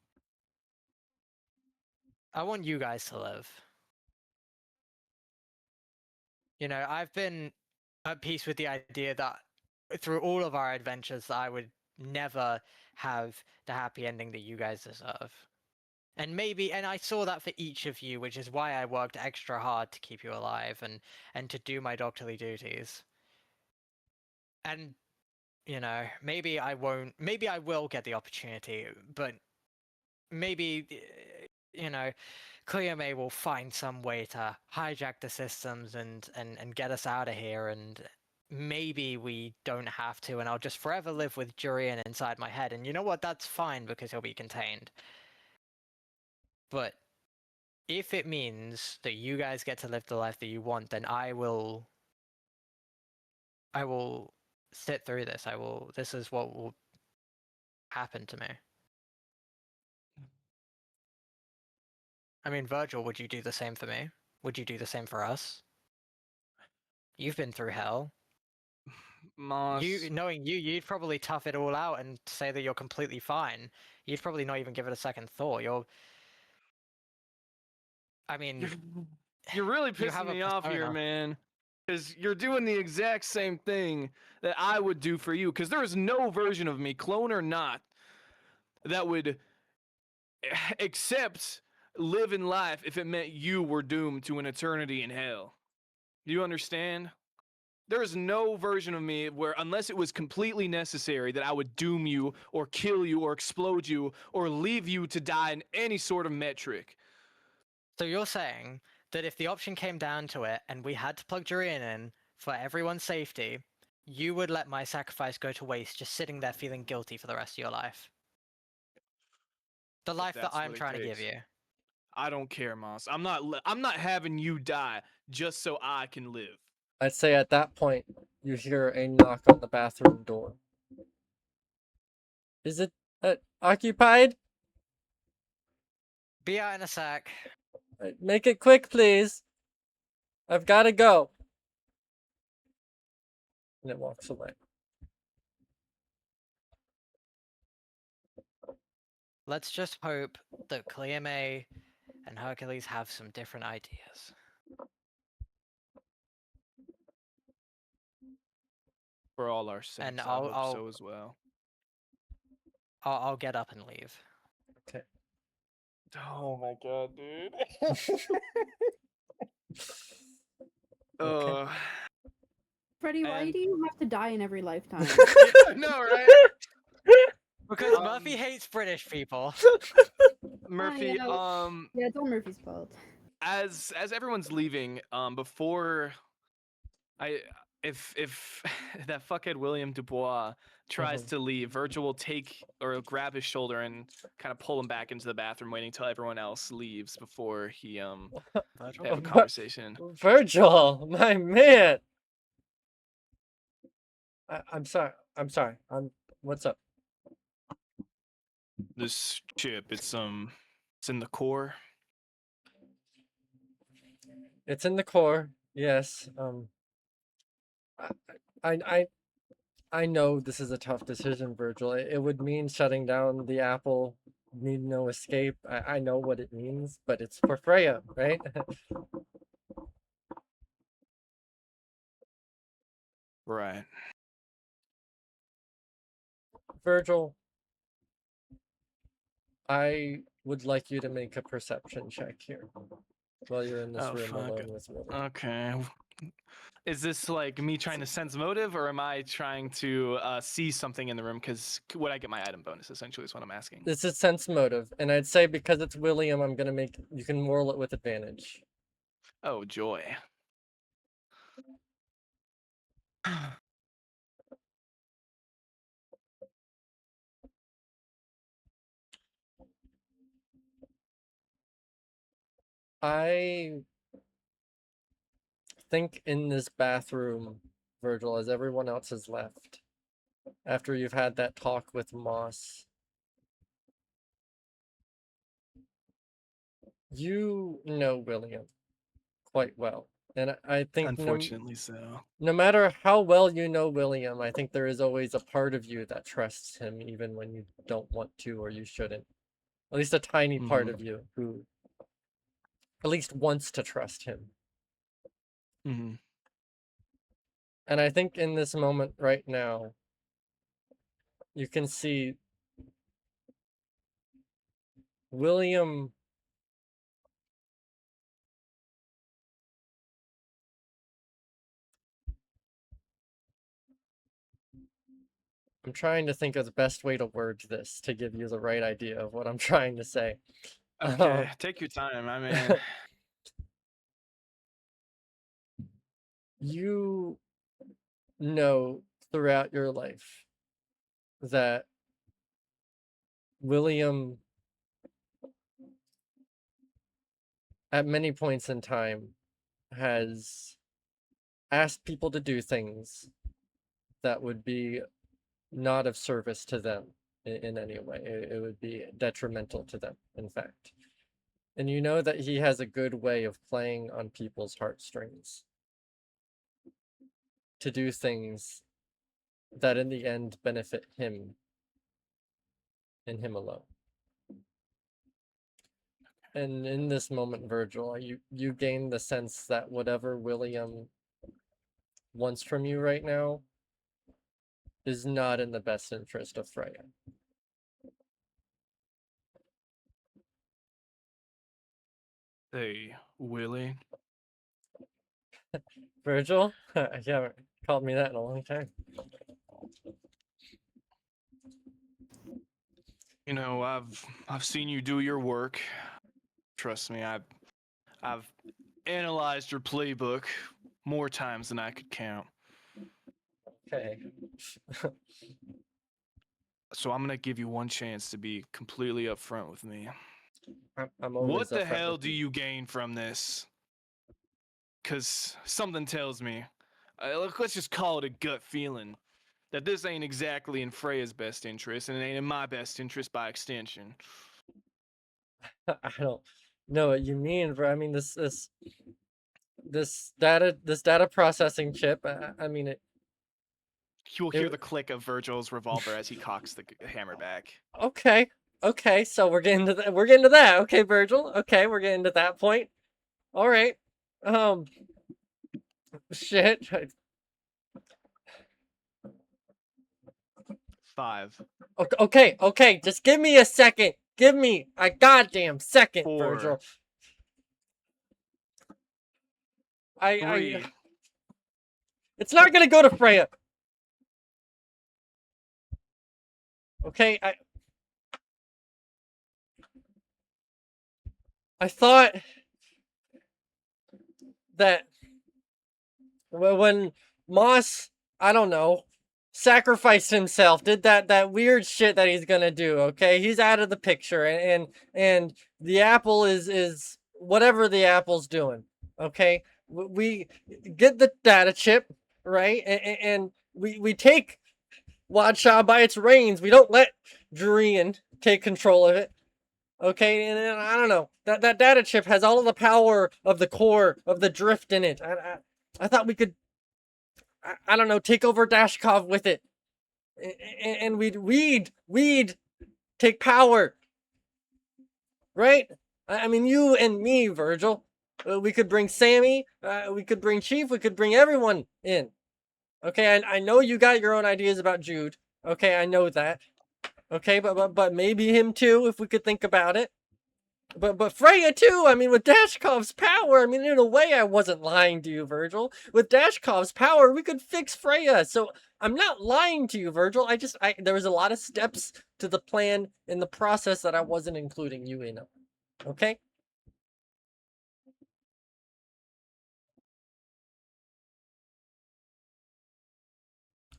I want you guys to live. I've been at peace with the idea that through all of our adventures, I would never have the happy ending that you guys deserve. And I saw that for each of you, which is why I worked extra hard to keep you alive and to do my doctorly duties. And, maybe I will get the opportunity, but maybe, Cleo May will find some way to hijack the systems and get us out of here, and maybe we don't have to, and I'll just forever live with Jurian inside my head, and you know what? That's fine because he'll be contained. But if it means that you guys get to live the life that you want, then I will sit through this. This is what will happen to me. I mean, Virgil, would you do the same for me? Would you do the same for us? You've been through hell. Moss. Knowing you'd probably tough it all out and say that you're completely fine. You'd probably not even give it a second thought. I mean, You're really you have pissing a me off here, persona. man. Because you're doing the exact same thing that I would do for you. Because there is no version of me, clone or not, that would accept living life if it meant you were doomed to an eternity in hell. Do you understand? There is no version of me where, unless it was completely necessary, that I would doom you or kill you or explode you or leave you to die in any sort of metric. So you're saying that if the option came down to it and we had to plug Jurian in for everyone's safety, you would let my sacrifice go to waste just sitting there feeling guilty for the rest of your life? The life that I'm trying to give you. I don't care, Moss. I'm not having you die just so I can live. I'd say at that point, you hear a knock on the bathroom door. Is it occupied? Be out in a sec. Make it quick, please. I've got to go. And it walks away. Let's just hope that Cleo May and Hercules have some different ideas. For all our sakes, And I hope so as well. I'll get up and leave. Okay. Oh my god, dude. Okay. Freddie, why And- do you have to die in every lifetime? Yeah, no, right? Because Um, Murphy hates British people. Murphy, yeah. Yeah, it's all Murphy's fault. as everyone's leaving, before if that fuckhead William Dubois tries Mhm. to leave, Virgil will take or grab his shoulder and kind of pull him back into the bathroom, waiting till everyone else leaves before he Virgil? they have a conversation. Virgil, my man. I'm sorry. I'm sorry. What's up? This chip, it's in the core. It's in the core. Yes. I I I know this is a tough decision, Virgil. It would mean shutting down the Apple, need no escape. I know what it means, but it's for Freya, right? Right. Virgil, I would like you to make a perception check here while you're in this Oh room fuck. alone with Willie. Okay. Is this like me trying to sense motive, or am I trying to see something in the room? Because would I get my item bonus? Essentially, is what I'm asking. This is sense motive, and I'd say because it's William, I'm gonna make you can roll it with advantage. Oh joy. I think in this bathroom, Virgil, as everyone else has left, after you've had that talk with Moss, you know William quite well. And I think Unfortunately, so. no matter how well you know William, I think there is always a part of you that trusts him even when you don't want to or you shouldn't. At least a tiny part Mhm. of you who at least wants to trust him. Mm-hmm. And I think in this moment right now, you can see William I'm trying to think of the best way to word this to give you the right idea of what I'm trying to say. Okay, take your time. I mean, You know throughout your life that William, at many points in time, has asked people to do things that would be not of service to them in any way. It would be detrimental to them, in fact. And you know that he has a good way of playing on people's heartstrings to do things that in the end benefit him and him alone. And in this moment, Virgil, you gain the sense that whatever William wants from you right now is not in the best interest of Freya. hey, Willie. Virgil? You haven't called me that in a long time. You know, I've seen you do your work. Trust me, I've analyzed your playbook more times than I could count. Okay. So I'm gonna give you one chance to be completely upfront with me. I'm always What the upfront hell with do you gain from this? Cause something tells me, let's just call it a gut feeling, that this ain't exactly in Freya's best interest, and it ain't in my best interest by extension. I don't know what you mean, bro. I mean this data processing chip. I mean it. You'll hear It- the click of Virgil's revolver as he cocks the hammer back. Okay, Okay, so we're getting to we're getting to that. Okay, Virgil. Okay, we're getting to that point. All right. Shit. 5, Okay. Just give me a second. Give me a goddamn second, 4, Virgil. I 3. It's not gonna go to Freya. Okay, I thought that when Moss, I don't know, sacrificed himself, did that weird shit that he's gonna do. Okay, he's out of the picture, and the apple is whatever the apple's doing. Okay, we get the data chip, right, and we take Wadshaw by its reins. We don't let Jurian take control of it. Okay, and I don't know. That data chip has all of the power of the core of the drift in it. I thought we could, I don't know, take over Dashkov with it, and we'd take power, right? I mean, you and me, Virgil. We could bring Sammy. We could bring Chief. We could bring everyone in. Okay, I know you got your own ideas about Jude. Okay, I know that. Okay, but maybe him too, if we could think about it. But Freya too. I mean, with Dashkov's power, I mean, in a way, I wasn't lying to you, Virgil. With Dashkov's power, we could fix Freya. So I'm not lying to you, Virgil. There was a lot of steps to the plan in the process that I wasn't including you in. Okay.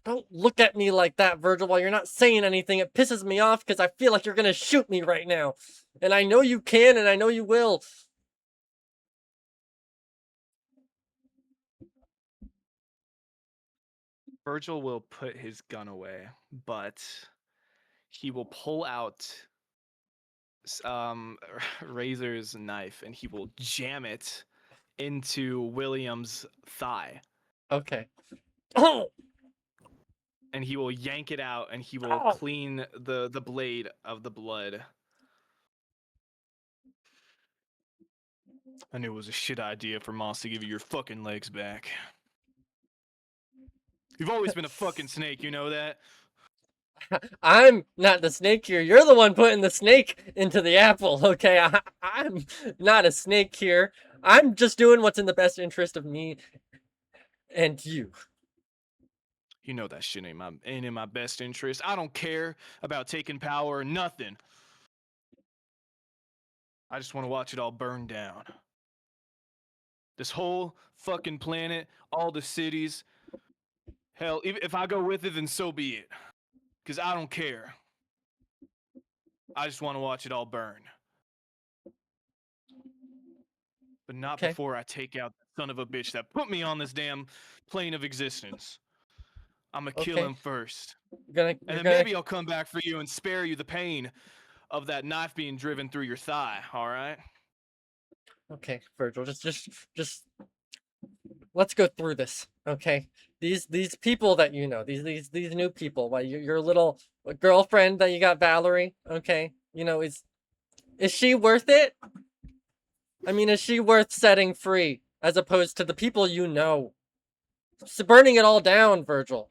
Don't look at me like that, Virgil, while you're not saying anything. It pisses me off because I feel like you're gonna shoot me right now. And I know you can, and I know you will. Virgil will put his gun away, but he will pull out Razor's knife and he will jam it into William's thigh. Okay. Oh! And he will yank it out and he will Ow. clean the blade of the blood. I knew it was a shit idea for Moss to give you your fucking legs back. You've always been a fucking snake, you know that? I'm not the snake here. You're the one putting the snake into the apple, okay? I'm not a snake here. I'm just doing what's in the best interest of me and you. You know that shit ain't in my best interest. I don't care about taking power or nothing. I just want to watch it all burn down. This whole fucking planet, all the cities. Hell, if I go with it, then so be it. Because I don't care. I just want to watch it all burn. But not Okay. before I take out the son of a bitch that put me on this damn plane of existence. I'm gonna kill Okay. him first. You're And then gonna... maybe I'll come back for you and spare you the pain of that knife being driven through your thigh, alright? Okay, Virgil, just let's go through this, okay? These people that you know, these new people, like your little girlfriend that you got, Valerie, okay? You know, is she worth it? I mean, is she worth setting free as opposed to the people you know? So burning it all down, Virgil.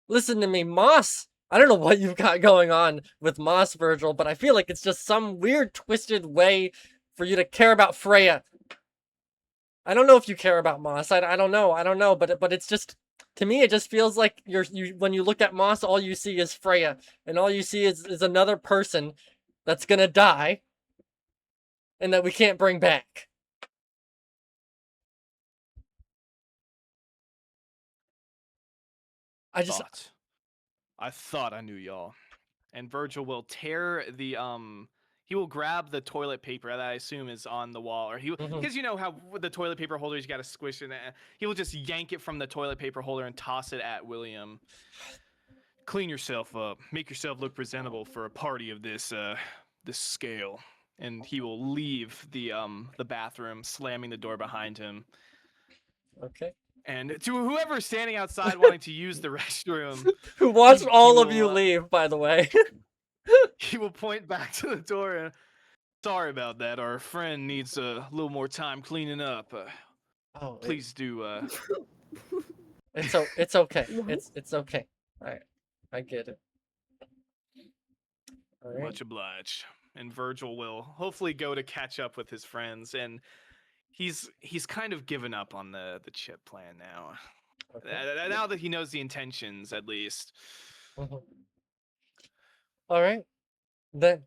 Listen to me, Moss. I don't know what you've got going on with Moss, Virgil, but I feel like it's just some weird, twisted way for you to care about Freya. I don't know if you care about Moss. I don't know, but it's just, to me, it just feels like when you look at Moss, all you see is Freya, and all you see is another person that's gonna die, and that we can't bring back. I thought I knew y'all. And Virgil will tear the he will grab the toilet paper that I assume is on the wall, or because you know how with the toilet paper holder you got to squish it. He will just yank it from the toilet paper holder and toss it at William. Clean yourself up, make yourself look presentable for a party of this scale. And he will leave the bathroom, slamming the door behind him. Okay. And to whoever's standing outside wanting to use the restroom, who watched all of you leave, by the way. He will point back to the door and sorry about that. Our friend needs a little more time cleaning up. Oh, Please do. it's okay. What? It's okay. I get it. All right. Much obliged. And Virgil will hopefully go to catch up with his friends, and he's kind of given up on the chip plan now. Okay. Now that he knows the intentions, at least. Mhm. All right. Then,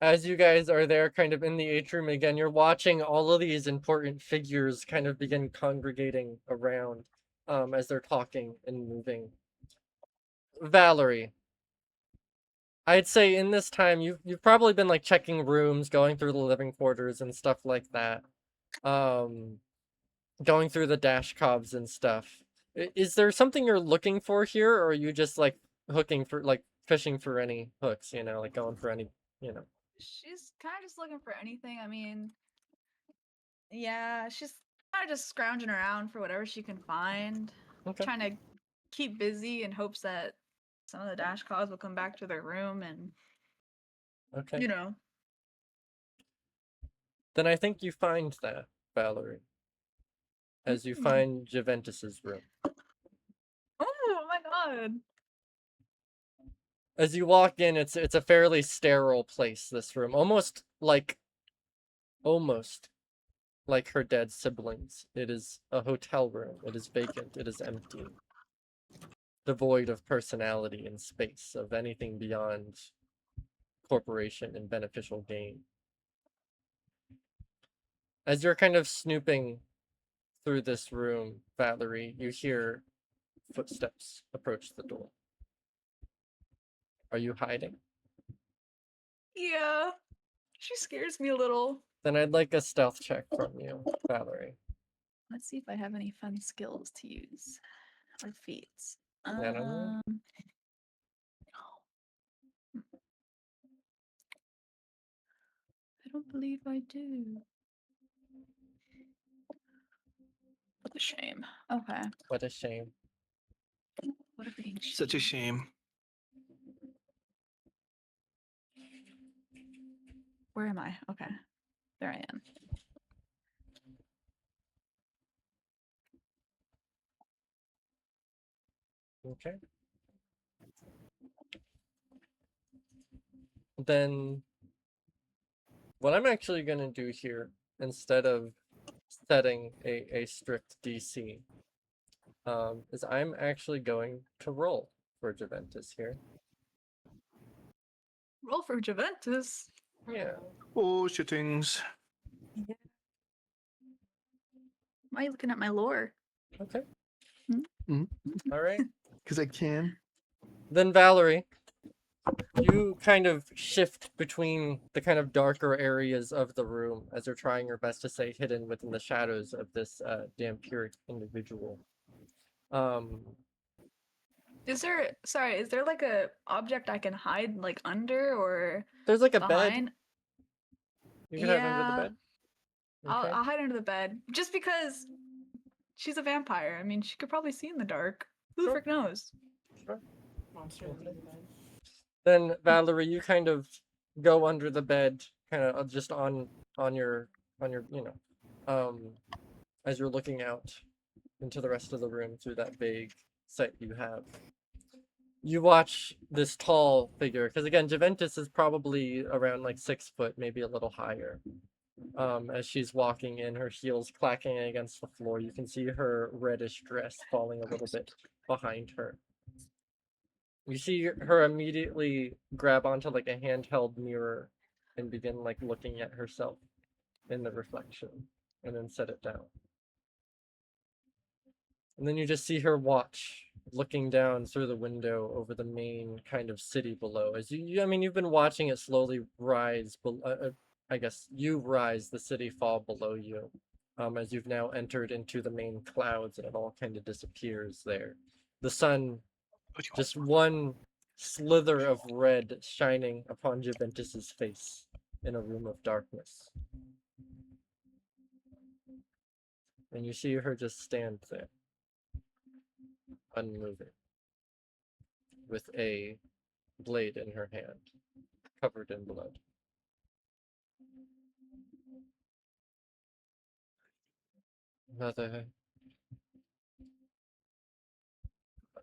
as you guys are there, kind of in the atrium again, you're watching all of these important figures kind of begin congregating around, as they're talking and moving. Valerie, I'd say in this time you've probably been like checking rooms, going through the living quarters and stuff like that. Um, going through the dash cobs and stuff. Is there something you're looking for here, or are you just like hooking for like fishing for any hooks, like going for any, you know? She's kind of just looking for anything. I mean, yeah, she's kind of just scrounging around for whatever she can find, Okay. trying to keep busy in hopes that some of the dash calls will come back to their room and, Okay. you know. Then I think you find that, Valerie, as you find Juventus's room. Oh my god. As you walk in, it's a fairly sterile place, this room. Almost like her dead siblings. It is a hotel room. It is vacant. It is empty. Devoid of personality and space, of anything beyond corporation and beneficial gain. As you're kind of snooping through this room, Valerie, you hear footsteps approach the door. Are you hiding? Yeah. She scares me a little. Then I'd like a stealth check from you, Valerie. Let's see if I have any fun skills to use or feats. I don't know. I don't believe I do. What a shame. Okay. What a shame. What a being Such a shame. Where am I? Okay. There I am. Okay. Then what I'm actually going to do here, instead of setting a strict DC, is I'm actually going to roll for Juventus here. Roll for Juventus. Yeah. Oh, shittings. Why are you looking at my lore? Okay. Mhm. All right. Because I can. Then Valerie, you kind of shift between the kind of darker areas of the room as you're trying your best to stay hidden within the shadows of this vampiric individual. Is there like a object I can hide like under or There's like a bed. behind? You can hide under the Yeah. bed. I'll Okay. I'll hide under the bed. Just because she's a vampire. I mean, she could probably see in the dark. Who the Sure. frick knows? Monster in the bed. Then Valerie, you kind of go under the bed, kind of just on your as you're looking out into the rest of the room through that vague sight you have. You watch this tall figure, because again, Juventus is probably around like 6 foot, maybe a little higher. As she's walking in, her heels clacking against the floor, you can see her reddish dress falling a little bit behind her. You see her immediately grab onto like a handheld mirror and begin like looking at herself in the reflection, and then set it down. And then you just see her watch, looking down through the window over the main kind of city below. As I mean, you've been watching it slowly rise, I guess you rise, the city fall below you, as you've now entered into the main clouds, and it all kind of disappears there. The sun, just one slither of red shining upon Juventus's face in a room of darkness. And you see her just stand there, unmoving, with a blade in her hand, covered in blood. Mother,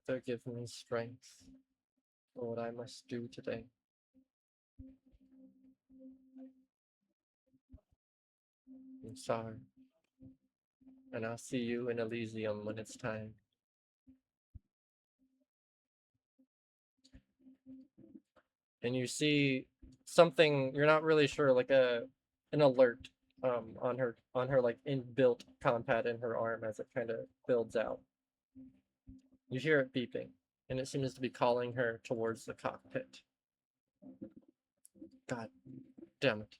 Mother, give me strength for what I must do today. I'm sorry. And I'll see you in Elysium when it's time. And you see something, you're not really sure, like an alert on her like inbuilt compad in her arm as it kind of builds out. You hear it beeping, and it seems to be calling her towards the cockpit. God damn it.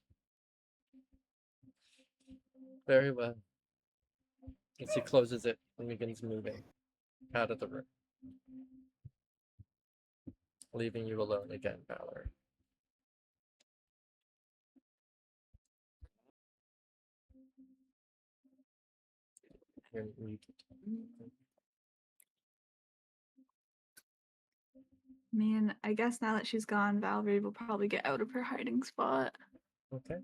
Very well. As he closes it and begins moving out of the room, leaving you alone again, Valor. You're muted. I mean, I guess now that she's gone, Valerie will probably get out of her hiding spot. Okay.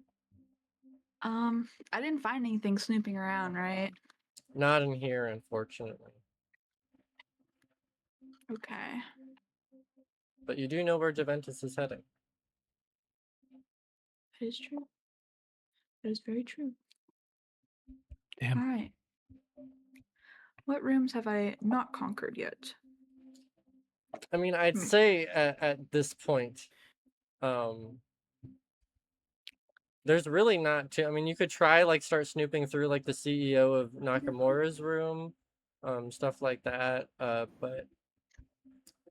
I didn't find anything snooping around, right? Not in here, unfortunately. Okay. But you do know where Juventus is heading. That is true. That is very true. Damn. All right. What rooms have I not conquered yet? I mean, I'd say at this point, there's really not too. I mean, you could try like start snooping through like the CEO of Nakamura's room, stuff like that. But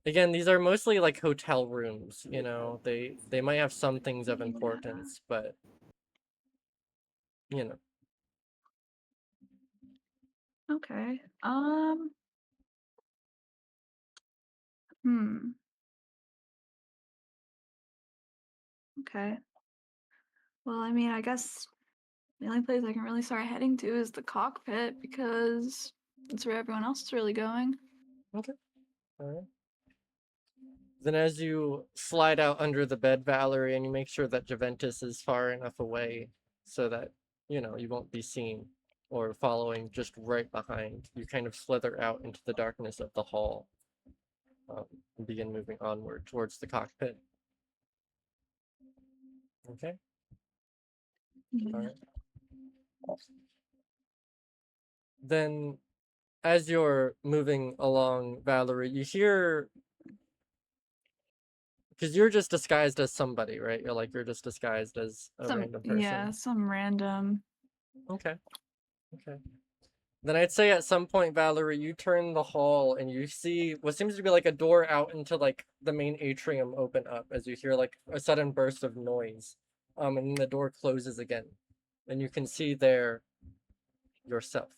again, these are mostly like hotel rooms. You know, they might have some things of importance, but you know. Okay. Hmm. Okay. Well, I mean, I guess the only place I can really start heading to is the cockpit because that's where everyone else is really going. Okay. All right. Then as you slide out under the bed, Valerie, and you make sure that Juventus is far enough away so that, you know, you won't be seen or following just right behind, you kind of slither out into the darkness of the hall and begin moving onward towards the cockpit. Okay? Yeah. All right. Then, as you're moving along, Valerie, you hear... Because you're just disguised as somebody, right? You're just disguised as a random person. Yeah, some random. Okay. Okay. Then I'd say at some point, Valerie, you turn the hall and you see what seems to be like a door out into like the main atrium open up as you hear like a sudden burst of noise. And then the door closes again. And you can see there yourself.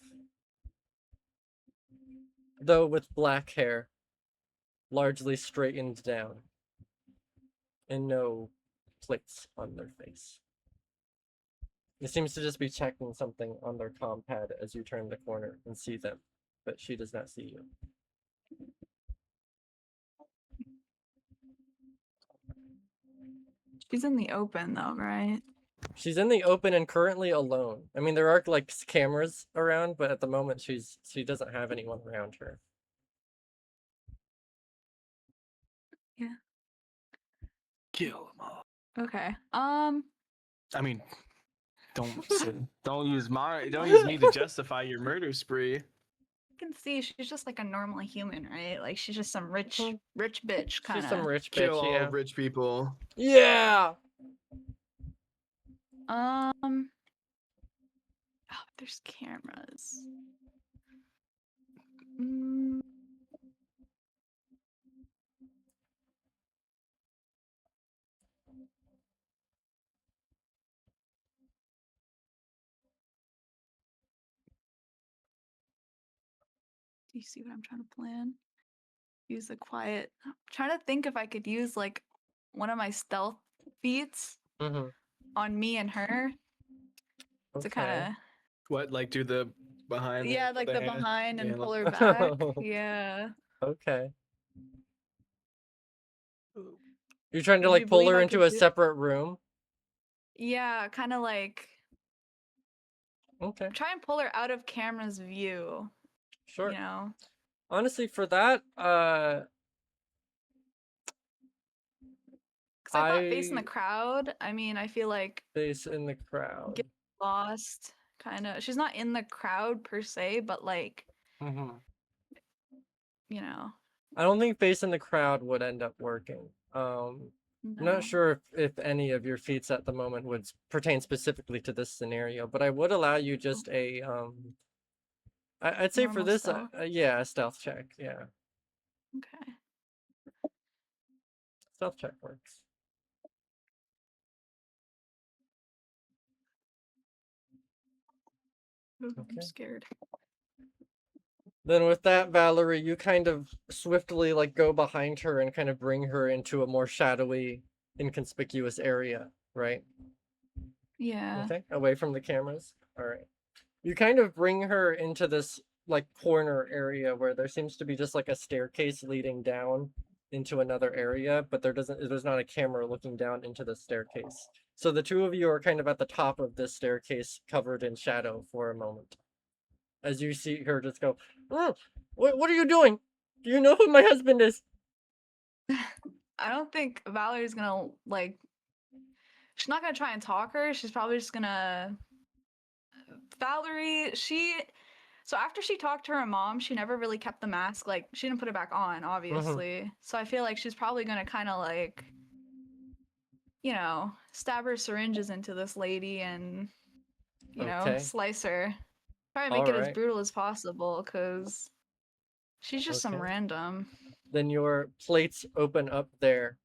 Though with black hair, largely straightened down, and no plates on their face. It seems to just be checking something on their compad as you turn the corner and see them, but she does not see you. She's in the open though, right? She's in the open and currently alone. I mean, there are like cameras around, but at the moment she doesn't have anyone around her. Yeah. Kill them all. Okay. I mean, don't use me to justify your murder spree. You can see she's just like a normal human, right? Like she's just some rich Mhm. bitch kind She's some of. rich Kill bitch, all yeah. rich people. Yeah. Oh, there's cameras. Mm. Do you see what I'm trying to plan? Use the quiet. I'm trying to think if I could use like one of my stealth feats Mm-hmm. on me and her to kind of What, like do the behind? yeah, like the hand? behind and Yeah, pull like- her back. Yeah. Okay. You're trying to Would like you pull believe her I into could a do- separate room. Yeah, kind of like Okay, try and pull her out of camera's view. sure. You know, Honestly, for that, because I thought facing the I crowd. I mean, I feel like face in the crowd. get lost. Kind of. She's not in the crowd per se, but like, hmm you know, I don't think face in the crowd would end up working. I'm no. not sure if any of your feats at the moment would pertain specifically to this scenario, but I would allow you just a I'd say for Normal this, stealth? yeah, a stealth check. Yeah, Okay. stealth check works. Ooh, Okay. I'm scared. Then with that, Valerie, you kind of swiftly like go behind her and kind of bring her into a more shadowy, inconspicuous area, right? Yeah. Okay, away from the cameras. All right. You kind of bring her into this like corner area where there seems to be just like a staircase leading down into another area, but there's not a camera looking down into the staircase. So the two of you are kind of at the top of this staircase covered in shadow for a moment. As you see her just go, "Oh, what are you doing? Do you know who my husband is?" I don't think Valerie's gonna like. She's not gonna try and talk her. She's probably just gonna. Valerie, so after she talked to her mom, she never really kept the mask. Like she didn't put it back on, obviously. So I feel like she's probably gonna kind of like, stab her syringes into this lady and, Okay. slice her. Try and All make it as right. brutal as possible, cause she's just some Okay. random. Then your plates open up there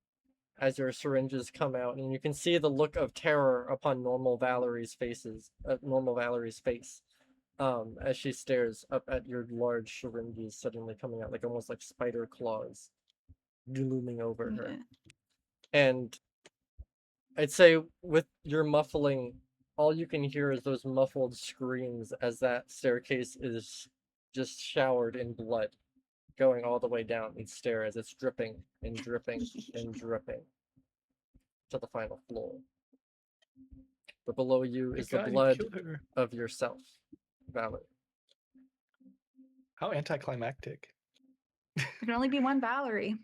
as your syringes come out, and you can see the look of terror upon normal Valerie's face, as she stares up at your large syringes suddenly coming out, like almost like spider claws looming over her. Yeah. And I'd say with your muffling, all you can hear is those muffled screams as that staircase is just showered in blood, going all the way down each stair as it's dripping and dripping and dripping to the final floor. But below you My is the God, you blood killed her. of yourself, Valerie. How anticlimactic. There can only be one Valerie.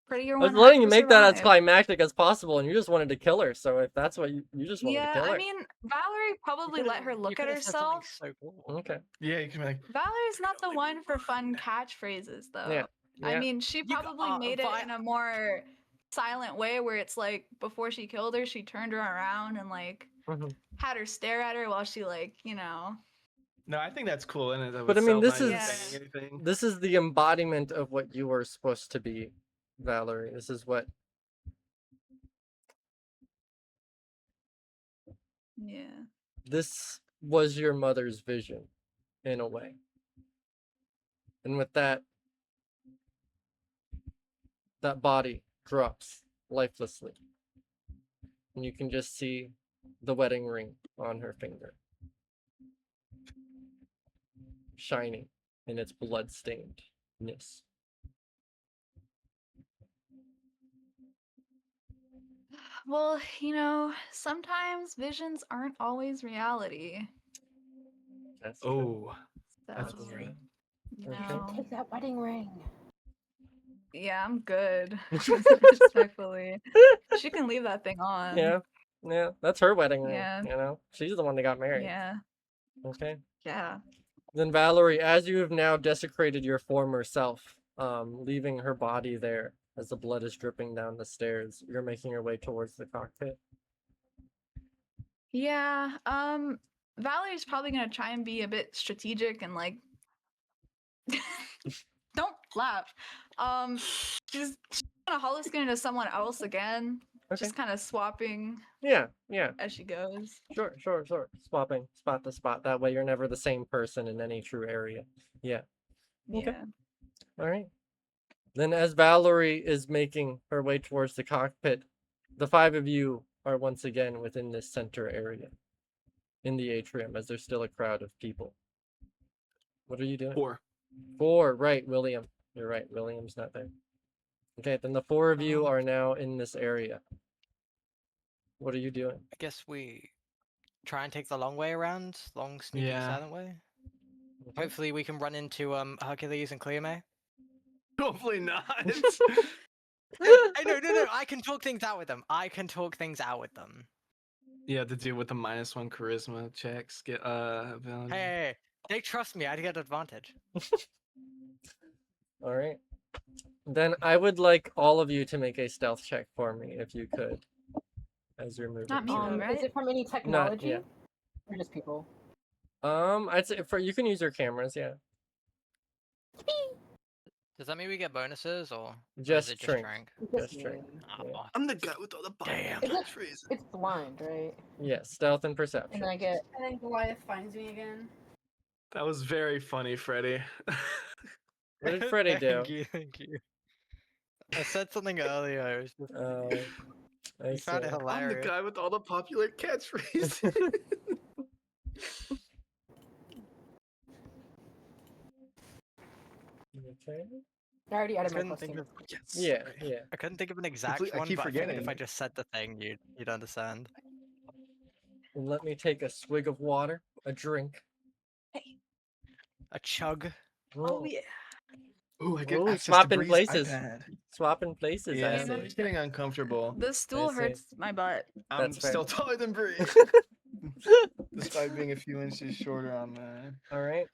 Prettier I one. was letting has you to make that as survive. climactic as possible, and you just wanted to kill her. So if that's what you just wanted to Yeah, kill her. I mean, Valerie probably let her look at herself. So cool. Okay. Yeah, you can be like, Valerie's not the one for fun catchphrases, though. Yeah. I Yeah. mean, she You ca- probably made it in a more silent way where it's like before she killed her, she turned her around and like Mhm. had her stare at her while she like, no, I think that's cool. And But I mean, this is- saying anything. This is the embodiment of what you were supposed to be, Valerie. This is what yeah. this was your mother's vision, in a way. And with that body drops lifelessly. And you can just see the wedding ring on her finger, shining in its blood-stainedness. Well, sometimes visions aren't always reality. That's true. Oh, So, that's right. Okay. Take that wedding ring. yeah, I'm good. Respectfully. She can leave that thing on. Yeah. Yeah, that's her wedding ring, Yeah. She's the one that got married. Yeah. Okay. Yeah. Then Valerie, as you have now desecrated your former self, leaving her body there as the blood is dripping down the stairs, you're making your way towards the cockpit. Yeah. Valerie's probably gonna try and be a bit strategic and like don't laugh. She's gonna holoskin into someone else again. Okay. Just kind of swapping Yeah. as she goes. Sure. Swapping spot to spot. That way you're never the same person in any true area. Yeah. Okay. Yeah. All right. Then as Valerie is making her way towards the cockpit, the five of you are once again within this center area in the atrium as there's still a crowd of people. What are you doing? 4. Four, right, William. You're right, William's not there. Okay, then the four of you are now in this area. What are you doing? I guess we try and take the long way around, long, sneaky, Yeah. silent way. Okay. Hopefully, we can run into Hercules and Cleome. Hopefully not. Hey, no. I can talk things out with them. You have to deal with the -1 charisma checks. Get ability. Hey, they trust me. I'd get advantage. All right. Then I would like all of you to make a stealth check for me, if you could, as you're moving. Not me, through. though, right? Is it from any technology? Or just people? I'd say you can use your cameras, yeah. Does that mean we get bonuses or Just is it shrink. just strength? Just me. shrink. Ah, Yeah. fuck. I'm the guy with all the Damn. catchphrases. It's blind, right? Yeah, stealth and And perception. then I get And then Goliath finds me again. That was very funny, Freddy. What did Freddy do? Thank you. I said something earlier. It was just, I you found it see. I'm the hilarious. guy with all the popular catchphrases. Okay. I already I added my couldn't question. think of. Yeah, yeah. I couldn't think of an exact I one, keep but I figured if forgetting. I just said the thing, you'd understand. And let me take a swig of water, a drink. A chug. Oh, yeah. Ooh, I get Ooh, access swapping to Bree's places. iPad. Swapping places, I Yeah, see. it's getting uncomfortable. This stool see. hurts my butt. I'm That's fair. still taller than Bree. Despite being a few inches shorter on mine. All right.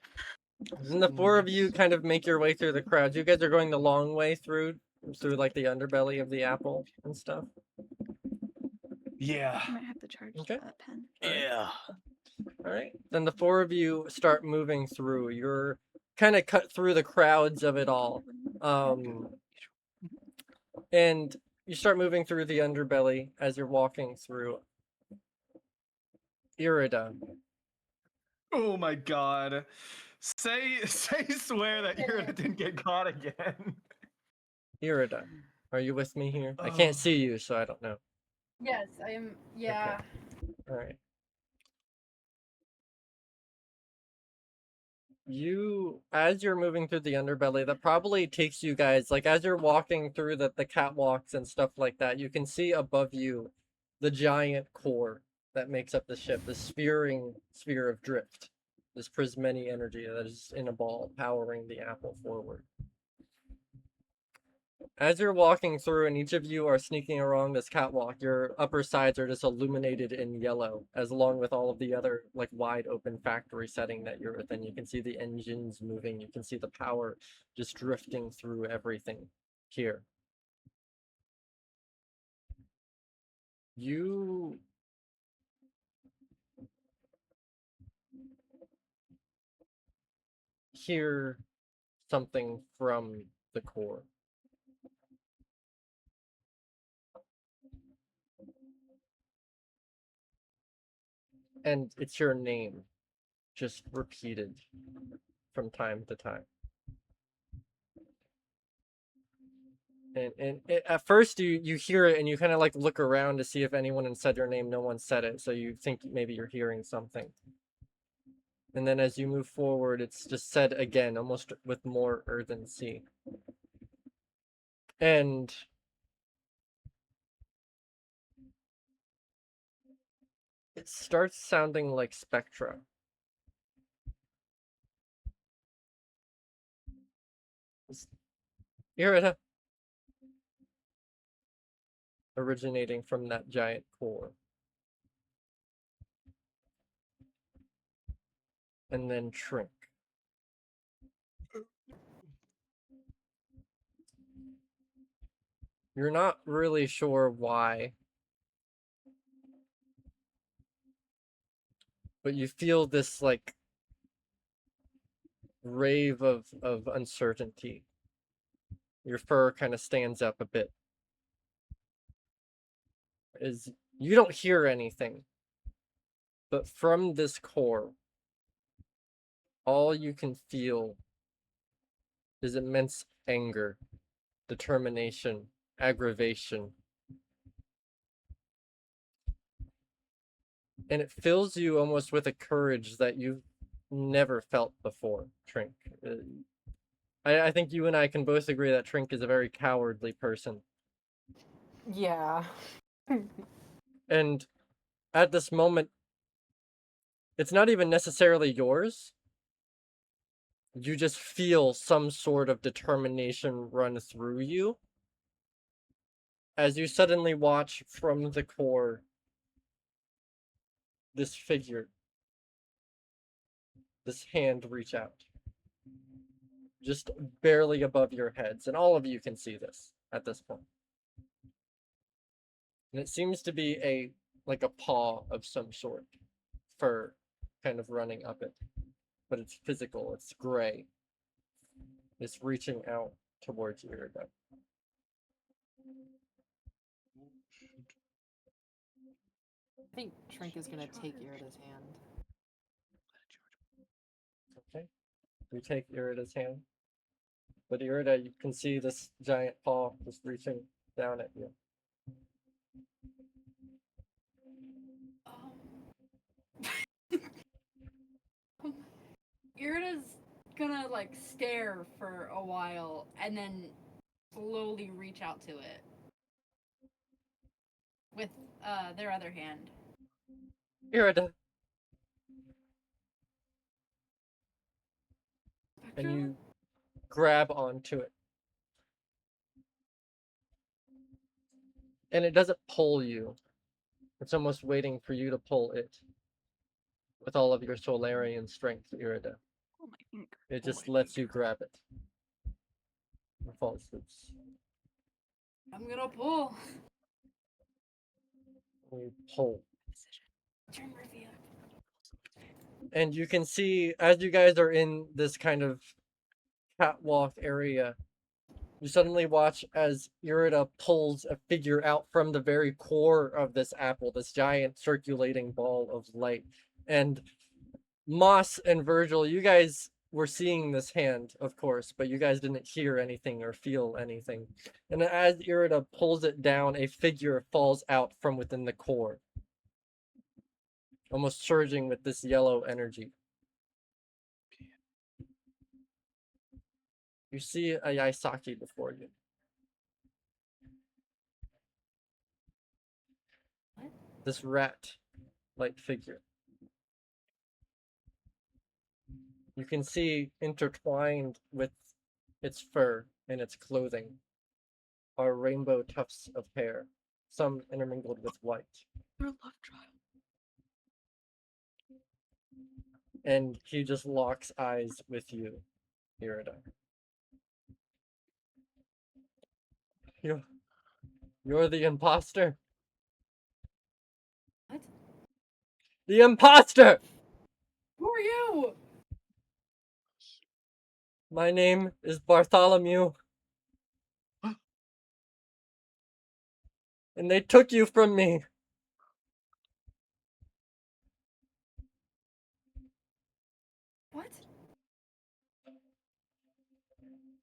And the four of you kind of make your way through the crowd. You guys are going the long way through like the underbelly of the apple and stuff. Yeah. I might have to charge Okay. that pen. Yeah. All right. Then the four of you start moving through. You're kind of cut through the crowds of it all. And you start moving through the underbelly as you're walking through. Irida. Oh my god. Say swear that Irina didn't get caught again. Irida. Are you with me here? I can't Oh. see you, so I don't know. Yes, I am. Yeah. All right. As you're moving through the underbelly, that probably takes you guys, like as you're walking through the catwalks and stuff like that, you can see above you the giant core that makes up the ship, the sphere of drift, this prismatic energy that is in a ball powering the apple forward. As you're walking through and each of you are sneaking along this catwalk, your upper sides are just illuminated in yellow, as along with all of the other like wide open factory setting that you're within. You can see the engines moving, you can see the power just drifting through everything here. You hear something from the core. And it's your name, just repeated from time to time. And at first you hear it and you kind of like look around to see if anyone had said your name. No one said it, so you think maybe you're hearing something. And then as you move forward, it's just said again, almost with more urgency. And it starts sounding like Spectra. Irida. Originating from that giant core. And then shrink. You're not really sure why, but you feel this like rave of uncertainty. Your fur kind of stands up a bit. You don't hear anything, but from this core, all you can feel is immense anger, determination, aggravation. And it fills you almost with a courage that you've never felt before, Trink. I think you and I can both agree that Trink is a very cowardly person. Yeah. And at this moment, it's not even necessarily yours. You just feel some sort of determination run through you as you suddenly watch from the core this figure, this hand reach out, just barely above your heads, and all of you can see this at this point. And it seems to be like a paw of some sort, fur kind of running up it, but it's physical, it's gray. It's reaching out towards Irida. I think Trink is gonna take Irida's hand. Okay, you take Irida's hand, but Irida, you can see this giant paw just reaching down at you. Irida's gonna like stare for a while and then slowly reach out to it with their other hand. Irida, and Spectrum? you grab onto it. And it doesn't pull you. It's almost waiting for you to pull it. With all of your Solarian strength, Irida. Oh my finger. It just lets you grab it. It falls loose. I'm gonna pull. You pull. Turn Rivia. And you can see, as you guys are in this kind of catwalk area, you suddenly watch as Irida pulls a figure out from the very core of this apple, this giant circulating ball of light. And Moss and Virgil, you guys were seeing this hand, of course, but you guys didn't hear anything or feel anything. And as Irida pulls it down, a figure falls out from within the core, almost surging with this yellow energy. You see a Yaisaki before you. This rat-like figure. You can see intertwined with its fur and its clothing are rainbow tufts of hair, some intermingled with white. Your love child. And he just locks eyes with you, Irida. You're the imposter. What? The imposter! Who are you? My name is Bartholomew. And they took you from me. What?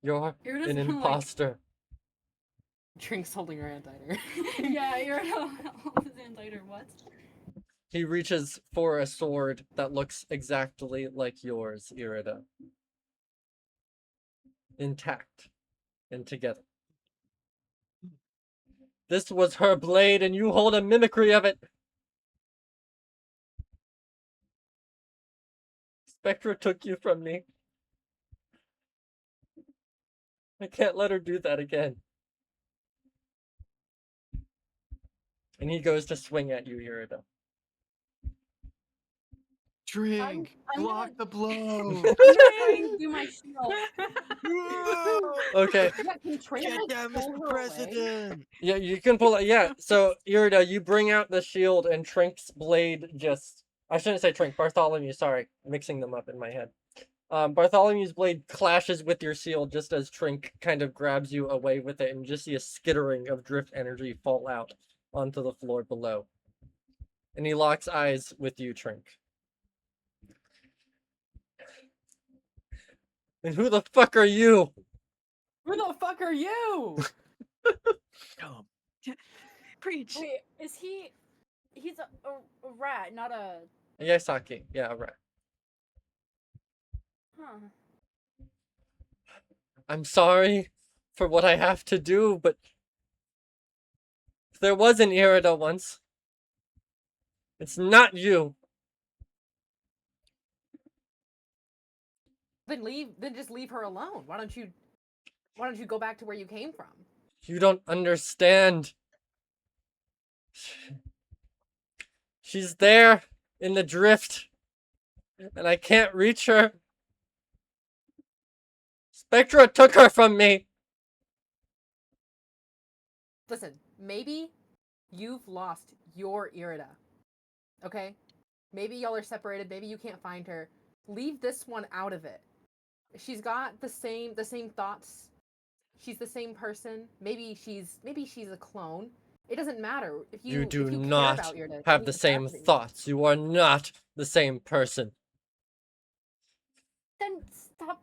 You're Irida's an gonna, like- imposter. Trink's holding her hand tighter. Yeah, Irida holds his hand tighter. What? He reaches for a sword that looks exactly like yours, Irida. Intact and together. This was her blade, and you hold a mimicry of it. Spectra took you from me. I can't let her do that again. And he goes to swing at you, Irida. Drink. I'm Block gonna- the blow. I'm gonna try and do my shield. Okay. Yeah, can Trink Get like down, pull Mr. her away? President! Yeah, you can pull it. Yeah, so Irida, you bring out the shield, and Trink's blade just. I shouldn't say Trink, Bartholomew, sorry. Mixing them up in my head. Bartholomew's blade clashes with your shield just as Trink kind of grabs you away with it, and you just see a skittering of drift energy fall out onto the floor below. And he locks eyes with you, Trink. And who the fuck are you? Who the fuck are you? Preach. Wait, is he? He's a rat, not a. Yaisaki. Yeah, right. Huh. I'm sorry for what I have to do, but there was an Irida once. It's not you. Then just leave her alone. Why don't you go back to where you came from? You don't understand. She's there in the drift, and I can't reach her. Spectra took her from me. Listen, maybe you've lost your Irida. Okay? Maybe y'all are separated, maybe you can't find her. Leave this one out of it. She's got the same thoughts. She's the same person. Maybe she's a clone. It doesn't matter. If You you do care not about Irida, in have any the same capacity- thoughts. You are not the same person. Then stop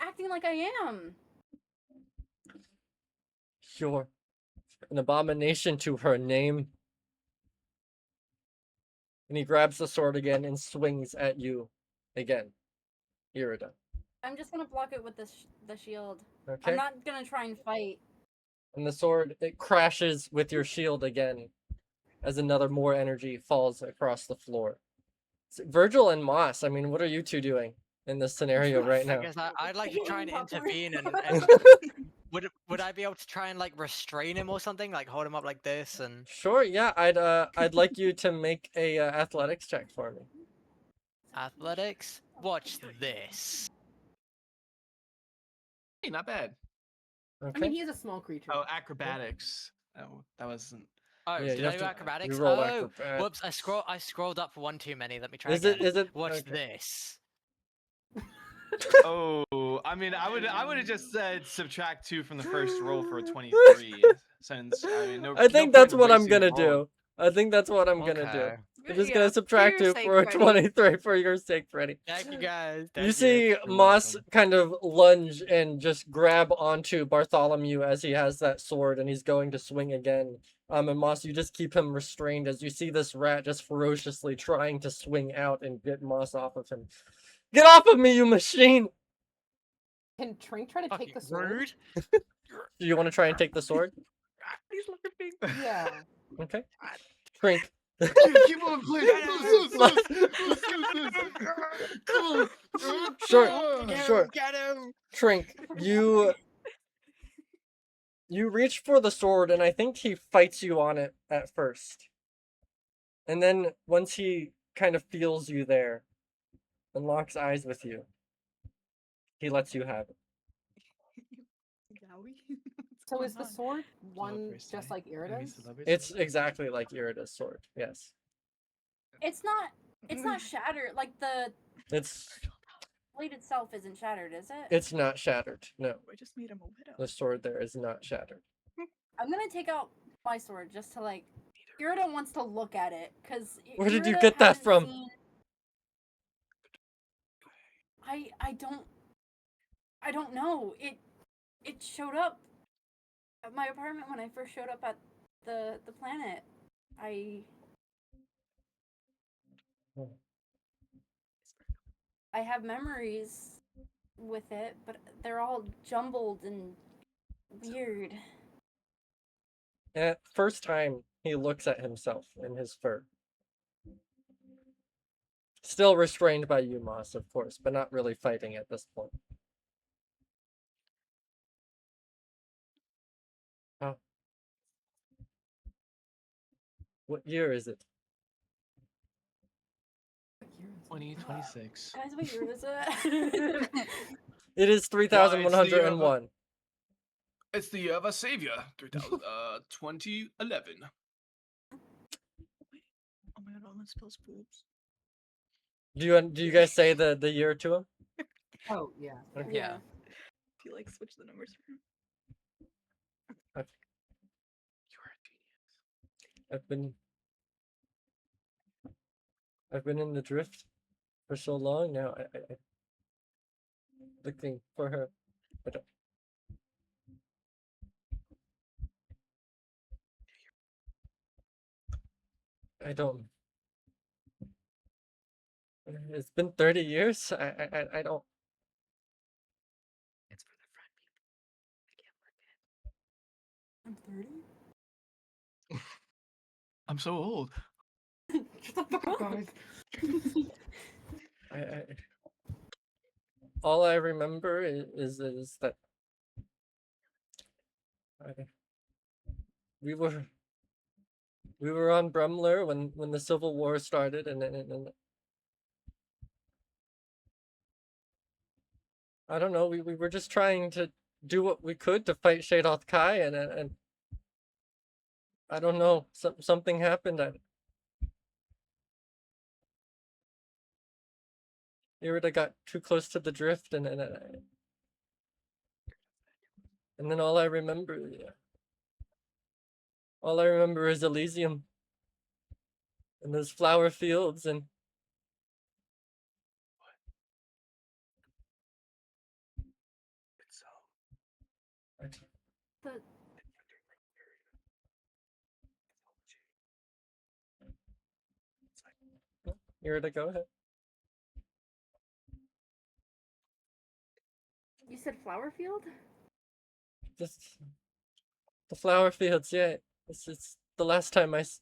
acting like I am. You're an abomination to her name. And he grabs the sword again and swings at you again, Irida. I'm just gonna block it with the shield. Okay? I'm not gonna try and fight. And the sword, it crashes with your shield again as another more energy falls across the floor. Virgil and Moss, I mean, what are you two doing in this scenario right I now? guess I'd like to try and Eating popcorn. intervene and would I be able to try and like restrain him or something, like hold him up like this and Sure, yeah, I'd like you to make a athletics check for me. athletics? Watch this. Hey, not bad. I Okay. mean, he is a small creature. Oh, acrobatics. Oh, that wasn't. Oh, Yeah, did you I have do to- acrobatics? you roll Oh, acrobat. whoops! I scrolled up one too many. Let me try Is again. it Watch okay. this. Oh, I mean, I would have just said subtract 2 from the first roll for a 23. Since I mean, no. I think no that's point what I'm wasting gonna the roll. do. I think that's what I'm gonna do. Okay. I'm just Yeah, gonna for subtract your 2 sake, for a Freddy. 23 for your sake, Freddy. Thank you guys. You Thank see You're Moss welcome. kind of lunge and just grab onto Bartholomew as he has that sword and he's going to swing again. And Moss, you just keep him restrained as you see this rat just ferociously trying to swing out and get Moss off of him. Get off of me, you machine! Can Trink try to Fucking take the sword? rude. Do you want to try and take the sword? He's laughing. Yeah. Okay. Trink. Keep on playing. Come on. Sure, sure. Get him. Trink, you reach for the sword and I think he fights you on it at first. And then once he kind of feels you there and locks eyes with you, he lets you have it. So is the sword one just like Irida's? It's exactly like Irida's sword. Yes. It's not shattered. Like the It's blade itself isn't shattered, is it? it's not shattered. No. I just made him a widow. The sword there is not shattered. I'm gonna take out my sword just to like. Irida wants to look at it because. Where did you get that from? I don't know. It showed up at my apartment when I first showed up at the planet. I have memories with it, but they're all jumbled and weird. And first time he looks at himself in his fur. Still restrained by you, Moss, of course, but not really fighting at this point. Oh. What year is it? 2026. Guys, what year is it? It is 3101. It's the year of our savior, 2011. Oh my god, all spills boobs. Do you guys say the year to him? Oh yeah. Okay. Yeah. Do you like switch the numbers for him? I've been in the drift for so long now. I looking for her. I don't. It's been 30 years. I don't. It's for the I'm 30. I'm so old. Shut the fuck up, guys. I all I remember is that I, we were on Brumler when the Civil War started, and I don't know. We were just trying to do what we could to fight Shadoth Kai, and I don't know. Something happened. Irida got too close to the drift, and then all I remember, is Elysium and those flower fields, and It's I- The Irida, go ahead. you said flower field? Just the flower fields, yeah. It's the last time it's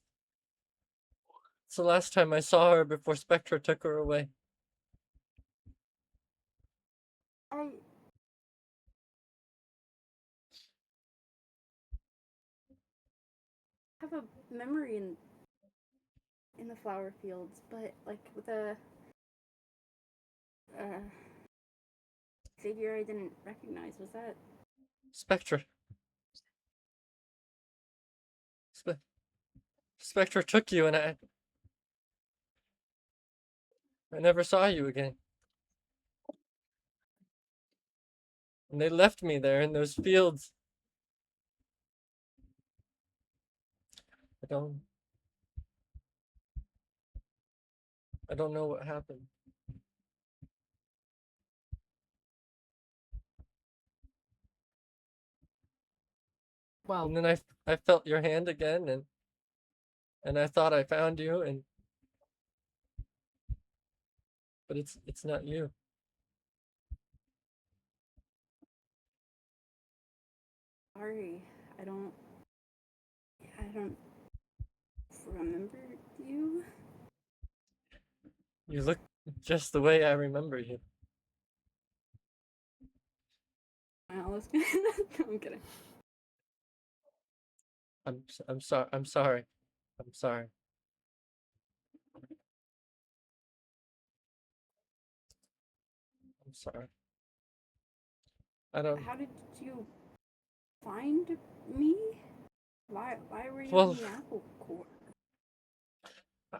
the last time I saw her before Spectra took her away. I have a memory in the flower fields, but like with a figure I didn't recognize. Was that? Spectra. Spectra took you, and I never saw you again. And they left me there in those fields. I don't know what happened. Well, And then I felt your hand again, and I thought I found you, but it's not you. Sorry, I don't remember you. You look just the way I remember you. Alice. I'm kidding. I'm sorry. I'm sorry. I'm sorry. I'm sorry. I don't. How did you find me? Why were you Well, in the apple core?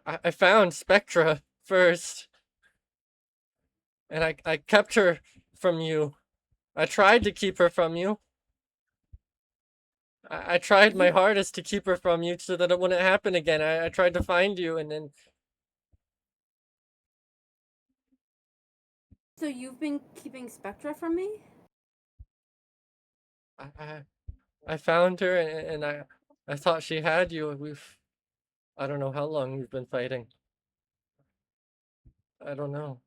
I found Spectra first, and I kept her from you. I tried to keep her from you. I tried my hardest to keep her from you so that it wouldn't happen again. I tried to find you, and then So you've been keeping Spectra from me? I found her, and I thought she had you. I don't know how long we've been fighting. I don't know.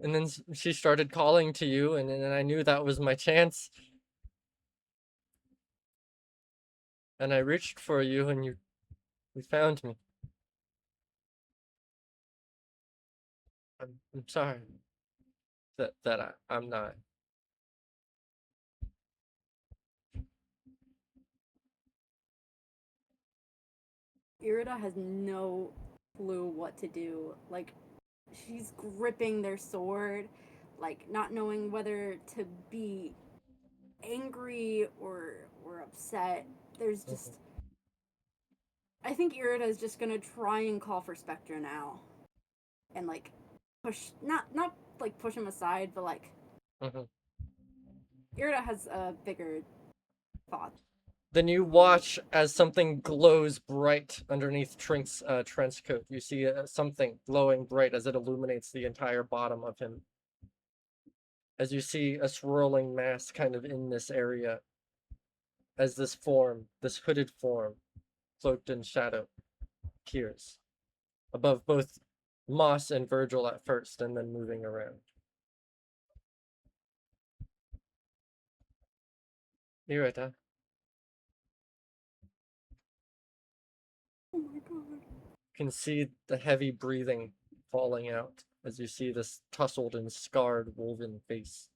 And then she started calling to you, and then I knew that was my chance. And I reached for you, and you found me. I'm sorry that I'm not. Irida has no clue what to do. Like, she's gripping their sword, like not knowing whether to be angry or upset. There's just I think Irida is just gonna try and call for Spectra now. And like push not like push him aside, but like Mhm. Irida has a bigger thought. Then you watch as something glows bright underneath Trink's trench coat. You see something glowing bright as it illuminates the entire bottom of him. As you see a swirling mass kind of in this area, as this hooded form, cloaked in shadow, appears above both Moss and Virgil at first, and then moving around. Irita, Oh my god. you can see the heavy breathing falling out as you see this tousled and scarred woven face,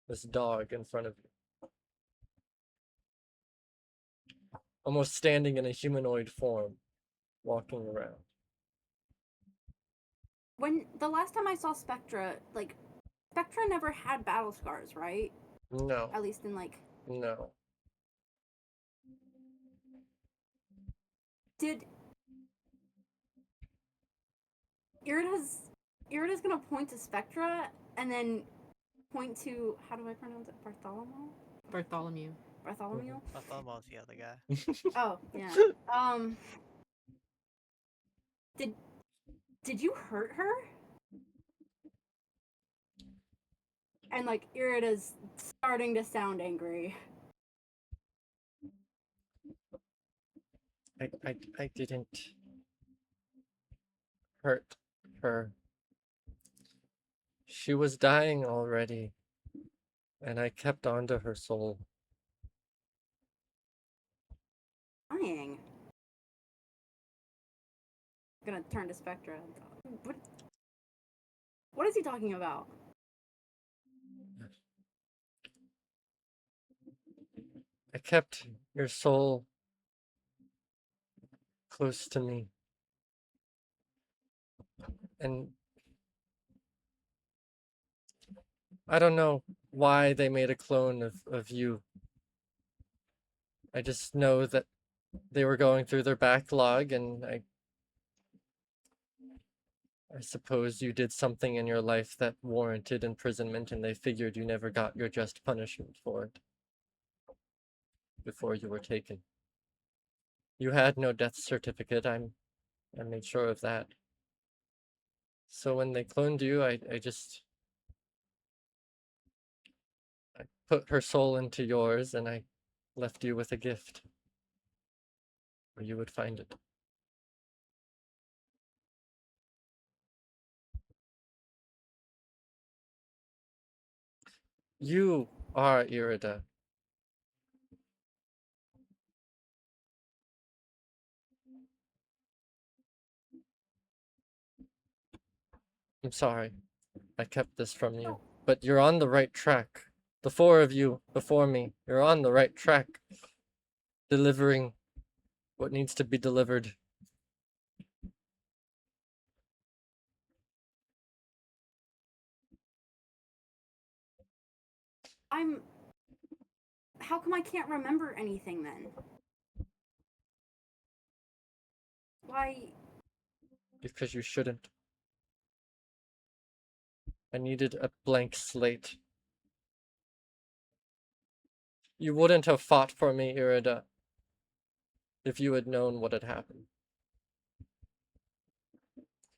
this dog in front of you, almost standing in a humanoid form, walking around. When the last time I saw Spectra, like, Spectra never had battle scars, right? No, At least in like, no. did Irida's gonna point to Spectra and then point to, how do I pronounce it? Bartholomew? Bartholomew. Bartholomew? Bartholomew's the other guy. Oh, yeah. Did you hurt her? And like Irida's starting to sound angry. I didn't hurt her. She was dying already, and I kept on to her soul. Dying. I'm gonna turn to Spectra. What is he talking about? I kept your soul close to me. And I don't know why they made a clone of you. I just know that they were going through their backlog, and I suppose you did something in your life that warranted imprisonment, and they figured you never got your just punishment for it before you were taken. You had no death certificate, I made sure of that. So when they cloned you, I put her soul into yours, and I left you with a gift where you would find it. You are Irida. I'm sorry I kept this from you, No. but you're on the right track. The four of you before me, you're on the right track, delivering what needs to be delivered. How come I can't remember anything then? Why? Because you shouldn't. I needed a blank slate. You wouldn't have fought for me, Irida, if you had known what had happened.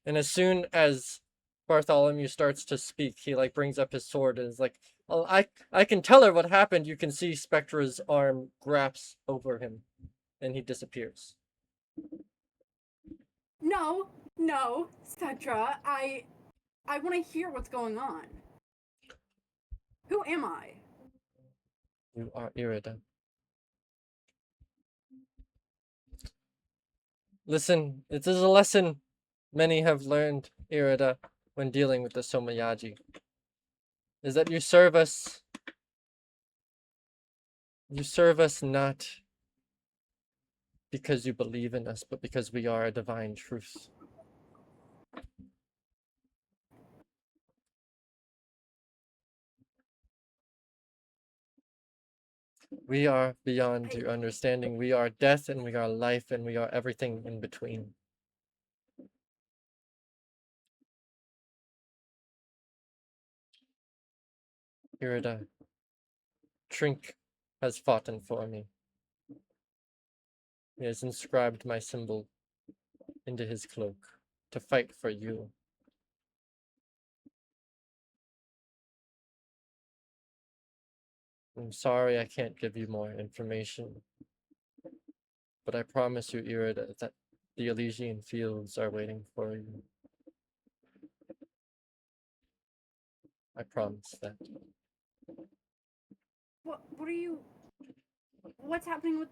And as soon as Bartholomew starts to speak, he like brings up his sword and is like, "Oh, I can tell her what happened." You can see Spectra's arm grasps over him, and he disappears. No, Spectra. I want to hear what's going on. Who am I? You are Irida. Listen, it is a lesson many have learned, Irida, when dealing with the Somayaji, is that you serve us not because you believe in us, but because we are a divine truth. We are beyond your understanding. We are death, and we are life, and we are everything in between. Irida, Trink has fought for me. He has inscribed my symbol into his cloak to fight for you. I'm sorry I can't give you more information, but I promise you, Irida, that the Elysian fields are waiting for you. I promise that. What are you? What's happening with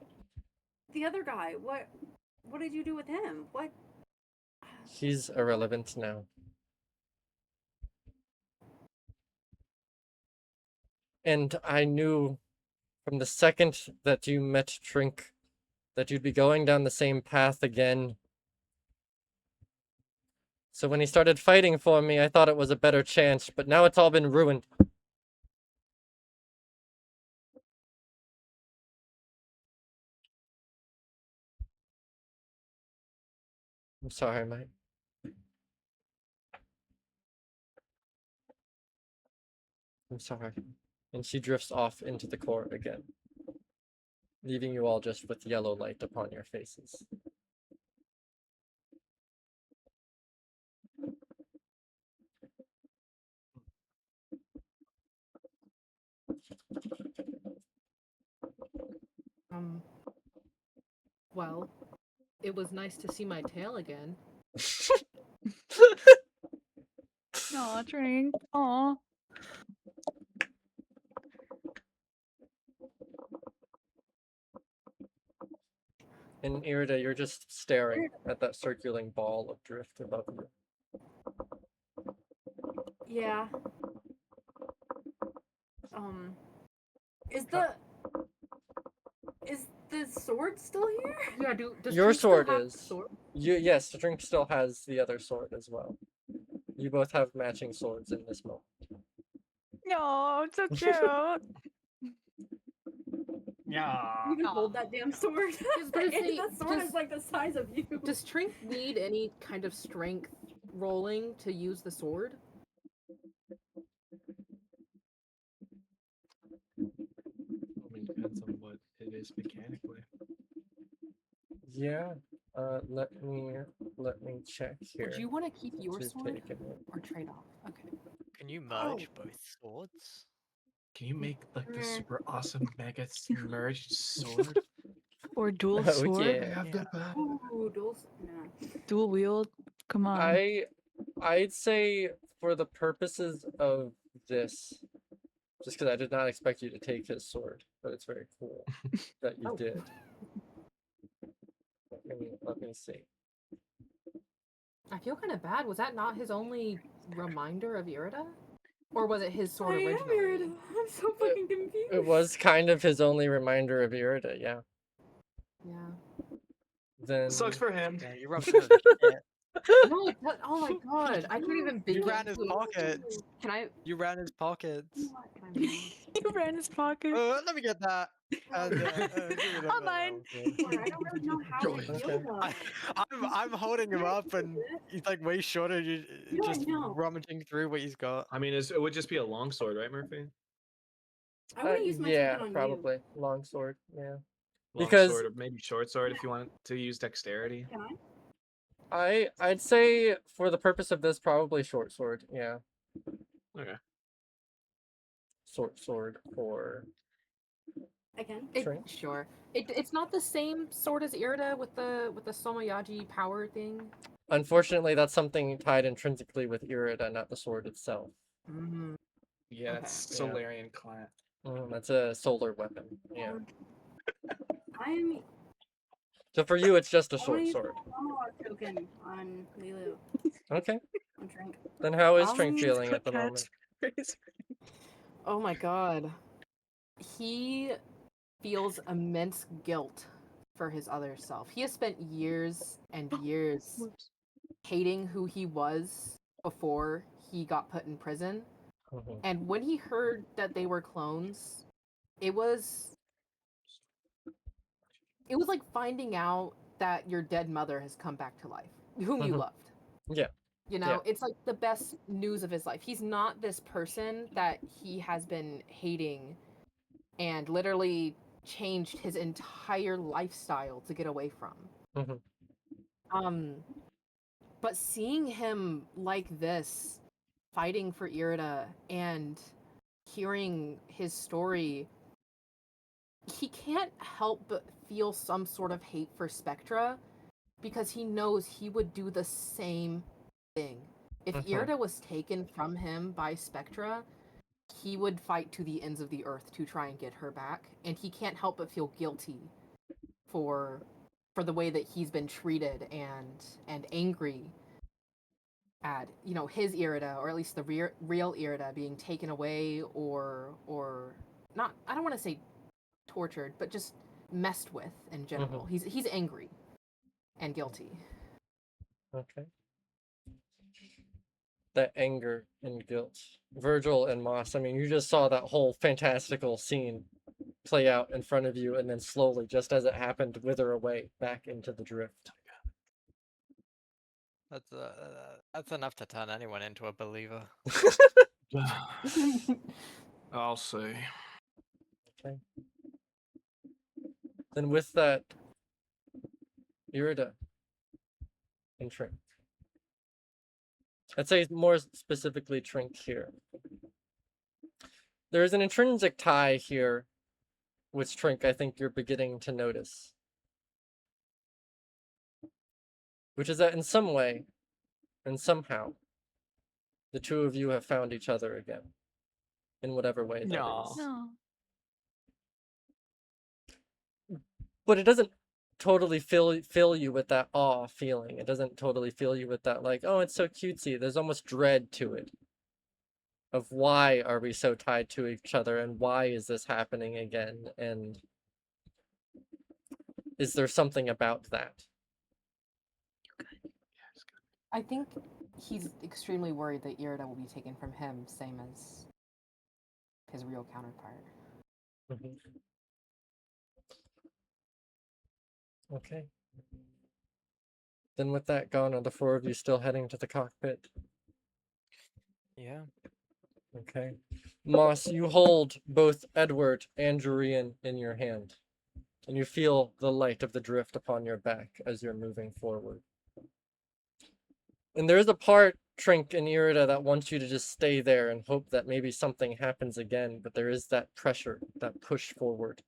the other guy? What did you do with him? What? He's irrelevant now. And I knew from the second that you met Trink that you'd be going down the same path again. So when he started fighting for me, I thought it was a better chance, but now it's all been ruined. I'm sorry, mate. I'm sorry. And she drifts off into the court again, leaving you all just with yellow light upon your faces. Well, it was nice to see my tail again. Aw, drink. Aw. And Irida, you're just staring at that circling ball of drift above you. Yeah. Is the sword still here? Yeah, does Your Trink still sword have the is. sword? Yes, the drink still has the other sword as well. You both have matching swords in this moment. No, it's so cute. Yeah. You can hold that damn sword. gonna say, that sword does- is like the size of you. Does Trink need any kind of strength rolling to use the sword? I mean, depends on what it is mechanically. Yeah. Let me check here. Would you want to keep your Just sword taking it. or trade off? Okay. Can you merge both swords? Can you make like the super awesome mega merged sword? Or dual Oh, sword. yeah. I have that bad. Ooh, no. Dual wield. Come on. I'd say for the purposes of this, just because I did not expect you to take his sword, but it's very cool that you Oh. did. Let me see. I feel kind of bad. Was that not his only reminder of Irida? Or was it his sword I am originally? Irida. I'm so fucking confused. It was kind of his only reminder of Irida, yeah. Yeah. Then Sucks for him. Yeah, you rubbed him in the shit. No, oh my god. I can't even You begin ran his to- pockets. Can I? You ran his pockets. Can I move? You ran his pocket. Let me get that. And, give me that All mine. Sorry, I don't really know how Go to ahead. deal with that. I'm holding him up, and he's like way shorter. You You just don't know. rummaging through what he's got. I mean, it would just be a long sword, right, Murphy? I want to use my yeah, second on probably long sword, yeah. Long Because- sword or maybe short sword if you want to use dexterity. you. Can I? I'd say for the purpose of this, probably short sword, yeah. Okay. Short sword or I can. Trink. Sure. It's not the same sword as Irida with the Somayaji power thing. Unfortunately, that's something tied intrinsically with Irida, not the sword itself. Mm-hmm. Yeah, Okay. it's Yeah. Solarian clan. That's a solar weapon, yeah. I'm. So for you, it's just a I want short to use sword. the Monologue token on Lilu. Okay. On Trink. Then how is Trink Um, feeling at the moment? Oh my god. He feels immense guilt for his other self. He has spent years and years hating who he was before he got put in prison. Mhm. And when he heard that they were clones, it was like finding out that your dead mother has come back to life, whom you Mhm. loved. Yeah. You know, it's like the best news of his life. He's not this person that he has been hating and literally changed his entire lifestyle to get away from. Mhm. But seeing him like this, fighting for Irida and hearing his story, he can't help but feel some sort of hate for Spectra because he knows he would do the same thing. If Mhm. Irida was taken from him by Spectra, he would fight to the ends of the earth to try and get her back, and he can't help but feel guilty for the way that he's been treated and angry at his Irida, or at least the real Irida, being taken away or not. I don't want to say tortured, but just messed with in general. He's angry and guilty. Okay. That anger and guilt. Virgil and Moss, I mean, you just saw that whole fantastical scene play out in front of you and then slowly, just as it happened, wither away back into the drift. That's enough to turn anyone into a believer. I'll say. Okay. Then with that, Irida and Trink. I'd say more specifically Trink here. There is an intrinsic tie here with Trink I think you're beginning to notice. Which is that in some way, and somehow, the two of you have found each other again. In whatever way that No. is. No. But it doesn't totally fill you with that awe feeling. It doesn't totally fill you with that, like, oh, it's so cutesy. There's almost dread to it. Of why are we so tied to each other, and why is this happening again, and is there something about that? I think he's extremely worried that Irida will be taken from him, same as his real counterpart. Okay. Then with that gone, are the four of you still heading to the cockpit? Yeah. Okay. Moss, you hold both Edward and Jurian in your hand, and you feel the light of the drift upon your back as you're moving forward. And there is a part, Trink and Irida, that wants you to just stay there and hope that maybe something happens again, but there is that pressure, that push forward,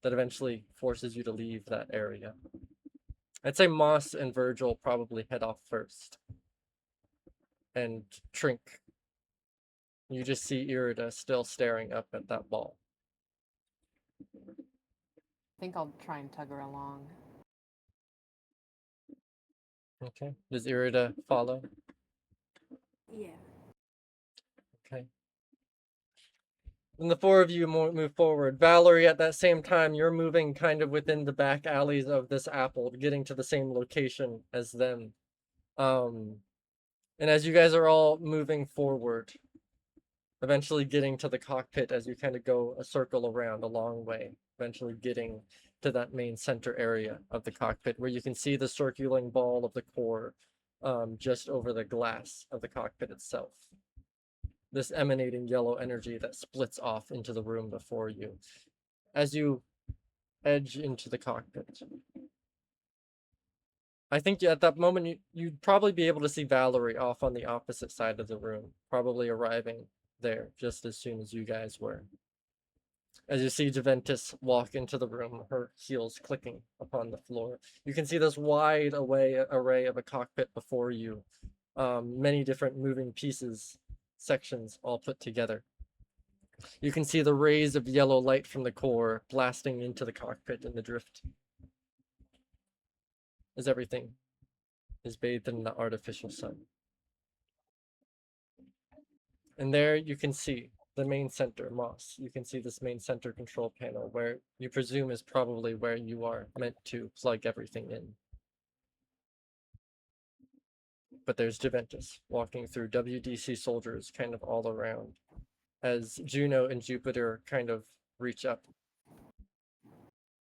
that eventually forces you to leave that area. I'd say Moss and Virgil probably head off first. And Trink, you just see Irida still staring up at that ball. I think I'll try and tug her along. Okay. Does Irida follow? Yeah. Okay. And the four of you move forward. Valerie, at that same time, you're moving kind of within the back alleys of this apple, getting to the same location as them. And as you guys are all moving forward, eventually getting to the cockpit as you kind of go a circle around a long way, eventually getting to that main center area of the cockpit where you can see the circulating ball of the core just over the glass of the cockpit itself. This emanating yellow energy that splits off into the room before you. As you edge into the cockpit, I think at that moment you'd probably be able to see Valerie off on the opposite side of the room, probably arriving there just as soon as you guys were. As you see Juventus walk into the room, her heels clicking upon the floor. You can see this wide array of a cockpit before you. Many different moving pieces, sections all put together. You can see the rays of yellow light from the core blasting into the cockpit in the drift. As everything is bathed in the artificial sun. And there you can see the main center, Moss. You can see this main center control panel where you presume is probably where you are meant to plug everything in. But there's Juventus walking through, WDC soldiers kind of all around as Juno and Jupiter kind of reach up.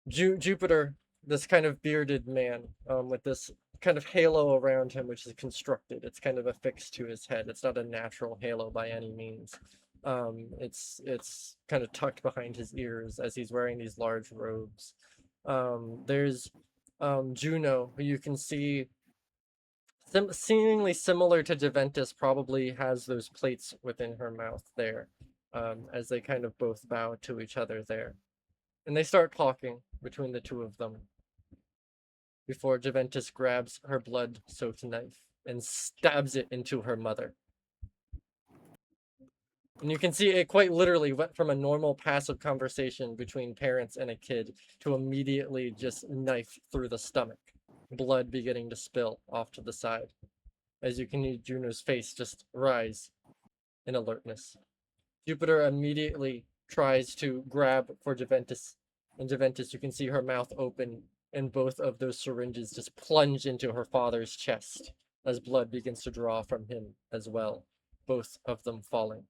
Jupiter, this kind of bearded man with this kind of halo around him, which is constructed. It's kind of affixed to his head. It's not a natural halo by any means. It's kind of tucked behind his ears as he's wearing these large robes. There's Juno, who you can see seemingly similar to Juventus, probably has those plates within her mouth there, as they kind of both bow to each other there. And they start talking between the two of them before Juventus grabs her blood-soaked knife and stabs it into her mother. And you can see it quite literally went from a normal passive conversation between parents and a kid to immediately just knife through the stomach, blood beginning to spill off to the side, as you can see Juno's face just rise in alertness. Jupiter immediately tries to grab for Juventus, and Juventus, you can see her mouth open, and both of those syringes just plunge into her father's chest as blood begins to draw from him as well, both of them falling.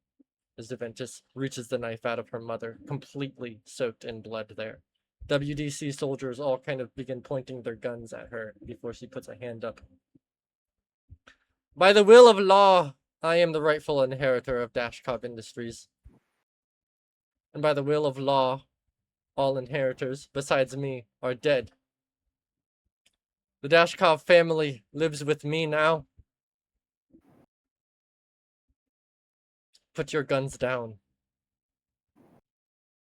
As Juventus reaches the knife out of her mother, completely soaked in blood there. WDC soldiers all kind of begin pointing their guns at her before she puts a hand up. By the will of law, I am the rightful inheritor of Dashkov Industries. And by the will of law, all inheritors, besides me, are dead. The Dashkov family lives with me now. Put your guns down.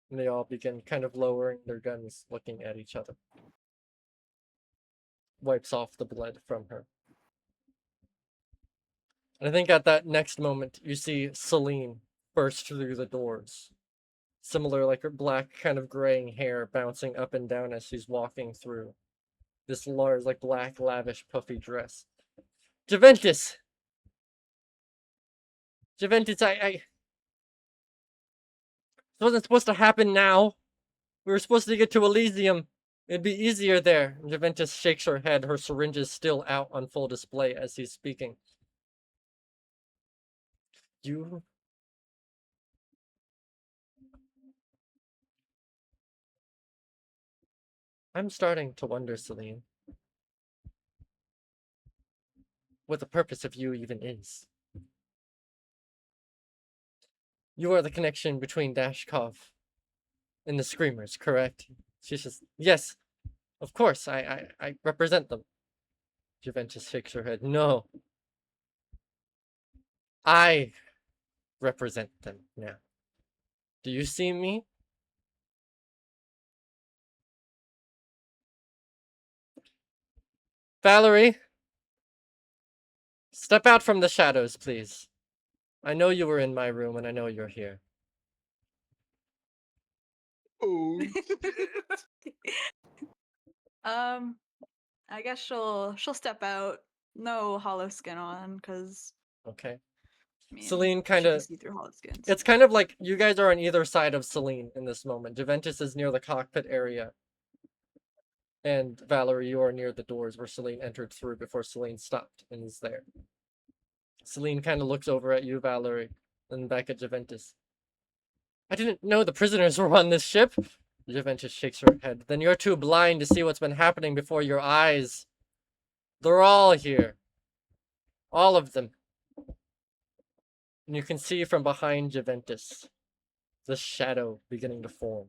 And they all begin kind of lowering their guns, looking at each other. Wipes off the blood from her. And I think at that next moment, you see Celine burst through the doors. Similar, like her black, kind of graying hair bouncing up and down as she's walking through. This large, like black, lavish, puffy dress. Juventus! Juventus, It wasn't supposed to happen now. We were supposed to get to Elysium. It'd be easier there. And Juventus shakes her head, her syringes still out on full display as he's speaking. You... I'm starting to wonder, Celine, what the purpose of you even is. You are the connection between Dashkov and the Screamers, correct? She says, yes, of course, I represent them. Juventus shakes her head. No. I represent them now. Do you see me? Valerie, step out from the shadows, please. I know you were in my room, and I know you're here. Oh, I guess she'll step out. No hollow skin on, because Okay. I mean, Celine she kind can of... see through hollow skins. It's kind of like you guys are on either side of Celine in this moment. Juventus is near the cockpit area. And Valerie, you are near the doors where Celine entered through before Celine stopped and is there. Celine kind of looks over at you, Valerie, and back at Juventus. I didn't know the prisoners were on this ship. Juventus shakes her head. Then you're too blind to see what's been happening before your eyes. They're all here. All of them. And you can see from behind Juventus the shadow beginning to form.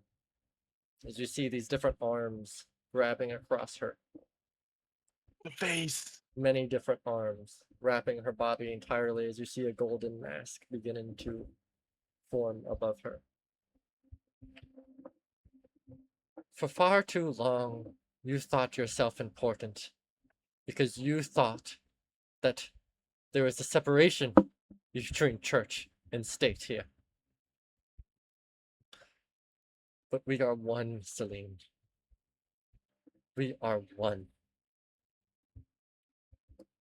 As you see these different arms grabbing across her. the face. Many different arms wrapping her body entirely as you see a golden mask beginning to form above her. For far too long, you thought yourself important because you thought that there was a separation between church and state here. But we are one, Celine. We are one.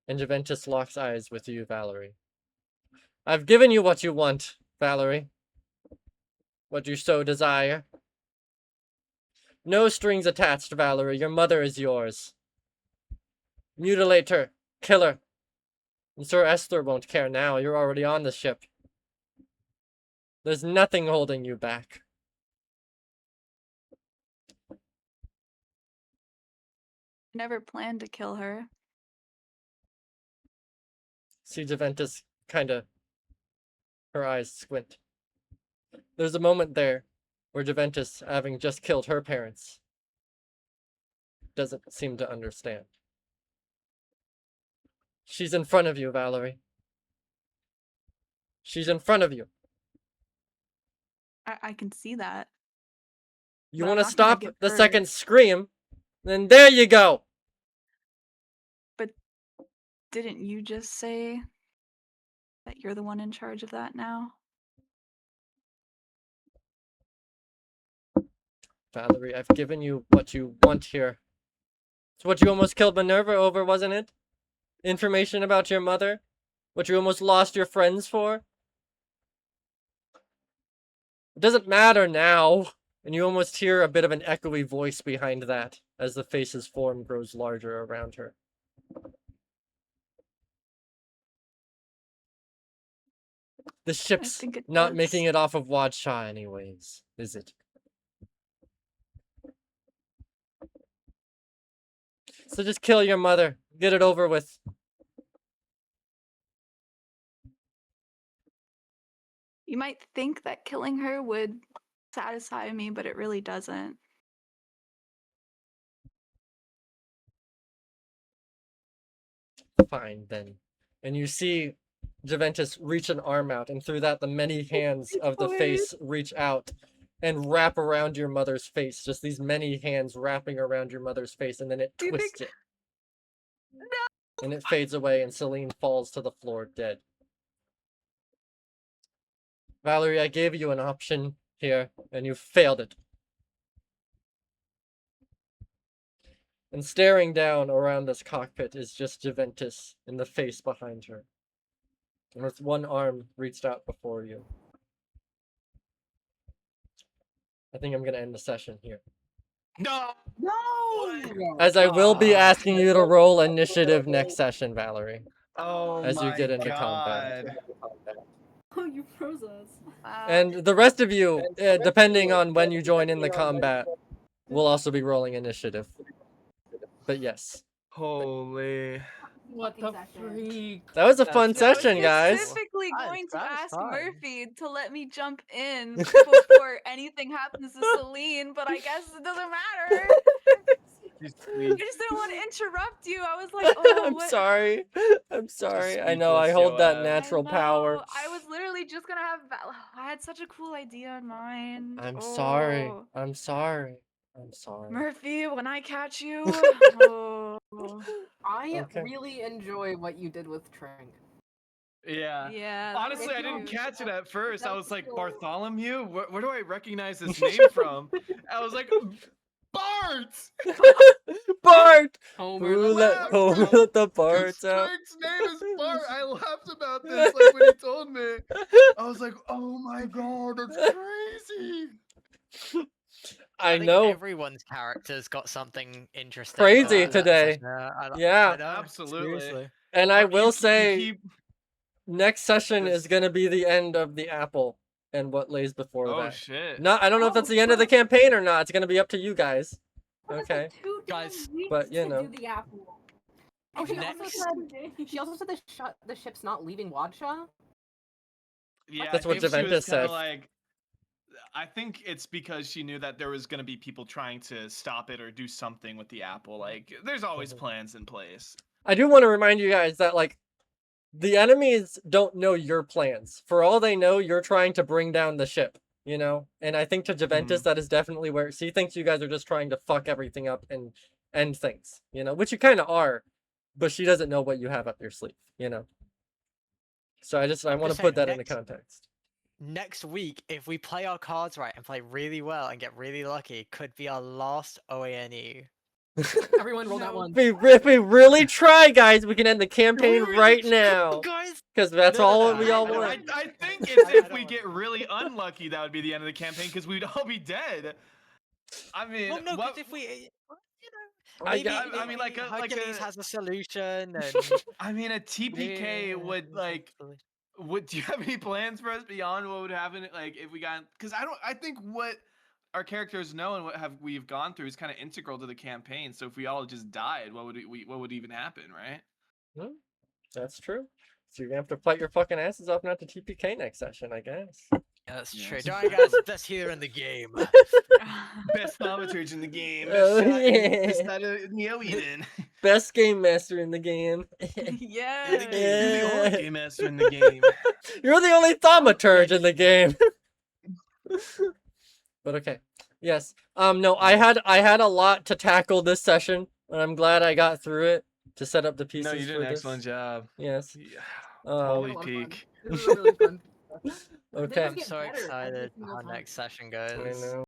And Juventus locks eyes with you, Valerie. I've given you what you want, Valerie. What you so desire. No strings attached, Valerie. Your mother is yours. Mutilate her. Kill her. And Sir Esther won't care now. You're already on the ship. There's nothing holding you back. Never planned to kill her. See Juventus kind of... her eyes squint. There's a moment there where Juventus, having just killed her parents, doesn't seem to understand. She's in front of you, Valerie. She's in front of you. I can see that. You But I'm want to not gonna stop give the her- second scream? Then there you go. But didn't you just say that you're the one in charge of that now? Valerie, I've given you what you want here. It's what you almost killed Minerva over, wasn't it? Information about your mother? What you almost lost your friends for? It doesn't matter now. And you almost hear a bit of an echoey voice behind that as the face's form grows larger around her. The ship's think it not does. making it off of Wadshaw anyways, is it? So just kill your mother. Get it over with. You might think that killing her would satisfy me, but it really doesn't. Fine, then. And you see Juventus reach an arm out, and through that the many hands of the face reach out and wrap around your mother's face. Just these many hands wrapping around your mother's face, and then it Do you think- twists it. No! And it fades away, and Celine falls to the floor dead. Valerie, I gave you an option here, and you failed it. And staring down around this cockpit is just Juventus in the face behind her. And with one arm reached out before you. I think I'm going to end the session here. No. No! As I will be asking you to roll initiative next session, Valerie. Oh As you my get into combat. God. Oh, you froze us. Wow. And the rest of you, depending on when you join in the combat, will also be rolling initiative. But yes. Holy. What the freak? That was a fun That's- I was session, guys. specifically That- going to that's ask fun. Murphy to let me jump in before anything happens to Celine, but I guess it doesn't matter. She's I sweet. just didn't want to interrupt you. I was like, oh, I'm what? sorry. I'm sorry. I know speechless, I hold that Joab. natural I power. know, I was literally just gonna have. I had such a cool idea in mind. I'm sorry. Oh. I'm sorry. I'm sorry. Murphy, when I catch you. Oh. I Okay. really enjoy what you did with Trank. Yeah. Yeah. that Honestly, was I didn't cute. catch it at first. That I was was like, cool. Bartholomew? Where do I recognize this name from? I was like, Bart! Bart! Homer Who the let Bart. Homer let the Because Barts out? Trank's name is Bart. I laughed about this like when he told me. I was like, oh my god, that's crazy. I think know. everyone's character's got something interesting. Crazy for that today. session. I Yeah. know, Absolutely. seriously. And I You will keep- you say, keep- next session is This- going to be the end of the apple and what lays before Oh that. shit. Not, I don't know if that's the end of the campaign or not. It's going to be up to you guys. That was Okay. like 2 Guys, weeks but, you to know. do the apple. Oh, she Next- also said she also said the ship's not leaving Wadshaw. Yeah, That's I what think she Juventus was kinda said. like, I think it's because she knew that there was going to be people trying to stop it or do something with the apple. Like, there's always Mhm. plans in place. I do want to remind you guys that, like, the enemies don't know your plans. For all they know, you're trying to bring down the ship, you know? And I think to Juventus, that is definitely where she thinks you guys are just trying to fuck everything up and end things, you know? Which you kind of are, but she doesn't know what you have up your sleeve, you know? So I I'm want just to put saying, that into next- context. Next week, if we play our cards right and play really well and get really lucky, could be our last OANE. Everyone roll that No. one. If we really try, guys, we can end the campaign really right try, now. guys. Because that's No, no, all no, we all I don't- want. I think it's I if don't we want get to. really unlucky, that would be the end of the campaign because we'd all be dead. I mean, Well, no, what? because if we, you know, I maybe, got- I mean, like Hercules a- has a solution, and I mean, a TPK yeah, would like. Do you have any plans for us beyond what would happen? Like, if we got, because I think what our characters know and what we've gone through is kind of integral to the campaign. So if we all just died, what would even happen, right? Hmm, that's true. So you're gonna have to fight your fucking asses off not to TPK next session, I guess. That's Yeah, true. it's Alright, guys, best healer in the game. Best thaumaturge in the game. Oh, Best shot yeah. best out of Neo Eden. Best game master in the game. Yeah. In the game. You're the Yeah. only game master in the game. You're the only thaumaturge in the game. But okay. Yes. No, I had a lot to tackle this session, and I'm glad I got through it to set up the pieces No, you did for an this. excellent job. Yes. Yeah. Um, Holy a lot of fun. peak. This is really fun. Okay. I'm get so better every excited single how time. next session I goes. know.